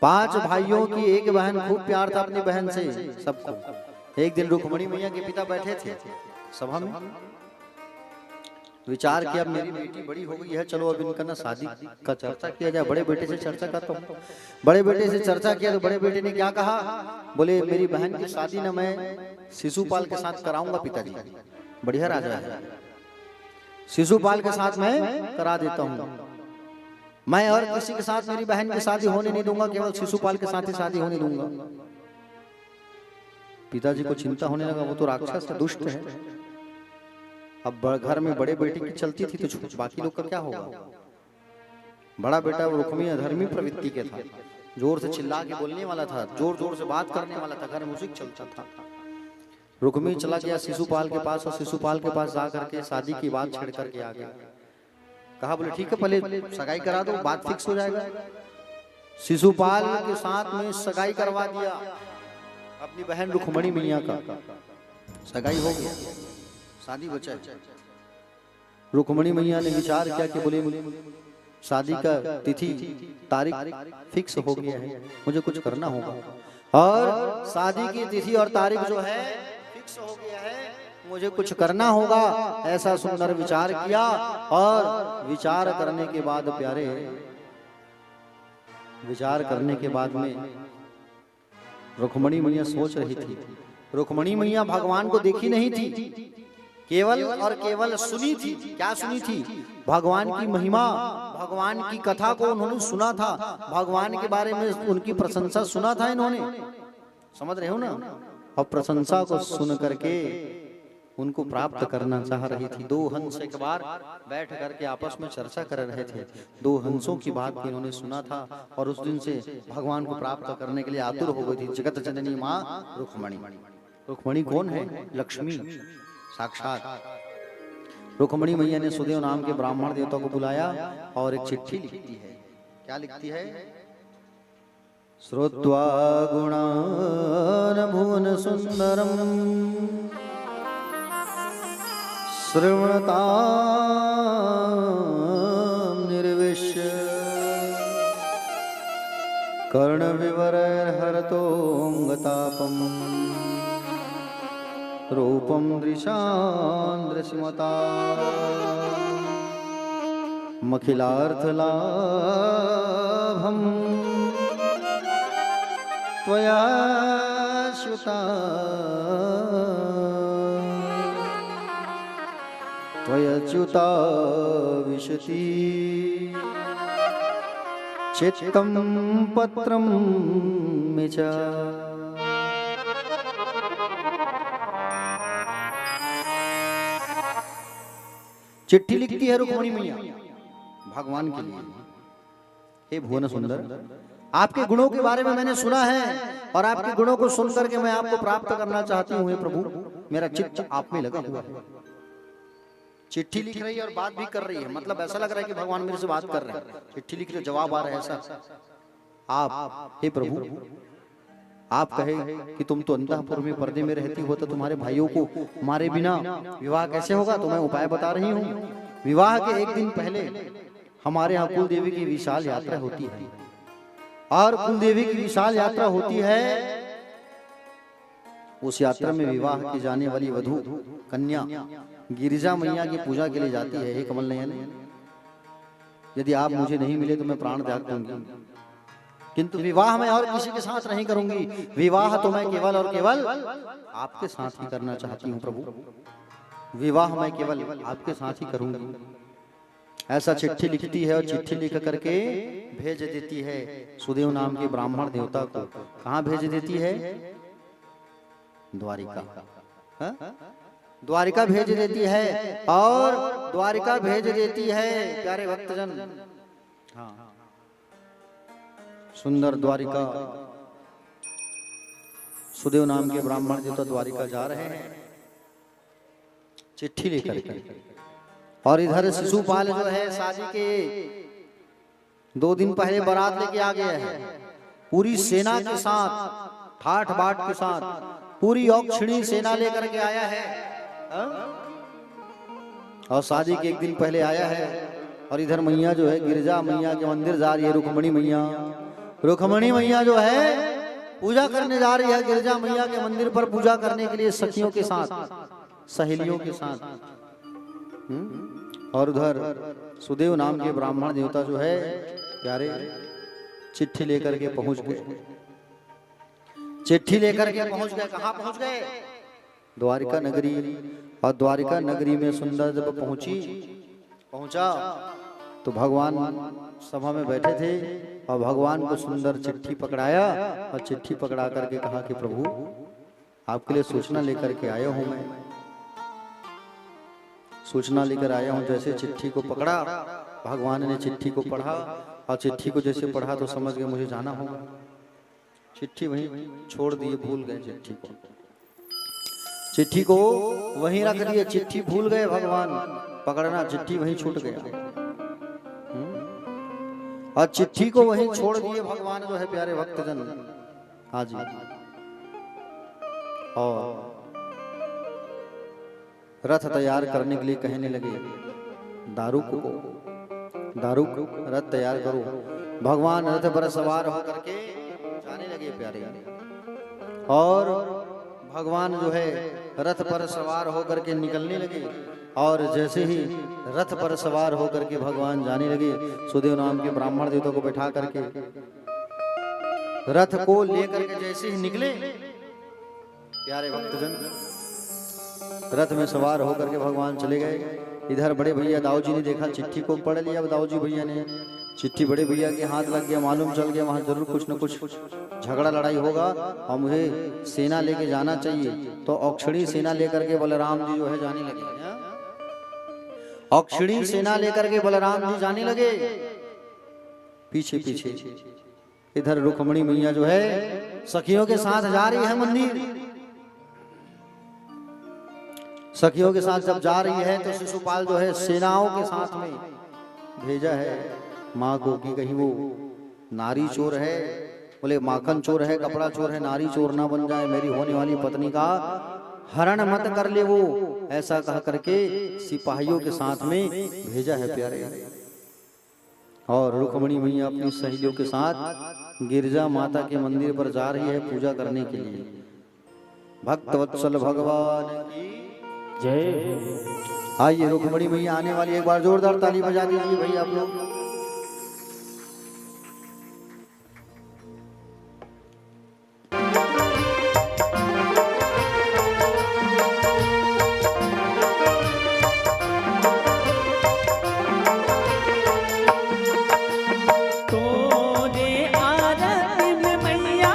5 भाइयों की 1 बहन। खूब प्यार था अपनी बहन से सबको। एक दिन रुक्मणी मैया के पिता बैठे थे सभा में, विचार किया मेरी बेटी बड़ी हो गई है, चलो अब इनका ना शादी का चर्चा किया जाए। बड़े बेटे से चर्चा करता हूँ। बड़े बेटे से चर्चा किया तो बड़े बेटे ने क्या कहा? बोले मेरी बहन की शादी ना मैं शिशुपाल के साथ कराऊंगा पिताजी। बढ़िया राजा है, शिशुपाल के साथ मैं करा देता हूँ। मैं और किसी के साथ मेरी बहन की शादी होने नहीं दूंगा, केवल शिशुपाल के साथ ही शादी होने दूंगा। पिताजी को चिंता होने लगा, वो तो राक्षस है, दुष्ट है। अब घर में बड़े बेटे की चलती थी तो बाकी लोग का क्या होगा? बड़ा बेटा रुक्मी अधर्मी प्रवृत्ति के था, जोर से चिल्ला के बोलने वाला था, जोर जोर से बात करने वाला था, घर म्यूजिक चलता था। रुक्मी चला गया शिशुपाल के पास, और शिशुपाल के पास जा करके शादी की बात छेड़ करके आ गया। कहा बोले ठीक है पहले सगाई करा दो, बात फिक्स हो जाएगा। शिशुपाल के साथ में सगाई करवा दिया अपनी बहन रुक्मणी मैया का। सगाई हो गया, शादी बचा। रुक्मणी मैया ने विचार किया कि बोले शादी का तिथि तारीख फिक्स हो गया है, मुझे कुछ करना होगा। और शादी की तिथि और तारीख जो है फिक्स हो गया है, मुझे कुछ करना होगा। ऐसा सुंदर विचार किया। और विचार करने के बाद प्यारे, विचार करने के बाद में रुक्मणी मैया सोच रही थी। रुक्मणी मैया भगवान को देखी नहीं थी, केवल और केवल सुनी थी। क्या सुनी थी? भगवान की महिमा, भगवान की कथा को उन्होंने सुना था, भगवान के बारे में उनकी प्रशंसा सुना था इन्होंने। समझ रहे हो ना? और प्रशंसा को सुन करके उनको प्राप्त करना चाह रही थी। दो हंस एक बार बैठ करके आपस में चर्चा कर रहे थे। दो हंसों की बात इन्होंने सुना था और उस दिन से भगवान को प्राप्त करने के लिए आतुर हो गई थी। जगत जननी माँ रुक्मणी। रुक्मणी कौन है? लक्ष्मी साक्षात। रुक्मणी मैया ने सुदेव नाम के ब्राह्मण देवता को बुलाया और एक चिट्ठी लिखती है। क्या लिखती है? श्रुत्वा गुणान् भुवन सुंदरम श्रवणतां निर्विश्य कर्णविवरैर्हरतोऽङ्गतापम् रूपं दृशान्द्रस्मता मखिलार्थलाभं त्वया श्रुता त्वयच्युता विशति चित्तं पत्रं मे च। चिट्ठी लिखती है रुक्मणी मैया भगवान के लिए। हे भुवन सुंदर, आपके गुणों के बारे में मैंने सुना है और आपके गुणों को सुनकर के मैं आपको प्राप्त करना चाहती हूँ। हे प्रभु, मेरा चित्त आप में लगा हुआ है। चिट्ठी लिख रही है और बात भी कर रही है, मतलब ऐसा लग रहा है कि भगवान मेरे से बात कर रहे हैं। चिट्ठी लिख रहे, जवाब आ रहा है ऐसा। आप हे प्रभु, आप कहे कि तुम तो अंतःपुर में पर्दे में रहती हो, तो तुम्हारे भाइयों को हमारे बिना विवाह कैसे होगा? तो मैं उपाय बता रही हूँ। विवाह के एक दिन पहले हमारे यहाँ कुल देवी की विशाल यात्रा होती है और कुल देवी की विशाल यात्रा होती है। उस यात्रा में विवाह की जाने वाली वधू कन्या गिरिजा मैया की पूजा के लिए जाती है। हे कमल नयन, यदि आप मुझे नहीं मिले तो मैं प्राण त्याग दूंगी, किंतु विवाह मैं और किसी के साथ नहीं करूंगी। विवाह तो मैं केवल और केवल आपके साथ ही करना चाहती हूँ प्रभु। विवाह मैं केवल आपके साथ ही करूंगी। ऐसा चिट्ठी लिखती है और चिट्ठी लिख करके भेज देती है सुदेव नाम के ब्राह्मण देवता को। कहाँ भेज देती है? द्वारिका। द्वारिका भेज देती है और द्वारिका भेज देती है प्यारे भक्तजन। हाँ, सुंदर द्वारिका। सुदेव नाम के ब्राह्मण देवता द्वारिका जा रहे हैं चिट्ठी लेकर के। और इधर शिशुपाल जो है शादी के 2 दिन पहले बारात लेके आ गया है, पूरी सेना के साथ, ठाठ बाट के साथ, पूरी औक्षणी सेना लेकर के आया है। और शादी के 1 दिन पहले आया है। और इधर मैया जो है गिरजा मैया के मंदिर जा रही है। रुक्मणी मैया, रुक्मणी मैया जो है पूजा करने जा रही है गिरजा मैया के मंदिर पर, पूजा करने के लिए सखियों के साथ, सहेलियों के साथ। और उधर सुदेव नाम के ब्राह्मण देवता जो है प्यारे चिट्ठी लेकर के पहुंच गए। चिट्ठी लेकर के पहुंच गए। कहाँ पहुंच गए? द्वारिका नगरी। और द्वारिका नगरी में सुंदर जब पहुंचा तो भगवान सभा में बैठे थे और भगवान को सुंदर चिट्ठी पकड़ाया और चिट्ठी पकड़ा करके कहा कि प्रभु, आपके लिए सूचना लेकर के आया हूं, मैं सूचना लेकर आया हूं। जैसे चिट्ठी को पकड़ा, भगवान ने चिट्ठी को पढ़ा और चिट्ठी को जैसे पढ़ा तो समझ गए मुझे जाना होगा। चिट्ठी वहीं छोड़ दिए, भूल गए चिट्ठी को। चिट्ठी को वहीं रख दिए, चिट्ठी भूल गए भगवान पकड़ना, चिट्ठी वहीं छूट गया। और चिट्ठी को वहीं छोड़ दिए भगवान जो है प्यारे भक्तजन। हाँ जी। और रथ तैयार करने के लिए कहने लगे दारुक को, दारुक रथ तैयार करो। भगवान रथ पर सवार होकर के जाने लगे प्यारे। और भगवान जो है रथ पर सवार होकर के निकलने लगे। और जैसे ही रथ पर सवार होकर के भगवान जाने लगे, सुदेव नाम के ब्राह्मण देवता को बैठा करके रथ को लेकर के जैसे ही निकले प्यारे भक्तजन, रथ में सवार होकर के भगवान चले गए। इधर बड़े भैया दाऊ जी ने देखा, चिट्ठी को पढ़ लिया। दाऊ जी भैया ने चिट्ठी बड़े भैया के हाथ लग गया, मालूम चल गया वहां जरूर कुछ न कुछ झगड़ा लड़ाई होगा और मुझे सेना लेके जाना चाहिए। तो औक्षणी सेना लेकर के बलराम जी जो है जाने लगे। औक्षणी सेना लेकर के बलराम जी जाने लगे पीछे पीछे। इधर रुक्मणी मैया जो है सखियों के साथ जा रही है मंदिर। सखियों के साथ जब जा रही है तो शिशुपाल जो है सेनाओं के साथ में भेजा है माँ को कि कहीं वो नारी चोर है, बोले माखन चोर है, कपड़ा चोर है, नारी चोर ना बन जाए, मेरी होने वाली पत्नी का हरण मत कर ले वो, ऐसा कह करके सिपाहियों के साथ में भेजा है प्यारे। और रुक्मणी मैया अपनी सहेलियों के साथ गिरजा माता के मंदिर पर जा रही है पूजा करने के लिए। भक्त वत्सल भगवान की जय। आइए रुक्मणी मैया आने वाली, एक बार जोरदार ताली बजा दीजिए भाई आप लोग। आरती में मैया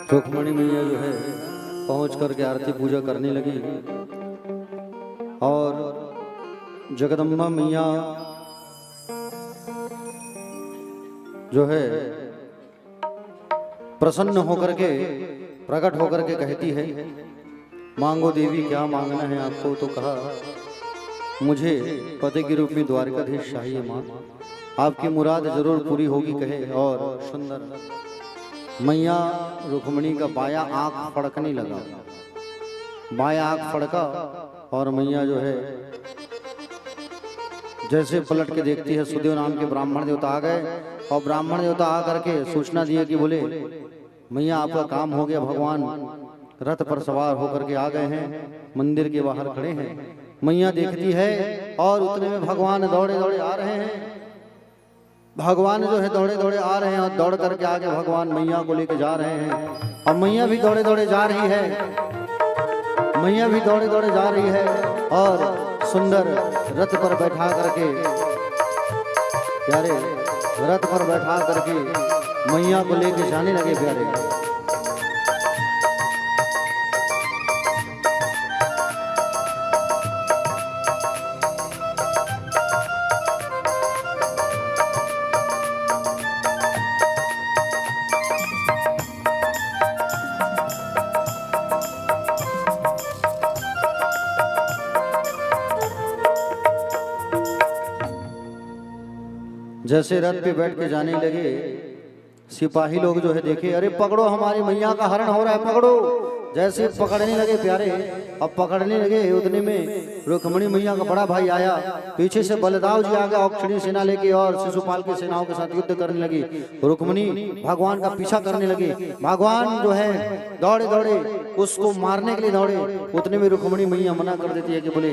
रुक्मणी मैया जो है पहुंच करके आरती पूजा करने लगी और जगदम्बा मैया जो है प्रसन्न होकर के प्रकट होकर के कहती है, मांगो देवी क्या मांगना है आपको। तो कहा मुझे पति के रूप में द्वारकाधीश चाहिए मां, आपकी मुराद जरूर पूरी होगी कहे। और सुंदर मैया रुक्मणी का बाया आंख फड़कने लगा, बाया आंख फड़का और मैया जो है जैसे पलट के देखती है, सुदेव नाम के ब्राह्मण देवता आ गए और ब्राह्मण देवता आ करके सूचना दिए कि बोले मैया आपका काम हो गया, भगवान रथ पर सवार होकर के आ गए हैं, मंदिर के बाहर खड़े हैं। मैया देखती है और उतने में भगवान दौड़े दौड़े आ रहे हैं। भगवान जो है दौड़े दौड़े आ रहे हैं और दौड़ करके आगे भगवान मैया को लेके जा रहे हैं और मैया भी दौड़े दौड़े जा रही है, मैया भी दौड़े दौड़े जा रही है और सुंदर रथ पर बैठा करके, प्यारे रथ पर बैठा करके मैया को लेके जाने लगे। प्यारे जैसे रथ पे बैठ के जाने लगे, सिपाही लोग जो है देखे, अरे पकड़ो हमारी मैया का हरण हो रहा है, पकड़ो। जैसे पकड़ने लगे प्यारे, अब पकड़ने लगे उतने में रुक्मणी मैया का बड़ा भाई आया, पीछे से बलदाव जी आ गया औक्षणी सेना लेके और शिशुपाल की सेनाओं के साथ युद्ध करने लगी। रुक्मणी भगवान का पीछा करने लगी, भगवान जो है दौड़े दौड़े उसको मारने के लिए दौड़े। उतने में रुक्मणी मैया मना कर देती है कि बोले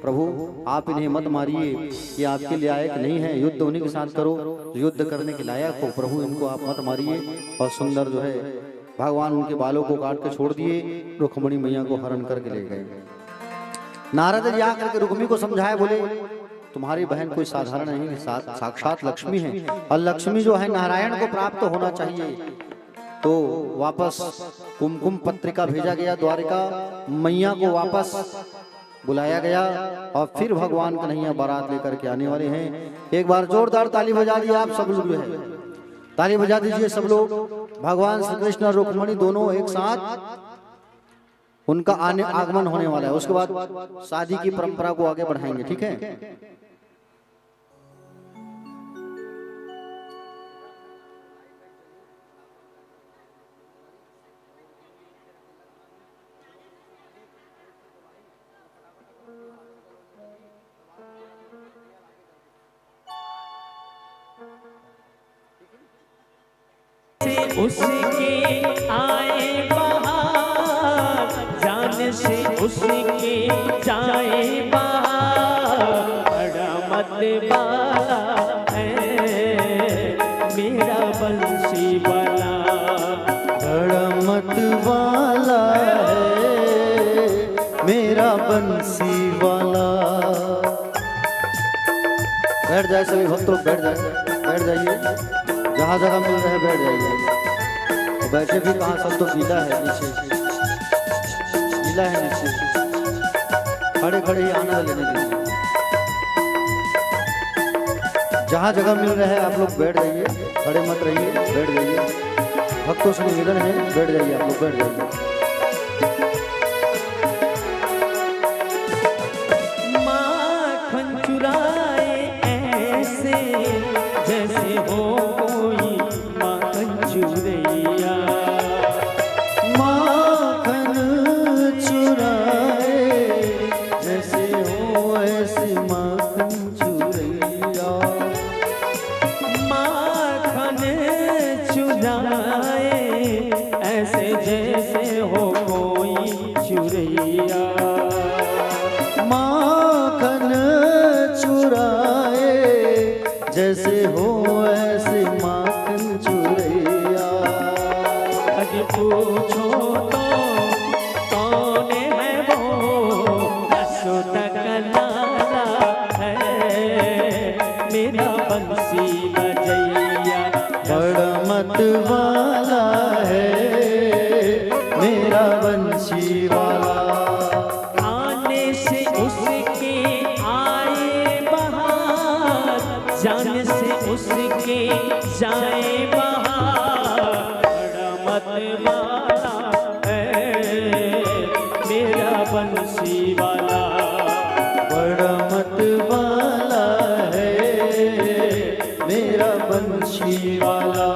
प्रभु आप इन्हें मत मारिए, ये आपके लायक नहीं है, युद्ध उन्हीं के साथ करो, युद्ध करने के लायक हो, प्रभु इनको आप मत मारिए। और सुंदर जो है भगवान उनके बालों को काट के छोड़ दिए, रुक्मणी मैया को हरण करके ले गए। नारद जी आकर के रुक्मी को समझाए, बोले तुम्हारी बहन कोई साधारण नहीं है, साक्षात लक्ष्मी है और लक्ष्मी जो है नारायण को प्राप्त होना चाहिए। तो वापस कुमकुम पत्रिका भेजा गया, द्वारिका मैया को वापस बुलाया गया और फिर भगवान कन्हैया बारात लेकर के आने वाले हैं। एक बार जोरदार ताली बजा दिए आप सब लोग, जो है ताली बजा दीजिए सब लोग। भगवान श्री कृष्ण और रुक्मणी दोनों एक साथ उनका आगमन होने वाला है। उसके बाद शादी की परंपरा को आगे बढ़ाएंगे, ठीक है। उसके आए बाहर, जान से उसके जाए बाहर, बड़ा मत वाला है मेरा बंसी वाला, बड़ा मत वाला है मेरा बंसी वाला। बैठ जाए सभी भक्त लोग, बैठ जाइए, जहाँ जगह मिल रहा है बैठ जाइए। बैठे भी कहाँ, सब तो गीला है नीचे, गीला है नीचे, खड़े खड़े ही आनंद लेने दीजिए। जहाँ जगह मिल रहा है आप लोग बैठ जाइए, खड़े मत रहिए, बैठ जाइए। भक्तों से निवेदन है, बैठ जाइए आप लोग, बैठ जाइए। माखन चुराए ऐसे जैसे हो कोई माखन चुरैया, माखन चुराए जैसे हो ऐसे माखन चुरैया, माखन चुराए ऐसे जैसे हो कोई चुरैया, माखन चुराए जैसे हो ऐसे माखन चुरैया। अज पूछो तो कौन है वो, दसो तक लाला है मेरा बंसी बजैया, बड़ा मत वाला है उसके जाए बाहर, बड़ा मत वाला है मेरा बंसी वाला, बड़ा मत वाला है मेरा बंशी वाला।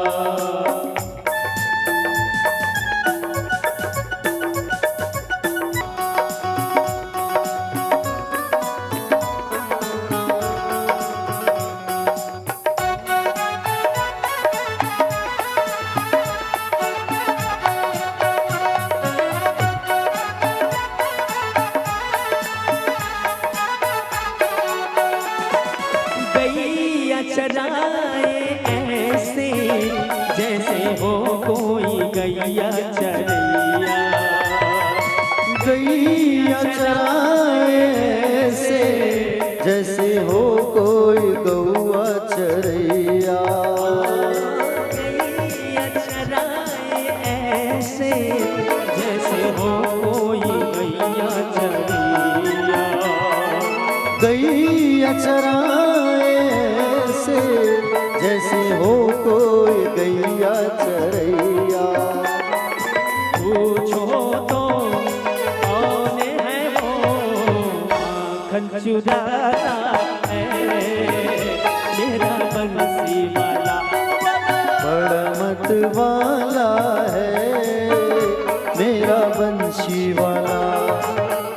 गैया चराए ऐसे जैसे हो कोई गैया चरैया, गैया चराए ऐसे जैसे हो कोई गौआ चरैया, गैया चराए ऐसे जैसे हो कोई गैया चरैया, गैया चराए ऐसे जैसे हो कोई गैया चरैया। पूछो तो कौन है वो माखन चुराता है मेरा बंसी वाला, बड़ा मत वाला है मेरा बंशी वाला।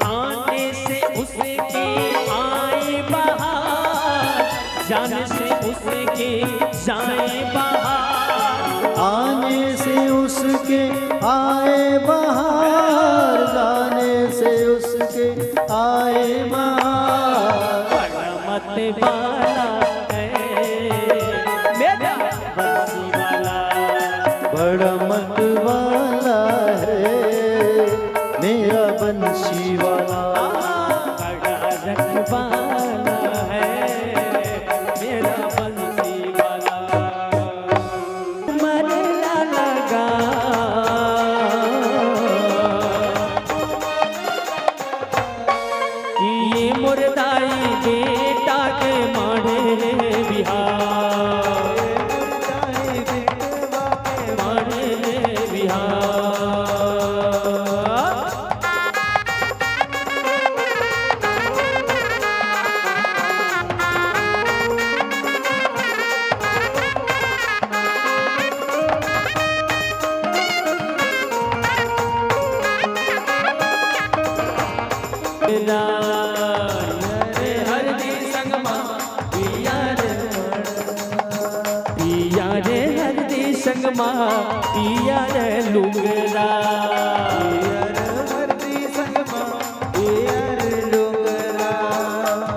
आने से उसके आए बाहर, जाने से उसके जाए बाहर, आने से उसके आए बाहर, जाने से उसके आए बाहर, बड़ा मत वाला है मेरा बंसी वाला, बड़ा मत वाला है मेरा बंशी वाला। बड़ा रखवाला है मेरा बंसी वाला। मरना लगा कि ये मुर्दाई बेटा के मारे बिहार, मारे बिहार। हरदी संगमा पिया रे हरदी संगमा पिया रे लुगरा,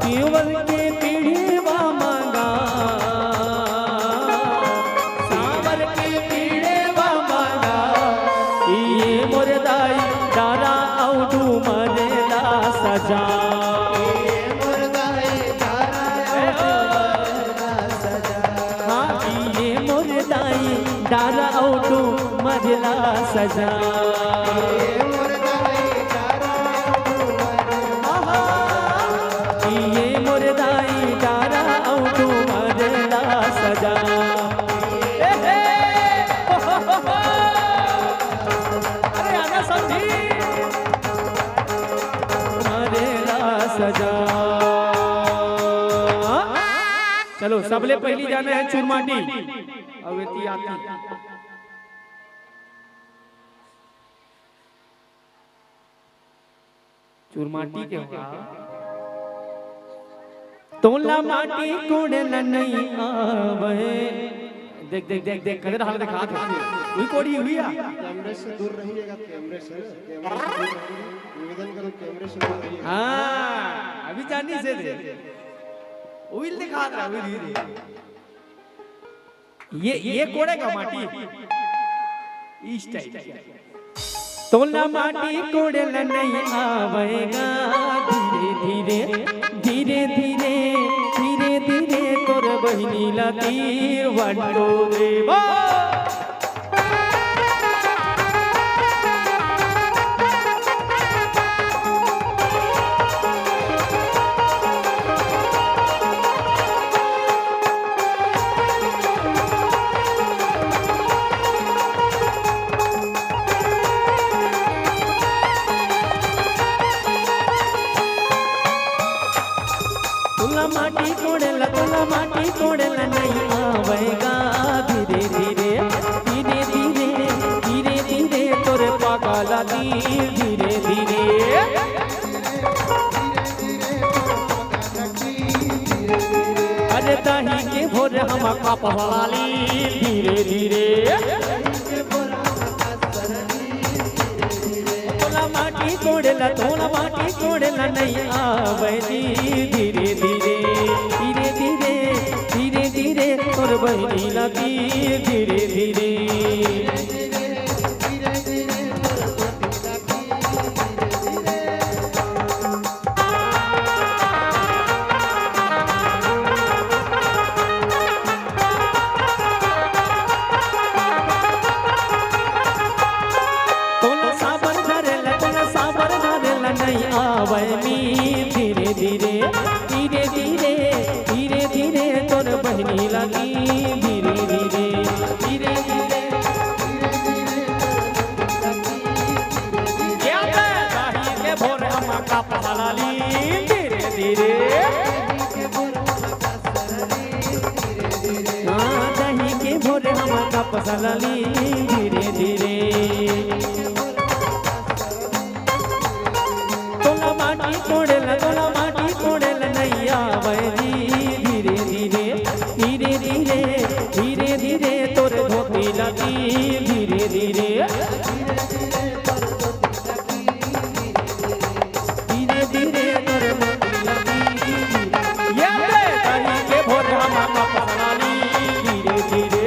केवल के पीढ़ीवा मांगा, सावर के पीढ़ीवा मांगा, ये मुर्दाई डारा औडू मरेला सजा, हाँ ये मुर्दाई डारा औडू मरेला सजा, ये मुर्दाई डारा औडू मरेला सजा। अरे आना समझी मरेला सजा। चलो सबले पहली जाने है चुरमाटी, अवेती आती चुरमाटी के होगा। तोला माटी कोड़े नहीं आवे, देख देख देख देख कदर हाल दिखा दे, कोई कोड़ी हुई आ। कैमरे से दूर रहिएगा, कैमरे से दूर रहिए। निवेदन करो कैमरे से दूर रहिए। हाँ अभी जानी से दे उइल दिखा रहा है धीरे। ये कोड़े का माटी इस टाइप तोला माटी कोड़े नहीं आवेगा, धीरे धीरे धीरे धीरे धीरे धीरे तोर बहिनी ला तीर वंडो देवा। हम कपवाली धीरे धीरे तोला माटी कोड़ेला नहीं आवे धीरे धीरे धीरे धीरे धीरे धीरे तोर बहनी लगी धीरे धीरे नहीं आवनी धीरे धीरे धीरे धीरे धीरे धीरे तोर बहनी लगी धीरे धीरे धीरे धीरे दही के भोर हम कपवाली धीरे धीरे दही के भोर हम कपवाली धीरे धीरे तोला माटी कोड़ेला नहीं आवे धीरे धीरे धीरे धीरे धीरे धीरे तोर धोती लगी धीरे धीरे धीरे धीरे तोर धोती लगी ये दही के भोर हम कपवाली धीरे धीरे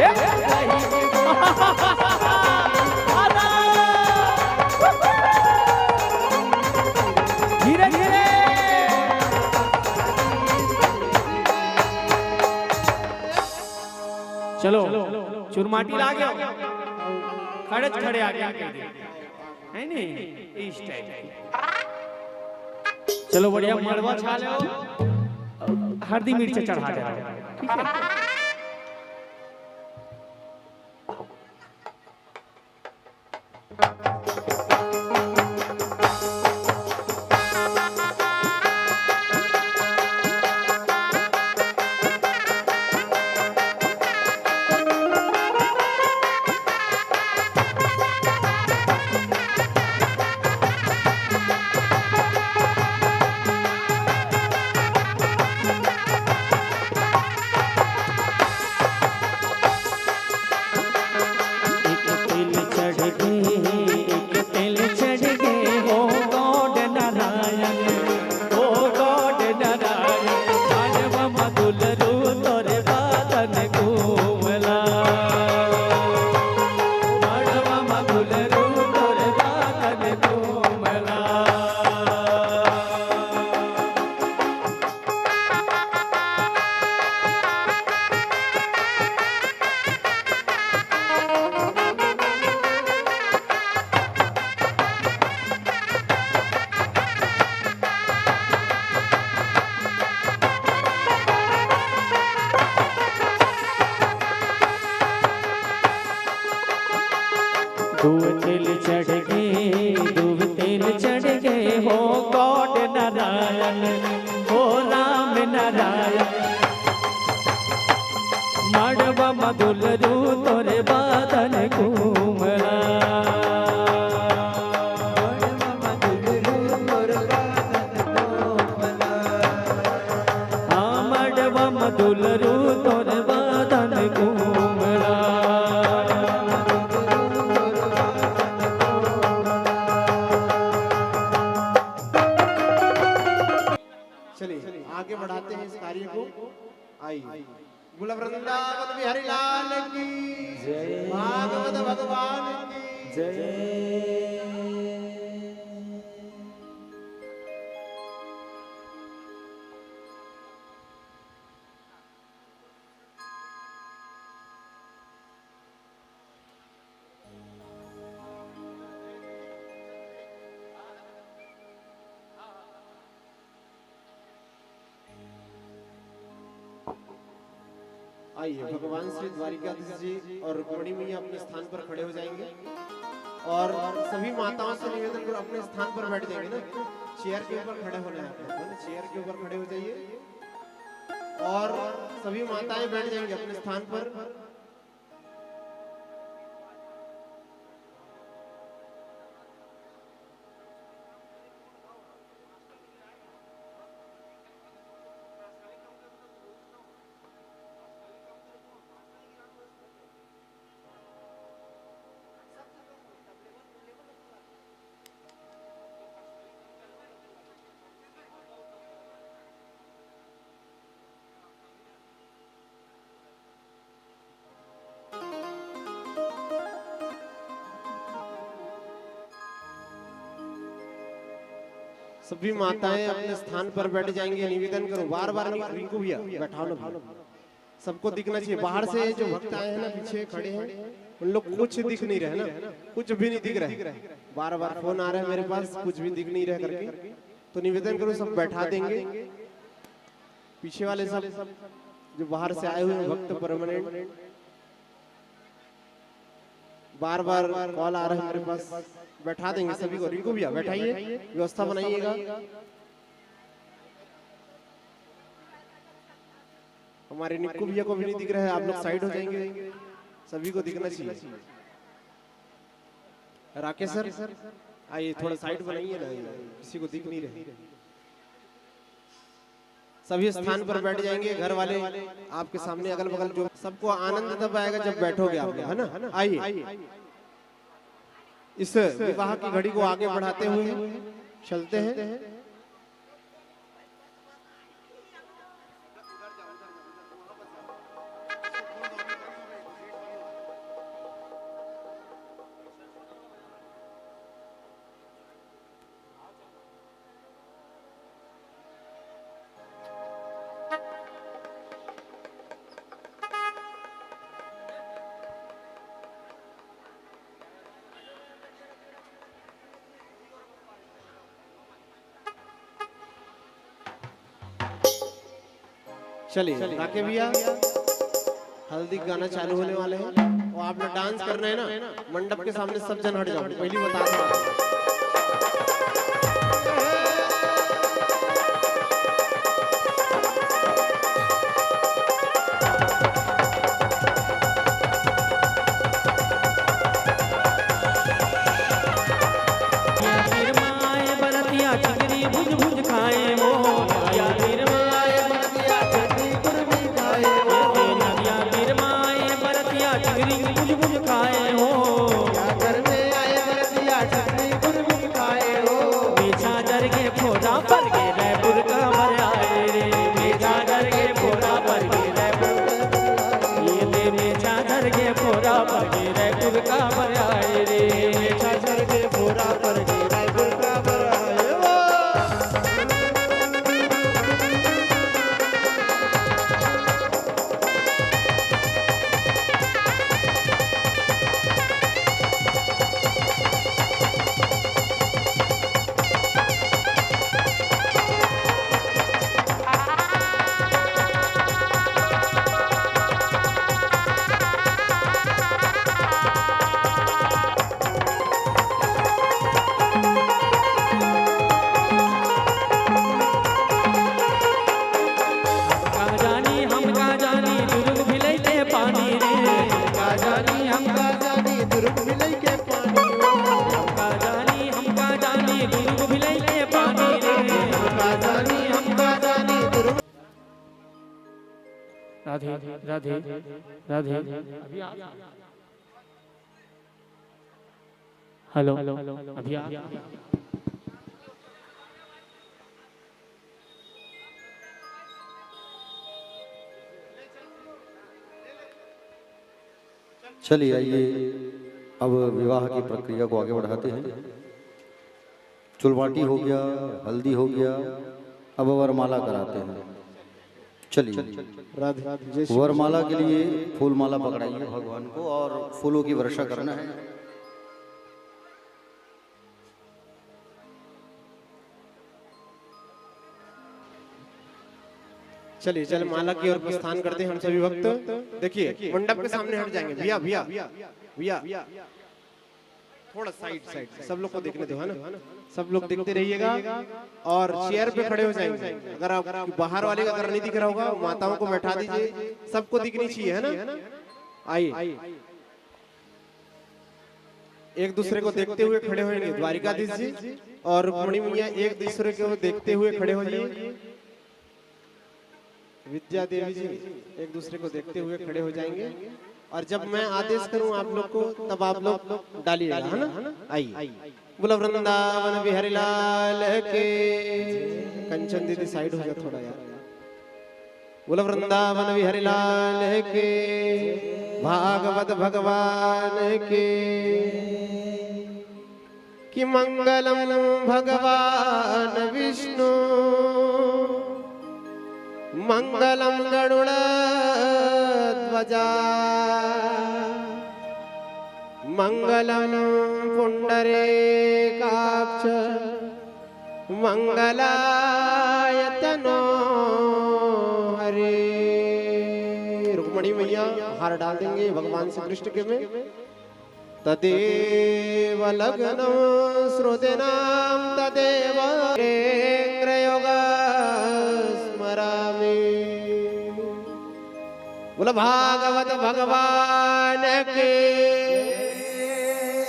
धीरे धीरे चलो चुरमाटी ला गया खड़े खड़े आ गया है नहीं इस टाइप चलो बढ़िया मड़वा छा लो हल्दी मिर्च चढ़ा दे ठीक है दूब तेल चढ़ गए हो गॉड नारायण हो राम नारायण मड़वा मधुलरू तोरे बादन घूमला मड़वा मधुलरू तोरे बादन घूमला आगे बढ़ाते हैं इस कार्य को आइए बोला वृंदावन बिहारी लाल की जय भागवत भगवान की जय आइए भगवान श्री द्वारिकाधीश जी और रुक्मिणी मैया अपने स्थान पर खड़े हो जाएंगे और सभी माताओं से निवेदन करो अपने स्थान पर बैठ जाएंगे ना चेयर के ऊपर खड़े होना है चेयर के ऊपर खड़े हो जाइए और सभी माताएं बैठ जाएंगे अपने स्थान पर सभी माताएं अपने स्थान पर बैठ जाएंगे। निवेदन करूं बार बार रिंकू भैया बैठाओ ना भैया। सबको दिखना चाहिए। बाहर से जो भक्त आए हैं ना पीछे खड़े हैं उन लोग कुछ दिख नहीं रहे ना, कुछ भी नहीं दिख रहे। बार बार फोन आ रहा है मेरे पास, कुछ भी दिख नहीं रहा करके। तो निवेदन करूं सब बैठा देंगे। पीछे वाले सब जो बाहर से आए हुए हैं भक्त परमानेंट, बार बार कॉल आ रहा है मेरे पास, बैठा देंगे सभी को। रिंकू भैया बैठाइए, व्यवस्था बनाइएगा। हमारे निक्कू भैया को भी नहीं दिख रहा है, आप लोग साइड हो जाएंगे, सभी को दिखना चाहिए। राकेश सर आइए, थोड़ा साइड बनाइए ना, किसी को दिख नहीं रहे। सभी स्थान पर बैठ जाएंगे। घर वाले आपके सामने अगल बगल जो, सबको आनंद तब आएगा जब बैठोगे आप लोग, है ना। आइए इस विवाह की घड़ी को आगे बढ़ाते हुए चलते हैं। चलिए राके भैया, हल्दी गाना चालू होने वाले हैं और आप लोग डांस करना है ना। मंडप के सामने सब जन हट जाओ, पहली बता दो। राधे राधे राधे। हेलो अभी चलिए आइए, अब विवाह की प्रक्रिया को आगे बढ़ाते हैं। चुलबाटी हो गया, हल्दी हो गया, अब वरमाला कराते हैं। चलिए वरमाला के लिए फूल माला पकड़ाइए भगवान को और फूलों की वर्षा करना है। चलिए चल माला की ओर प्रस्थान करते हैं हम सभी भक्त। देखिए मंडप के सामने हट जाएंगे। भैया भैया भैया थोड़ा साइड सब लोग को देखने दो, है ना। सब लोग देखते रहिएगा और चेयर पे खड़े हो जाएंगे। अगर आप बाहर वाले का अगर नहीं दिख रहा होगा, माताओं को बैठा दीजिए, सबको दिखनी चाहिए, है ना। आइए एक दूसरे को देखते हुए खड़े होंगे। द्वारिकाधीश जी और रुक्मिणी मैया एक दूसरे को देखते हुए खड़े हो जाइए। विद्या देवी जी एक दूसरे को देखते हुए खड़े हो जाएंगे और जब मैं आदेश करूं आप लोग को तब आप लोग डालिएगा, है ना। आइए बोला वृंदावन बिहारी लाल के। कंचन दीदी साइड हो जा थोड़ा यार। बोला वृंदावन बिहारी लाल के, भागवत भगवान के। कि मंगलम भगवान विष्णु मंगलम गरुड़ ध्वजा मंगलम पुंडरीकाक्ष मंगलायतनो हरे। रुक्मणी मैया हार डाल देंगे भगवान श्री कृष्ण के में। तदेव लग्नं श्रुतिनां तदेव इंद्रयोगा स्मरामि। बोलो भागवत भगवान के,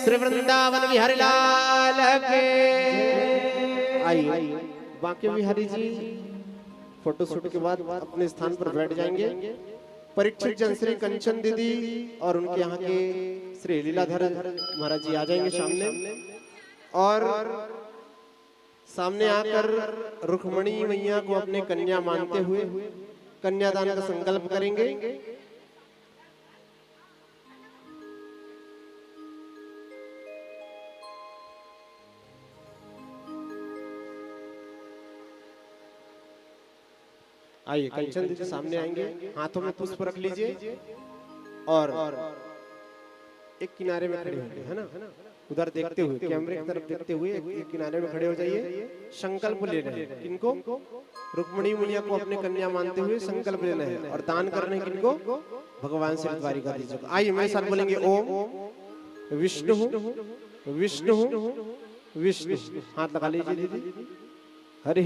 श्री वृंदावन बिहारी लाल के। आइए बाकी बिहारी जी फोटो शूट के बाद अपने स्थान पर बैठ जाएंगे। परीक्षित जन श्री कंचन दीदी और उनके यहाँ के श्री लीलाधर महाराज जी आ जाएंगे सामने, और सामने आकर रुक्मणी मैया को अपने कन्या मानते हुए कन्यादान का संकल्प करेंगे। आइए कंचन दीदी सामने आएंगे, हाथों में पुष्प रख लीजिए और एक किनारे में खड़े होंगे, है ना, उधर देखते हुए कैमरे की तरफ देखते हुए एक किनारे में खड़े हो जाइए। संकल्प ले रहे हैं किनको? रुक्मणी मैया को अपने कन्या मानते हुए संकल्प लेना है, और दान करने किनको? भगवान श्री द्वारिकाधीश जी को। आइए मेरे साथ बोलेंगे ओम विष्णु विष्णु विष्णु। हाथ लगा लीजिए दीदी। हरि